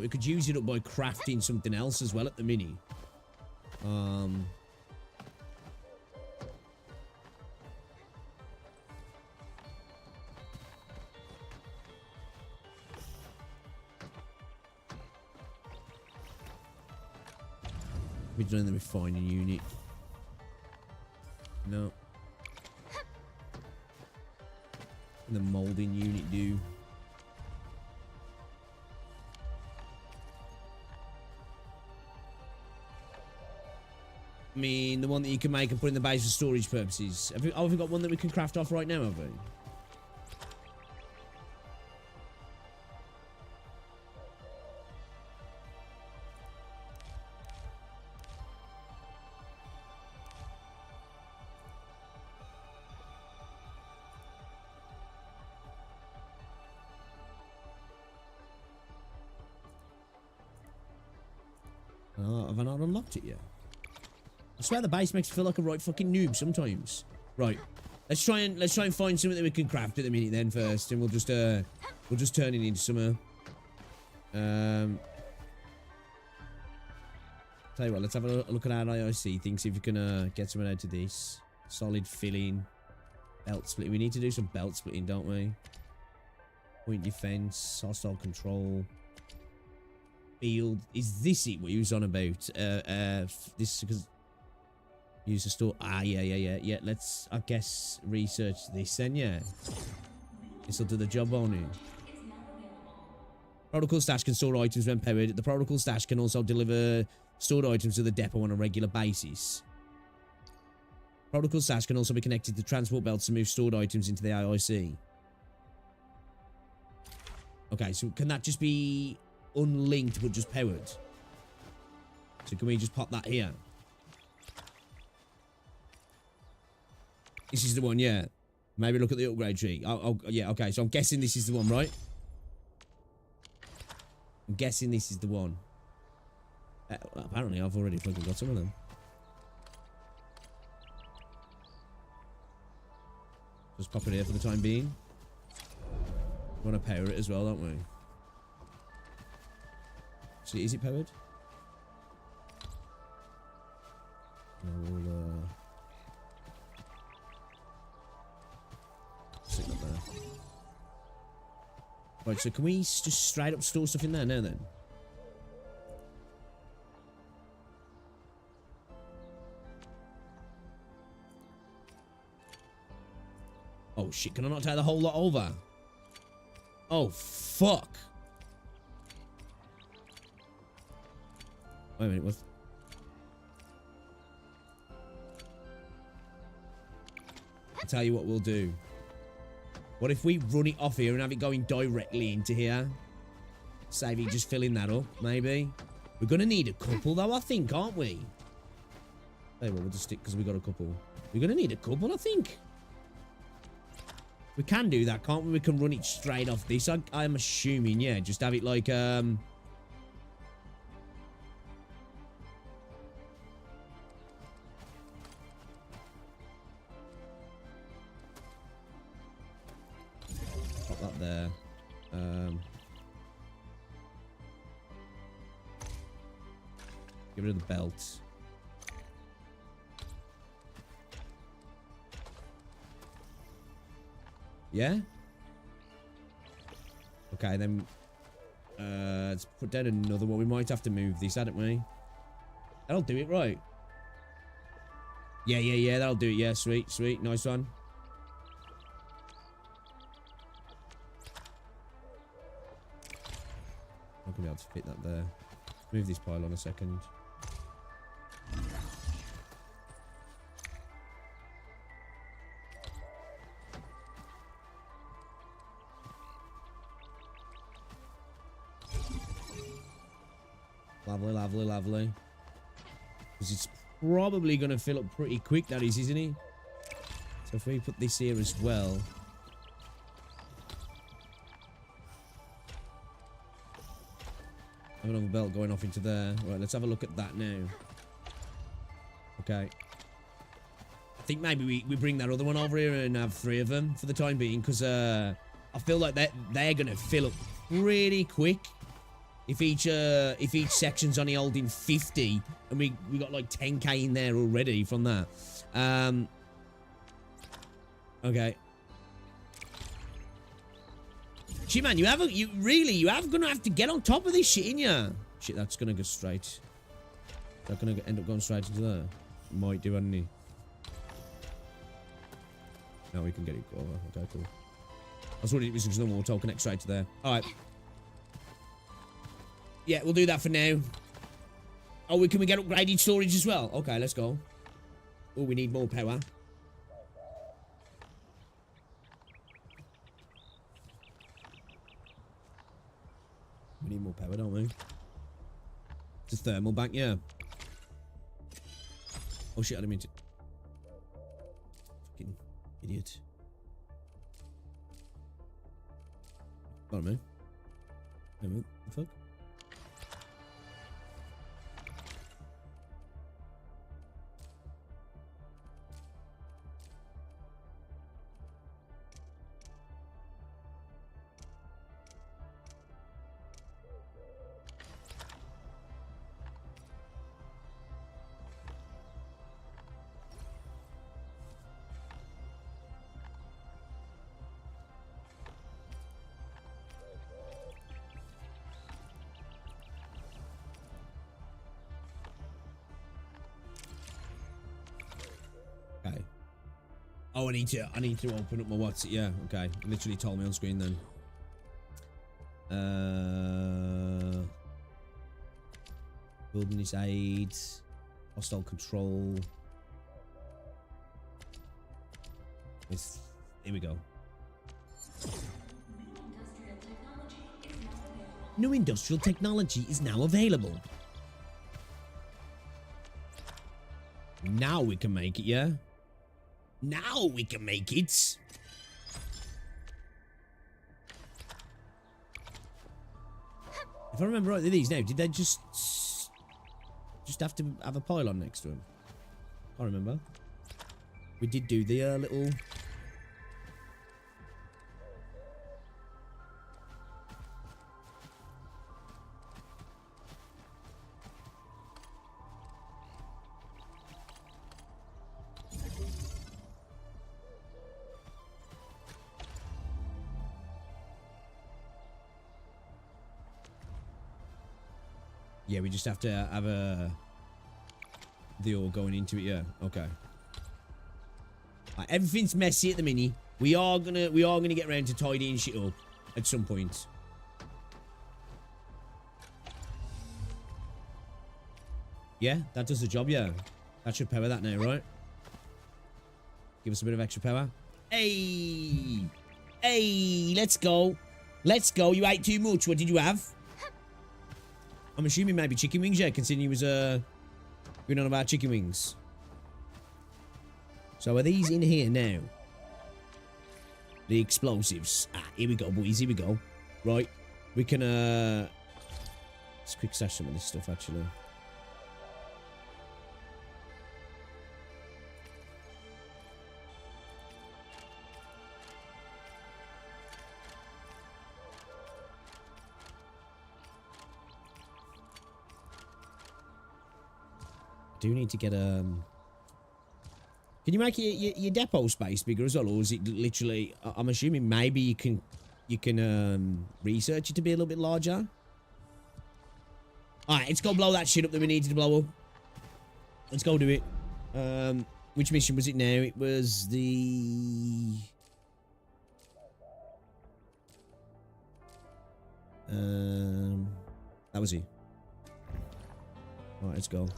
we could use it up by crafting something else as well at the mini. We're doing the refining unit. No. And the molding unit do. I mean, the one that you can make and put in the base for storage purposes. Have we got one that we can craft off right now, have we? Have I not unlocked it yet? I swear the base makes me feel like a right fucking noob sometimes. Right. Let's try and find something that we can craft at the minute then first, and we'll just turn it into summer. Tell you what, let's have a look at our IIC thing, see if we can get something out of this. Solid filling. Belt splitting. We need to do some belt splitting, don't we? Point defense, hostile control. Field. Is this it what you was on about? This because use to store. Yeah. Let's, I guess, research this then. Yeah, this will do the job on it. Protocol stash can store items when powered. The protocol stash can also deliver stored items to the depot on a regular basis. Protocol stash can also be connected to transport belts to move stored items into the IIC. Okay, so can that just be unlinked but just powered? So can we just pop that here? This is the one, yeah. Maybe look at the upgrade tree. Oh, yeah, okay. So I'm guessing this is the one, right? I'm guessing this is the one. Apparently, I've already fucking got some of them. Just pop it here for the time being. We want to power it as well, don't we? So is it powered? We'll, stick that there. Right, so can we just straight up store stuff in there now then? Oh shit, can I not take the whole lot over? Oh fuck. Wait a minute, what? I'll tell you what we'll do. What if we run it off here and have it going directly into here? Save it just filling that up, maybe. We're gonna need a couple though, I think, aren't we? Hey, well, we'll just stick because we got a couple. We're gonna need a couple, I think. We can do that, can't we? We can run it straight off this. I'm assuming, yeah. Just have it like, Pop that there. Get rid of the belt. Yeah? Okay, then let's put down another one. We might have to move this, hadn't we? That'll do it, right? Yeah, that'll do it. Yeah, sweet, sweet. Nice one. Not gonna be able to fit that there. Let's move this pile on a second. Lovely, lovely, lovely. Because it's probably going to fill up pretty quick, that is, isn't it? So if we put this here as well. Have another belt going off into there. Right, let's have a look at that now. Okay. I think maybe we bring that other one over here and have 3 of them for the time being. Because I feel like they're going to fill up pretty quick. If each section's only holding 50, and we got like 10k in there already from that. Okay. Shit, man, you are gonna have to get on top of this shit, ain't ya? Shit, that's gonna go straight. Is that gonna end up going straight into there? Might do, hasn't he? No, we can get it over. Okay, cool. I was wondering if it was just normal to connect straight to there. All right. Yeah, we'll do that for now. Oh, can we get upgraded storage as well? Okay, let's go. Oh, we need more power. We need more power, don't we? It's a thermal bank, yeah. Oh shit, I didn't mean to. Fucking idiot. Hold on, man. Wait a minute. The fuck? Okay. Oh, I need to open up my what's it? Yeah, okay. It literally told me on screen then. Wilderness aid, hostile control. Here we go. New industrial technology is now available. Now we can make it, yeah? Now we can make it. If I remember right, these now, did they just have to have a pylon next to them? I remember. We did do the little... Yeah, we just have to have the ore going into it, yeah. Okay. Right, everything's messy at the minute. We are gonna get around to tidying shit up at some point. Yeah, that does the job, yeah. That should power that now, right? Give us a bit of extra power. Hey! Hey, let's go. Let's go. You ate too much. What did you have? I'm assuming maybe chicken wings, yeah, considering he was going on about chicken wings. So are these in here now? The explosives. Ah, here we go, boys. Here we go. Right. We can, let's quick stash some of this stuff, actually. Do need to get can you make your depot space bigger as well, or is it literally? I'm assuming maybe you can research it to be a little bit larger. All right, let's go blow that shit up that we needed to blow up. Let's go do it. Which mission was it now? It was the that was it. All right, let's go.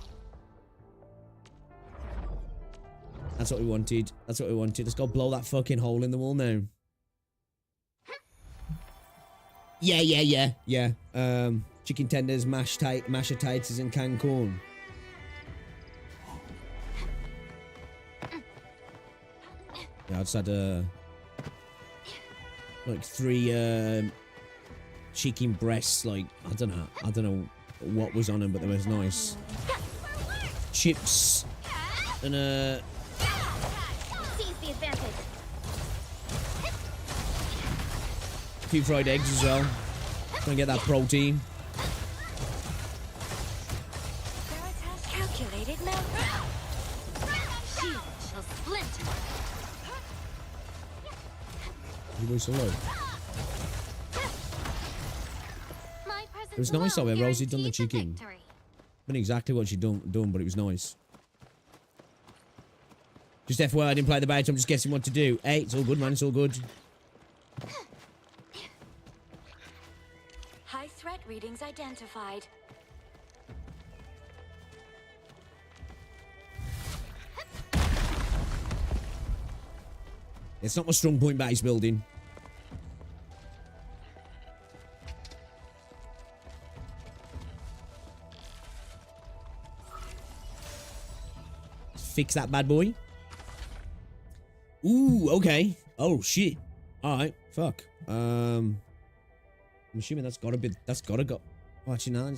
That's what we wanted. That's what we wanted. Let's go blow that fucking hole in the wall now. Yeah. Chicken tenders, mashed potatoes, and canned corn. Yeah, I just had like 3 chicken breasts. Like I don't know what was on them, but they was nice. Chips and a few fried eggs as well. Trying to get that protein. Calculated meltdown. Shield shall splinter. You were so low. My It was nice though, where Rosie done the guarantees a chicken. victory. I mean exactly what she done, but it was nice. Just FYI, I didn't play the bait. I'm just guessing what to do. Hey, it's all good, man. It's all good. High threat readings identified. It's not my strong point base building. Fix that bad boy. Ooh, okay. Oh shit. Alright, fuck. I'm assuming that's gotta go. Oh, actually, no.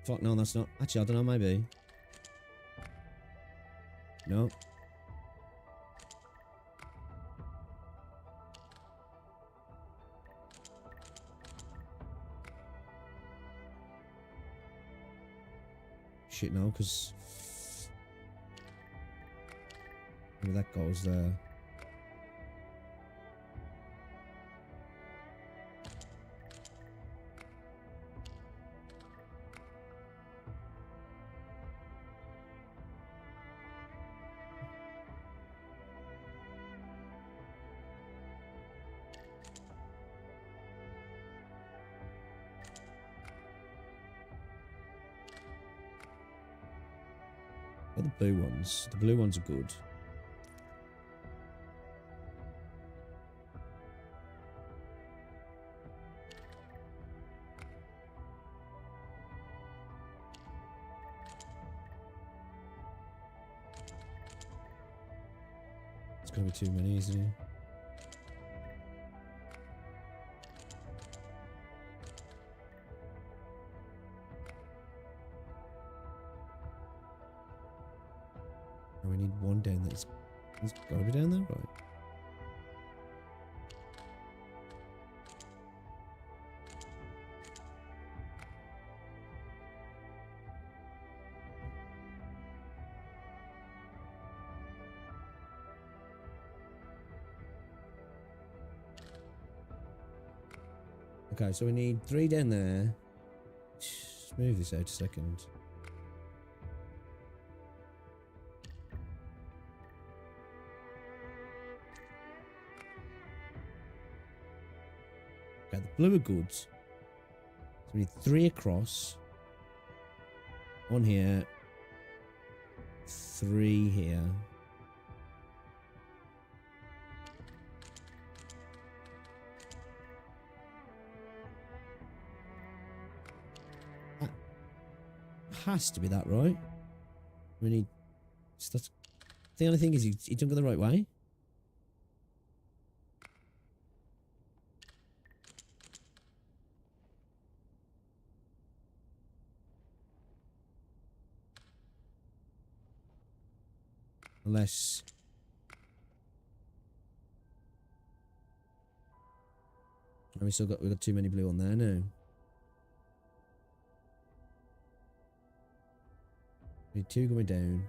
Fuck, no, that's not. Actually, I don't know, maybe. No. Shit, no, because maybe that goes there. What are the blue ones? The blue ones are good. It's gonna be too many, isn't it? We need one down there. It's gotta be down there, right? Okay, so we need 3 down there. Let's move this out a second. Okay, the blue are good. So we need 3 across. 1 here. 3 here. That has to be that, right? We need... So that's, the only thing is he didn't go the right way. Unless... Oh, we got too many blue on there now. We need 2 going down.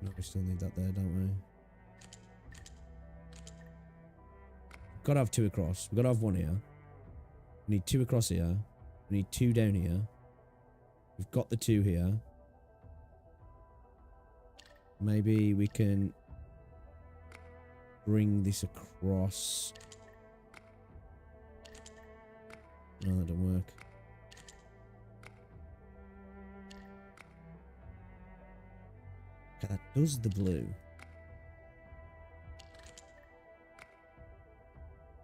No, we still need that there, don't we? Gotta have 2 across. We've got to have 1 here. We need 2 across here. We need 2 down here. We've got the 2 here. Maybe we can bring this across. No, that don't work. Okay, that does the blue.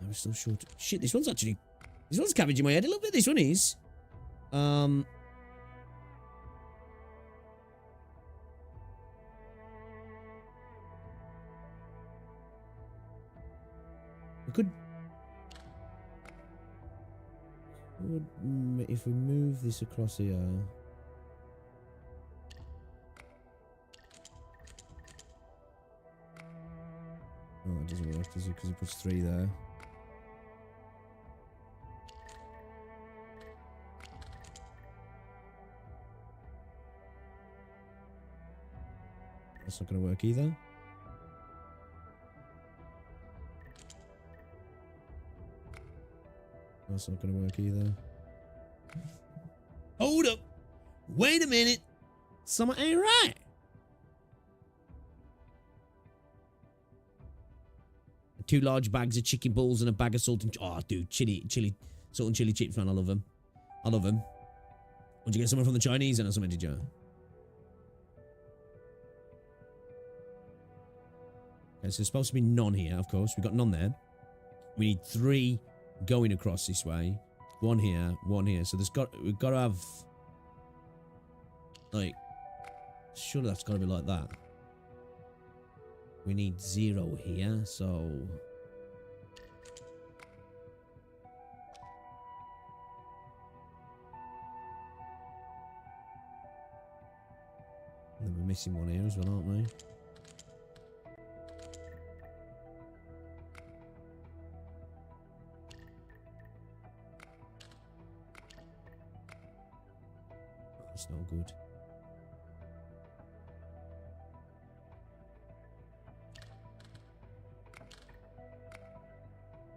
I'm still short. Shit, this one's cabbaging my head a little bit. This one is. We could if we move this across here. Oh, that doesn't work, does it? Because it puts 3 there. That's not going to work either. That's not going to work either. Hold up. Wait a minute. Something ain't right. Two large bags of chicken balls and a bag of salt and... Oh, dude. Salt and chili chips, man. I love them. I love them. Would you get someone from the Chinese or something, did you? Okay, so there's supposed to be none here, of course. We've got none there. We need 3 going across this way. 1 here, 1 here. So we've got to have... Like... Surely that's got to be like that. We need 0 here, so... And then we're missing 1 here as well, aren't we? That's not good.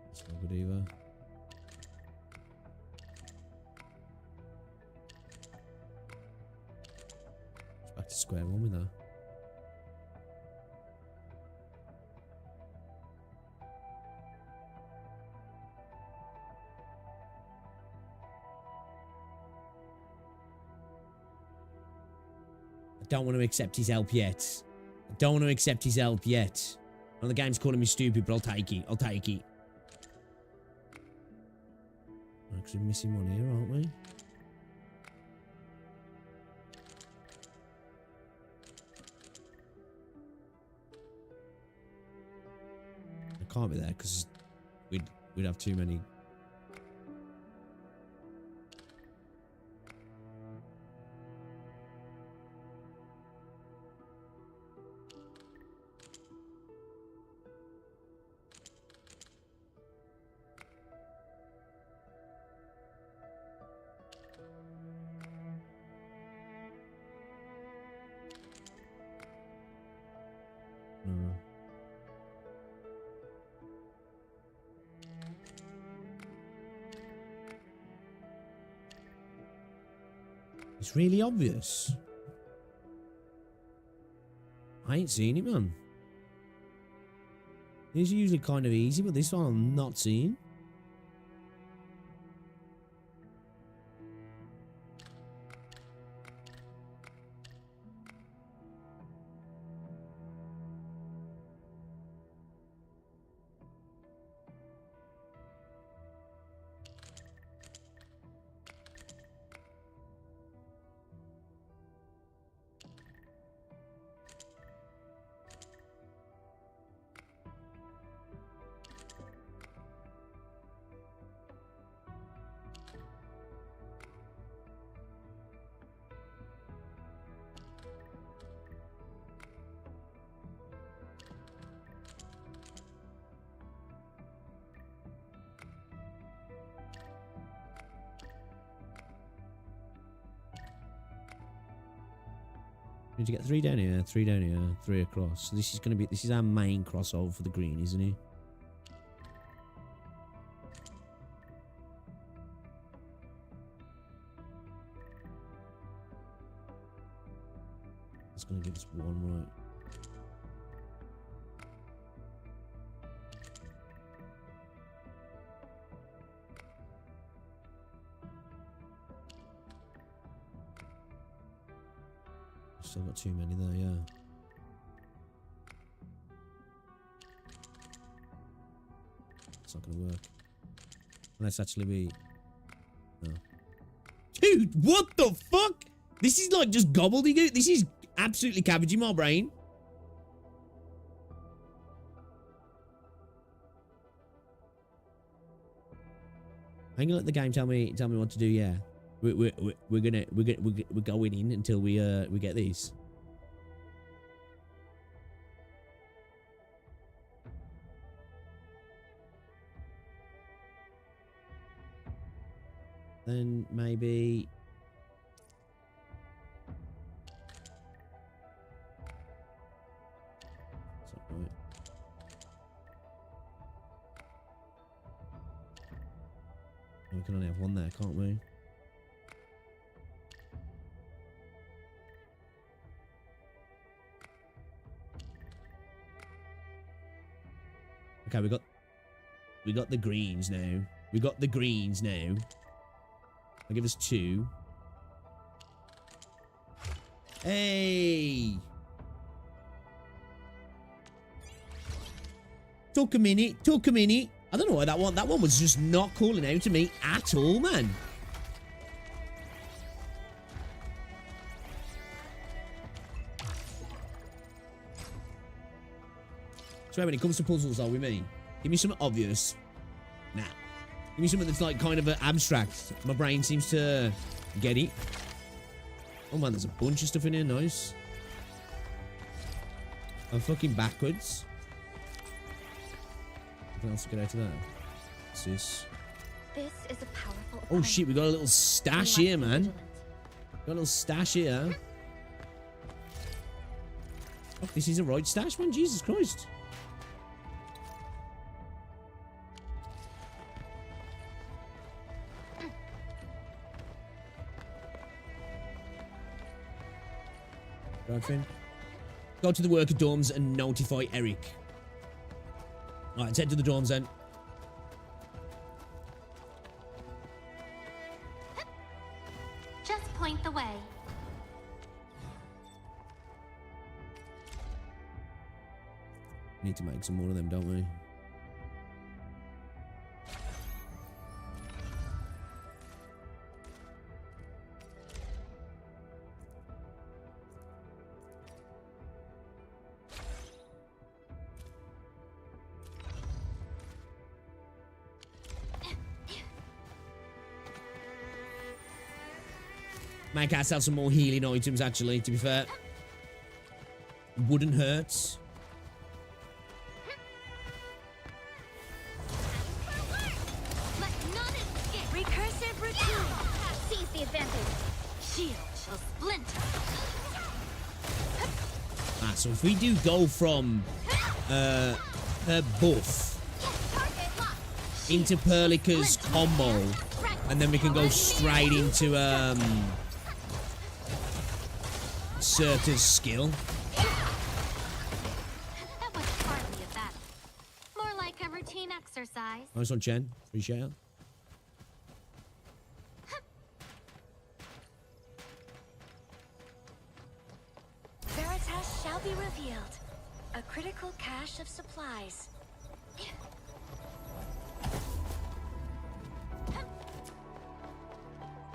That's not good either. It's back to square 1 with that. I don't want to accept his help yet. I don't want to accept his help yet. And the game's calling me stupid, but I'll take it. I'll take it. Actually, we're missing 1 here, aren't we? It can't be there because we'd have too many. No. It's really obvious. I ain't seen it, man. These are usually kind of easy, but this one I'm not seeing. Need to get 3 down here, 3 down here, 3 across. So this is going to be, this is our main crossover for the green, isn't it? It's going to give us 1 right. Still got too many there, yeah. It's not gonna work. Let's actually be... No. Dude, what the fuck? This is like just gobbledygook. This is absolutely cabbaging my brain. I'm gonna let the game tell me what to do, yeah. We're going in until we get these. Then maybe is that right? We can only have 1 there, can't we? Okay, we got the greens now. We got the greens now. I'll give us 2. Hey! Took a minute. Took a minute. I don't know why that one was just not calling out to me at all, man. So when it comes to puzzles, are we me? Give me something obvious. Nah. Give me something that's like kind of abstract. My brain seems to get it. Oh man, there's a bunch of stuff in here. Nice. I'm fucking backwards. What else to get out of that? What's this? This is a powerful Oh shit, we got a little stash here, man. Got a little stash here. Oh, this is a right stash, man. Jesus Christ. Right, Finn. Go to the worker dorms and notify Eric. Alright, let's head to the dorms then. Just point the way. Need to make some more of them, don't we? Make ourselves some more healing items, actually, to be fair. Wouldn't hurt. Let none escape. Recursive routine. Seize the advantage. Shield shall splinter. Ah, so if we do go from her buff into Perlica's combo, and then we can go straight into Serta's skill. That was hardly a battle. More like a routine exercise. Nice one, Chen. Appreciate it. Veritas shall be revealed. A critical cache of supplies.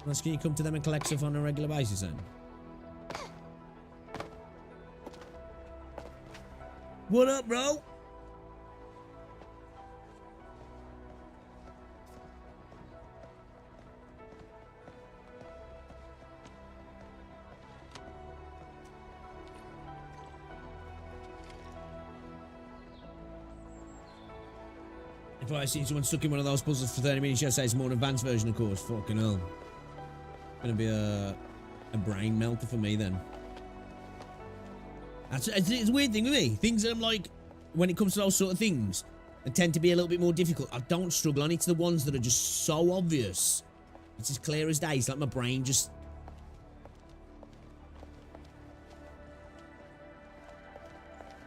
Can you come to them and collect stuff on a regular basis then? What up, bro? If I see someone stuck in one of those puzzles for 30 minutes, you'll say it's a more advanced version, of course. Fucking hell. Gonna be a brain melter for me then. It's a weird thing with me. Things that I'm like, when it comes to those sort of things, they tend to be a little bit more difficult. I don't struggle on it. It's the ones that are just so obvious. It's as clear as day. It's like my brain just...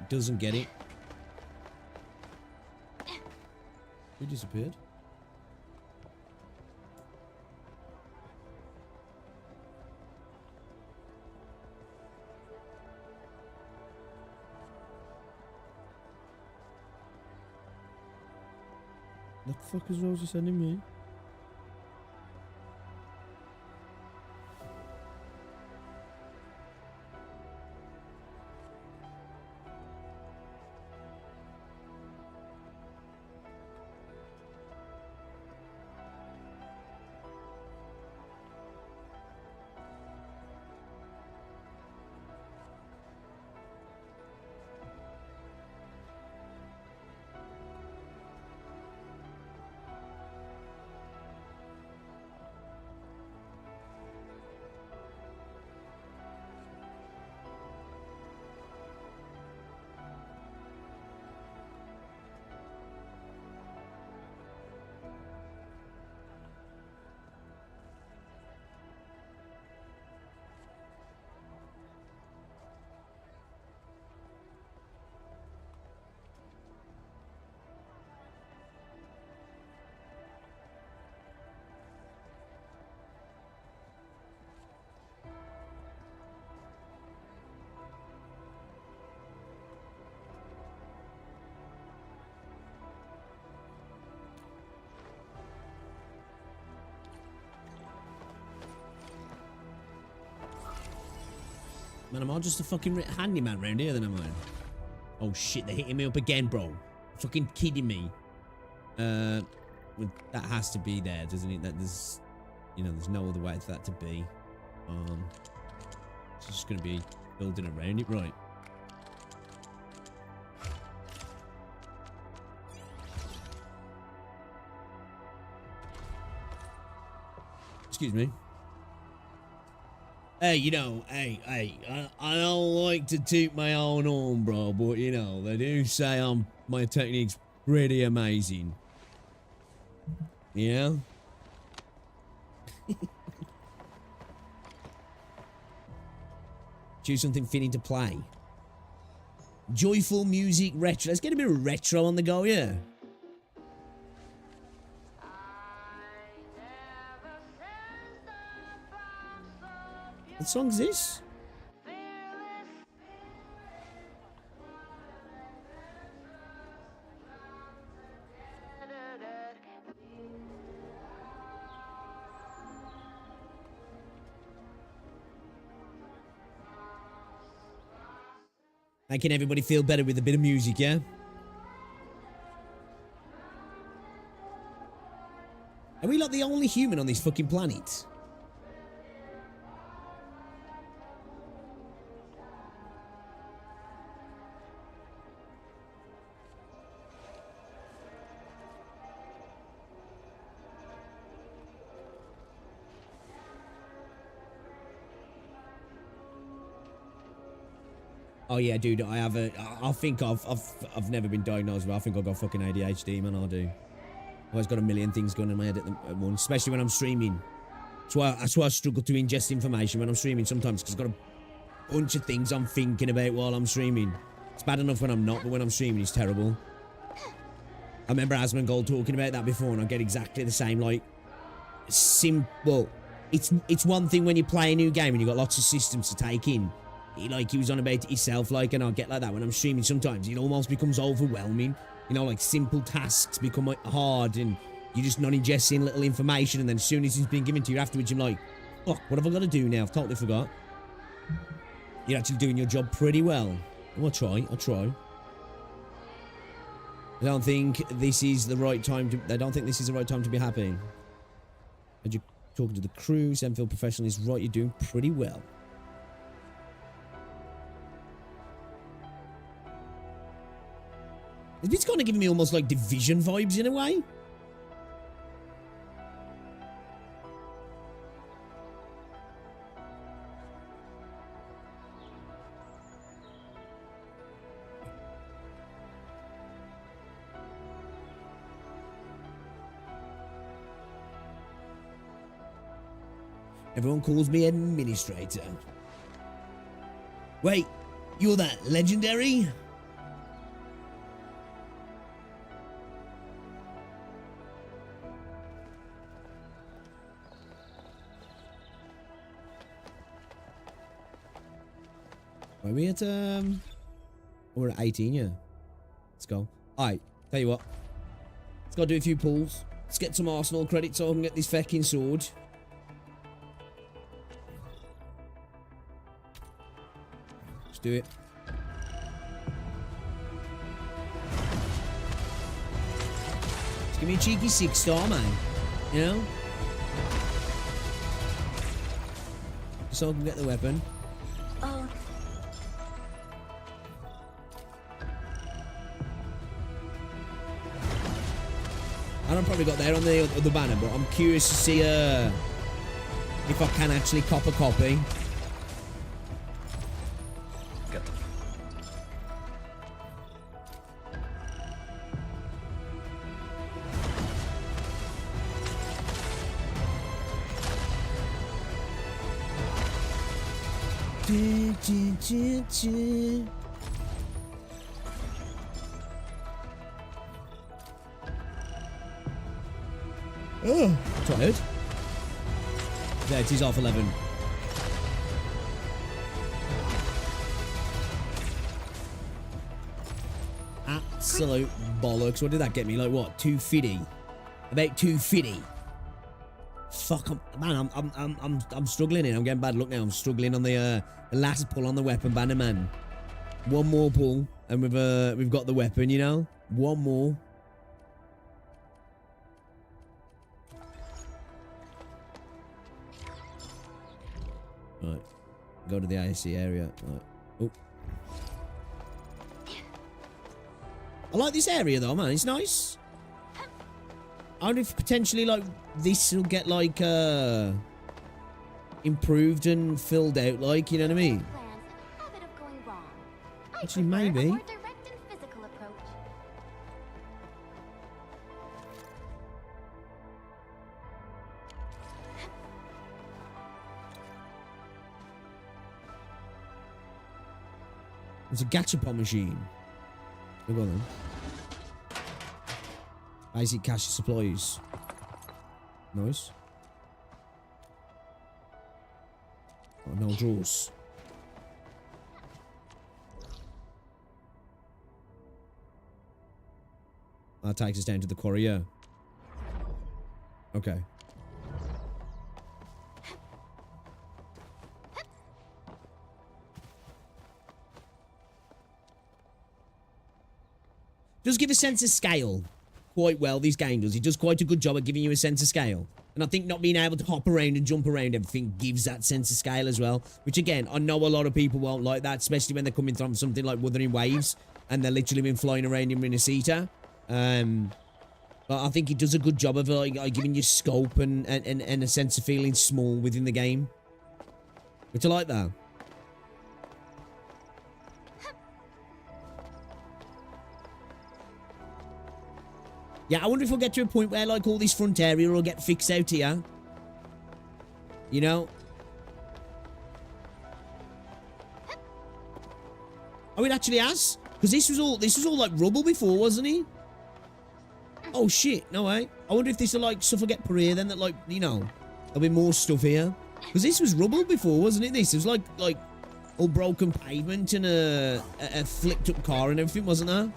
doesn't get it. Who disappeared? The fuck is Rosie sending me? Man, am I just a fucking handyman round here then, am I? Oh shit, they're hitting me up again, bro. Fucking kidding me. Well, that has to be there, doesn't it? That there's, you know, there's no other way for that to be. It's just gonna be building around it, right? Excuse me. Hey, you know, I don't like to toot my own horn, bro, but, you know, they do say my technique's pretty amazing. Yeah? Choose something fitting to play. Joyful music retro. Let's get a bit of retro on the go, yeah? What song's this? Making everybody feel better with a bit of music, yeah? Are we like the only human on this fucking planet? Oh yeah, dude, I have I think I've never been diagnosed, but I think I've got fucking ADHD, man. I do. I've always got a million things going in my head at once, especially when I'm streaming. That's why I struggle to ingest information when I'm streaming sometimes, because I've got a bunch of things I'm thinking about while I'm streaming. It's bad enough when I'm not, but when I'm streaming, it's terrible. I remember Asmongold talking about that before, and I get exactly the same, like, simple. It's one thing when you play a new game and you've got lots of systems to take in. He was on about it himself, like, and I get like that when I'm streaming sometimes. It almost becomes overwhelming. You know, like, simple tasks become like, hard, and you're just not ingesting little information, and then as soon as it's been given to you afterwards, you're like, fuck, what have I got to do now? I've totally forgot. You're actually doing your job pretty well. I'll try. I don't think this is the right time to be happy. As you're talking to the crew, Endfield professional is right, you're doing pretty well. It's kind of giving me almost like Division vibes in a way. Everyone calls me administrator. Wait, you're that legendary? Are we at we're at 18, yeah. Let's go. Alright, tell you what. Let's go do a few pulls. Let's get some Arsenal credits so I can get this fucking sword. Let's do it. Just give me a cheeky 6-star, man. You know? Just so I can get the weapon. Oh, I don't probably got there on the banner, but I'm curious to see if I can actually cop a copy. Get them. Oh, tired. Yeah, it is half 11. Absolute bollocks. What did that get me? Like what? 250? About 250. Fuck, I'm struggling here. I'm getting bad luck now. I'm struggling on the last pull on the weapon banner, man. One more pull, and we've got the weapon. You know, one more. Right, go to the IC area. Right. Oh. I like this area though, man. It's nice. I wonder if potentially like this will get like improved and filled out, like, you know what I mean? Plans have a habit of going wrong. I Actually, prefer a maybe. more direct and physical approach. It's a gachapon machine. Go on then. Basic cash supplies. Nice. Oh, no drawers. That takes us down to the quarry, yeah. Okay. Does give a sense of scale quite well, these game does. It does quite a good job at giving you a sense of scale. And I think not being able to hop around and jump around everything gives that sense of scale as well. Which again, I know a lot of people won't like that, especially when they're coming from something like Wuthering Waves and they're literally been flying around in Minnesota. But I think it does a good job of like giving you scope and a sense of feeling small within the game. Which I like that. Yeah, I wonder if we'll get to a point where, like, all this front area will get fixed out here. You know? Oh, it actually has? Because this was all, like, rubble before, wasn't it? Oh, shit. No way. I wonder if this will, like, stuff will get put here then that, like, you know, there'll be more stuff here. Because this was rubble before, wasn't it? This was, like, all broken pavement and a flipped-up car and everything, wasn't there?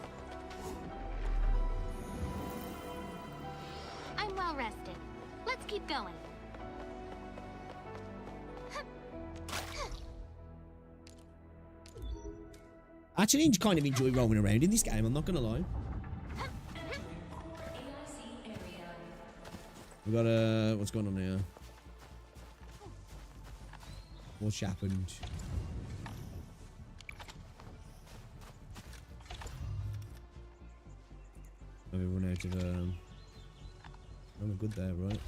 Keep going. I actually kind of enjoy roaming around in this game, I'm not gonna lie. We got what's going on here? What's happened? Oh, we run out of oh, we're good there, right?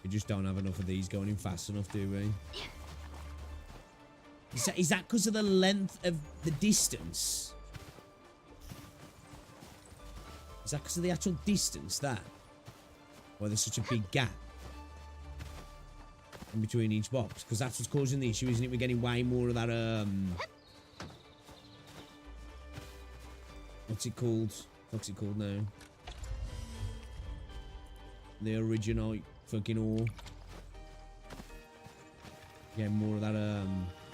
We just don't have enough of these going in fast enough, do we? Is that because of the length of the distance? Is that because of the actual distance, that? Or there's such a big gap in between each box? Because that's what's causing the issue, isn't it? We're getting way more of that, what's it called? What's it called now? The original fucking ore. Getting more of that,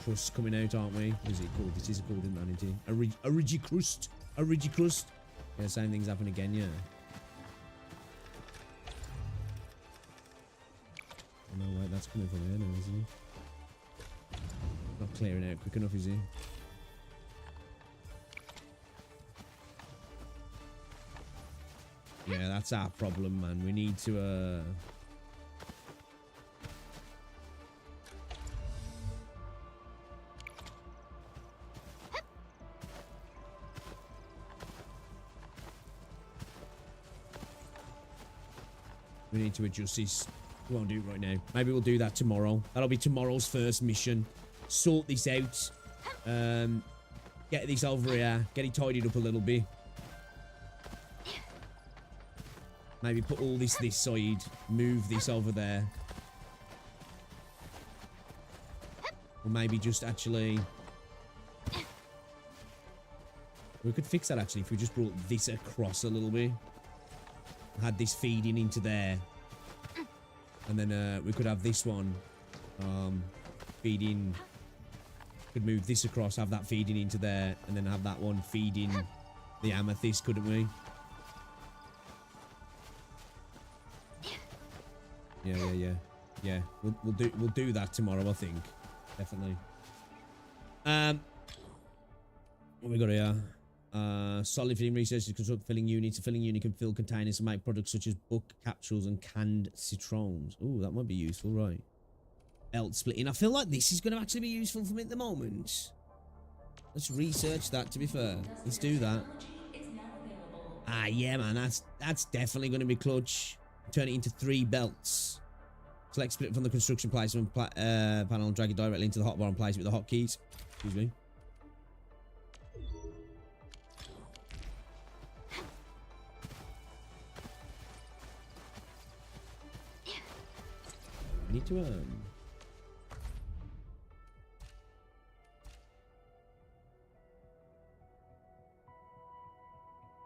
crust coming out, aren't we? What is it called? This is called, isn't it? Origi-crust. Origi-crust. Yeah, same things happen again, yeah. Oh no, wait, that's coming from here now, isn't it? Not clearing out quick enough, is he? Yeah, that's our problem, man. We need to, we need to adjust this. We won't do it right now. Maybe we'll do that tomorrow. That'll be tomorrow's first mission. Sort this out. Get this over here. Get it tidied up a little bit. Maybe put all this side. Move this over there. Or maybe just actually... We could fix that actually if we just brought this across a little bit. Had this feeding into there. And then we could have this one feeding. Could move this across, have that feeding into there, and then have that one feeding the amethyst, couldn't we? Yeah. We'll do that tomorrow, I think. Definitely. What we got here? Solid filling research to construct filling units. A filling unit can fill containers to make products such as book capsules and canned citrons. Oh, that might be useful, right? Belt splitting. I feel like this is going to actually be useful for me at the moment. Let's research that, to be fair. Let's do that. Ah, yeah, man. That's definitely going to be clutch. Turn it into 3 belts. Select split from the construction placement panel and drag it directly into the hotbar and place it with the hotkeys. Excuse me. We need to we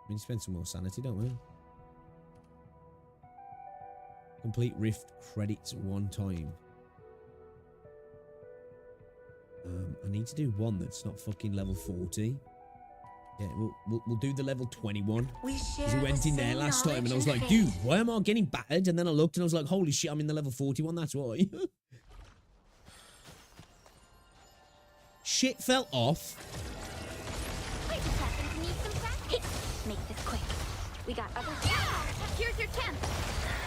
need to spend some more sanity, don't we? Complete rift credits 1 time. I need to do one that's not fucking level 40. Yeah, we'll do the level 21. Because we went in there last time and I was like, dude, why am I getting battered? And then I looked and I was like, holy shit, I'm in the level 41, that's why. Shit fell off. I just happen to need some practice. Make this quick. We got other... Here's your chance.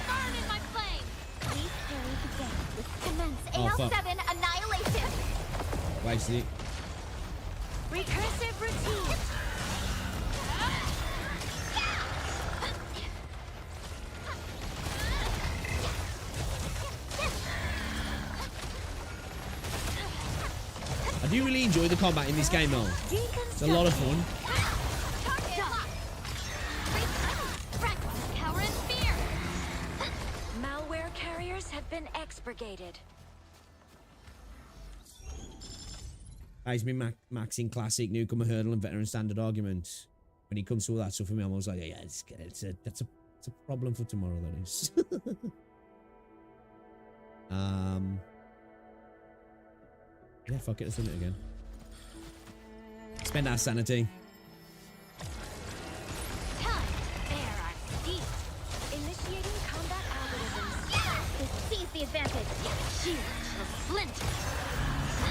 Burn in my flame. Please carry the day with commence AL7 annihilation. Wasted it. Recursive routine. I do really enjoy the combat in this game though. It's a lot of fun. Malware carriers have been expurgated. He's been maxing classic, newcomer hurdle, and veteran standard argument. When he comes to all that stuff for me, I'm always like, yeah, it's a problem for tomorrow, that is. Yeah, fuck it, let's run it again. Spend our sanity. Initiating combat algorithms. Seize the advantage. Shield will flint.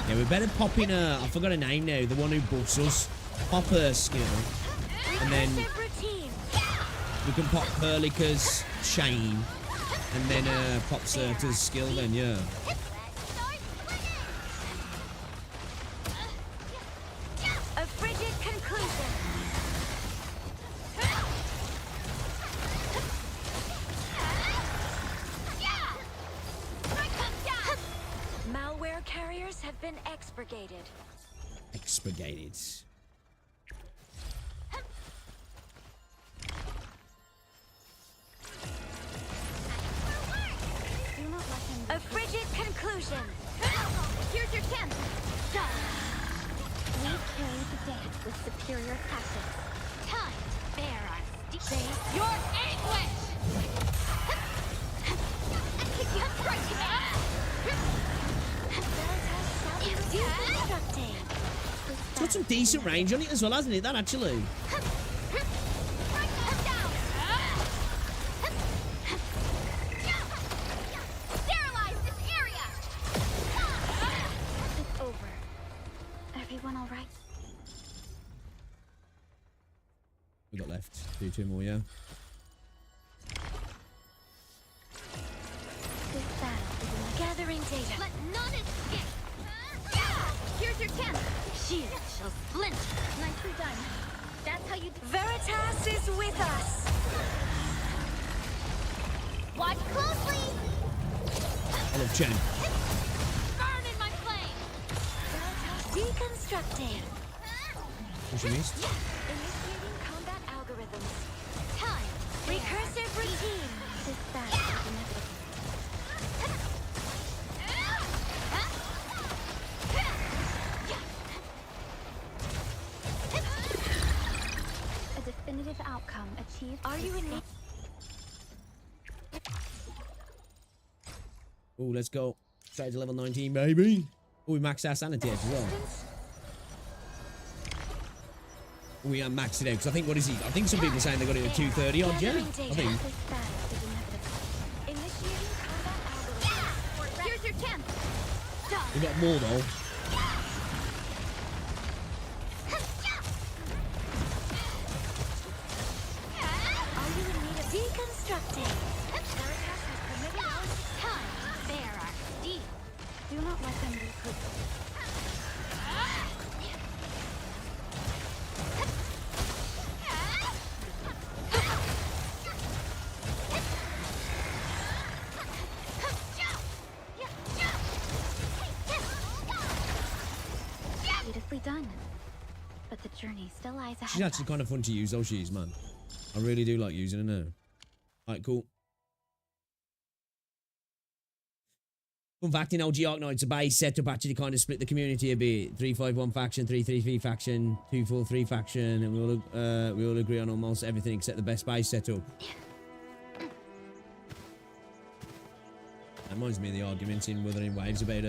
Yeah, we better pop in I forgot her name now, the one who buffs us. Pop her skill. And then we can pop Perlica's chain. And then pop Serta's skill then, yeah. A frigid conclusion. expurgated. Expurgated. A frigid conclusion. Here's your chance. Done. We carry the day with superior tactics. Time to bear our face your anguish. It's got some decent range on it as well, hasn't it? That actually. Sterilize this area. It's over. Everyone all right? We got left. Do 2 more, yeah. This battle is Gathering data. Let none escape. Here's your chance. Shield shall splinter. Nicely done. That's how you. Veritas is with us. Watch closely. I love Chen. Burn in my flame. Deconstructing. What she missed? Initiating combat algorithms. Time. Recursive routine. This battle is inevitable. A definitive outcome achieved. Are you in need? Oh, let's go. Straight to level 19, baby. Oh, we maxed our sanity edge as well. Oh, we are maxed it out because I think, what is he? I think some people are saying they got it at 230 odd, yeah? I think. This battle is inevitable. Initiating combat algorithms. Here's your chance. We got more though. Are you in need of deconstructing? Veritas has permitted us Time to bear our steel. Do not let them recruit. Beautifully done. But the journey still lies ahead. She's actually kind of fun to use though, she is, man. I really do like using her now. Alright, cool. Fun fact, in OG Arknights, a base setup actually kind of split the community a bit. 351 faction, 333 faction, 243 faction, and we all agree on almost everything except the best base setup. That reminds me of the arguments in Wuthering Waves about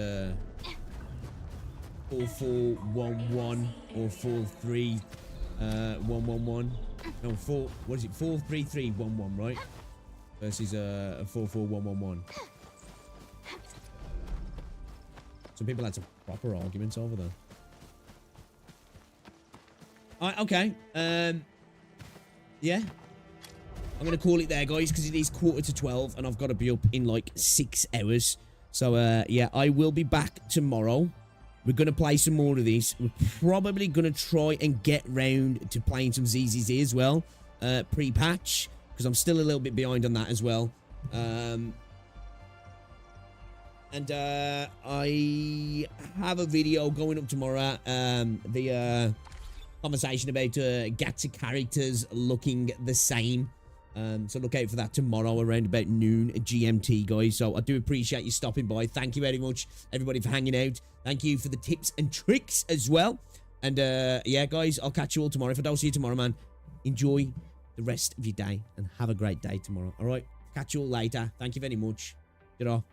4411 or 43111. No, what is it? 43311, right? Versus a 44111. Some people had some proper arguments over there. Alright, okay. Yeah. I'm going to call it there, guys, because it is 11:45 and I've got to be up in like 6 hours. So, yeah, I will be back tomorrow. We're going to play some more of this. We're probably going to try and get round to playing some ZZZ as well. Pre-patch, because I'm still a little bit behind on that as well. And I have a video going up tomorrow. The conversation about Gacha characters looking the same. So look out for that tomorrow around about noon GMT, guys. So I do appreciate you stopping by. Thank you very much, everybody, for hanging out. Thank you for the tips and tricks as well. And yeah, guys, I'll catch you all tomorrow. If I don't see you tomorrow, man, enjoy the rest of your day and have a great day tomorrow. All right, catch you all later. Thank you very much. Get off.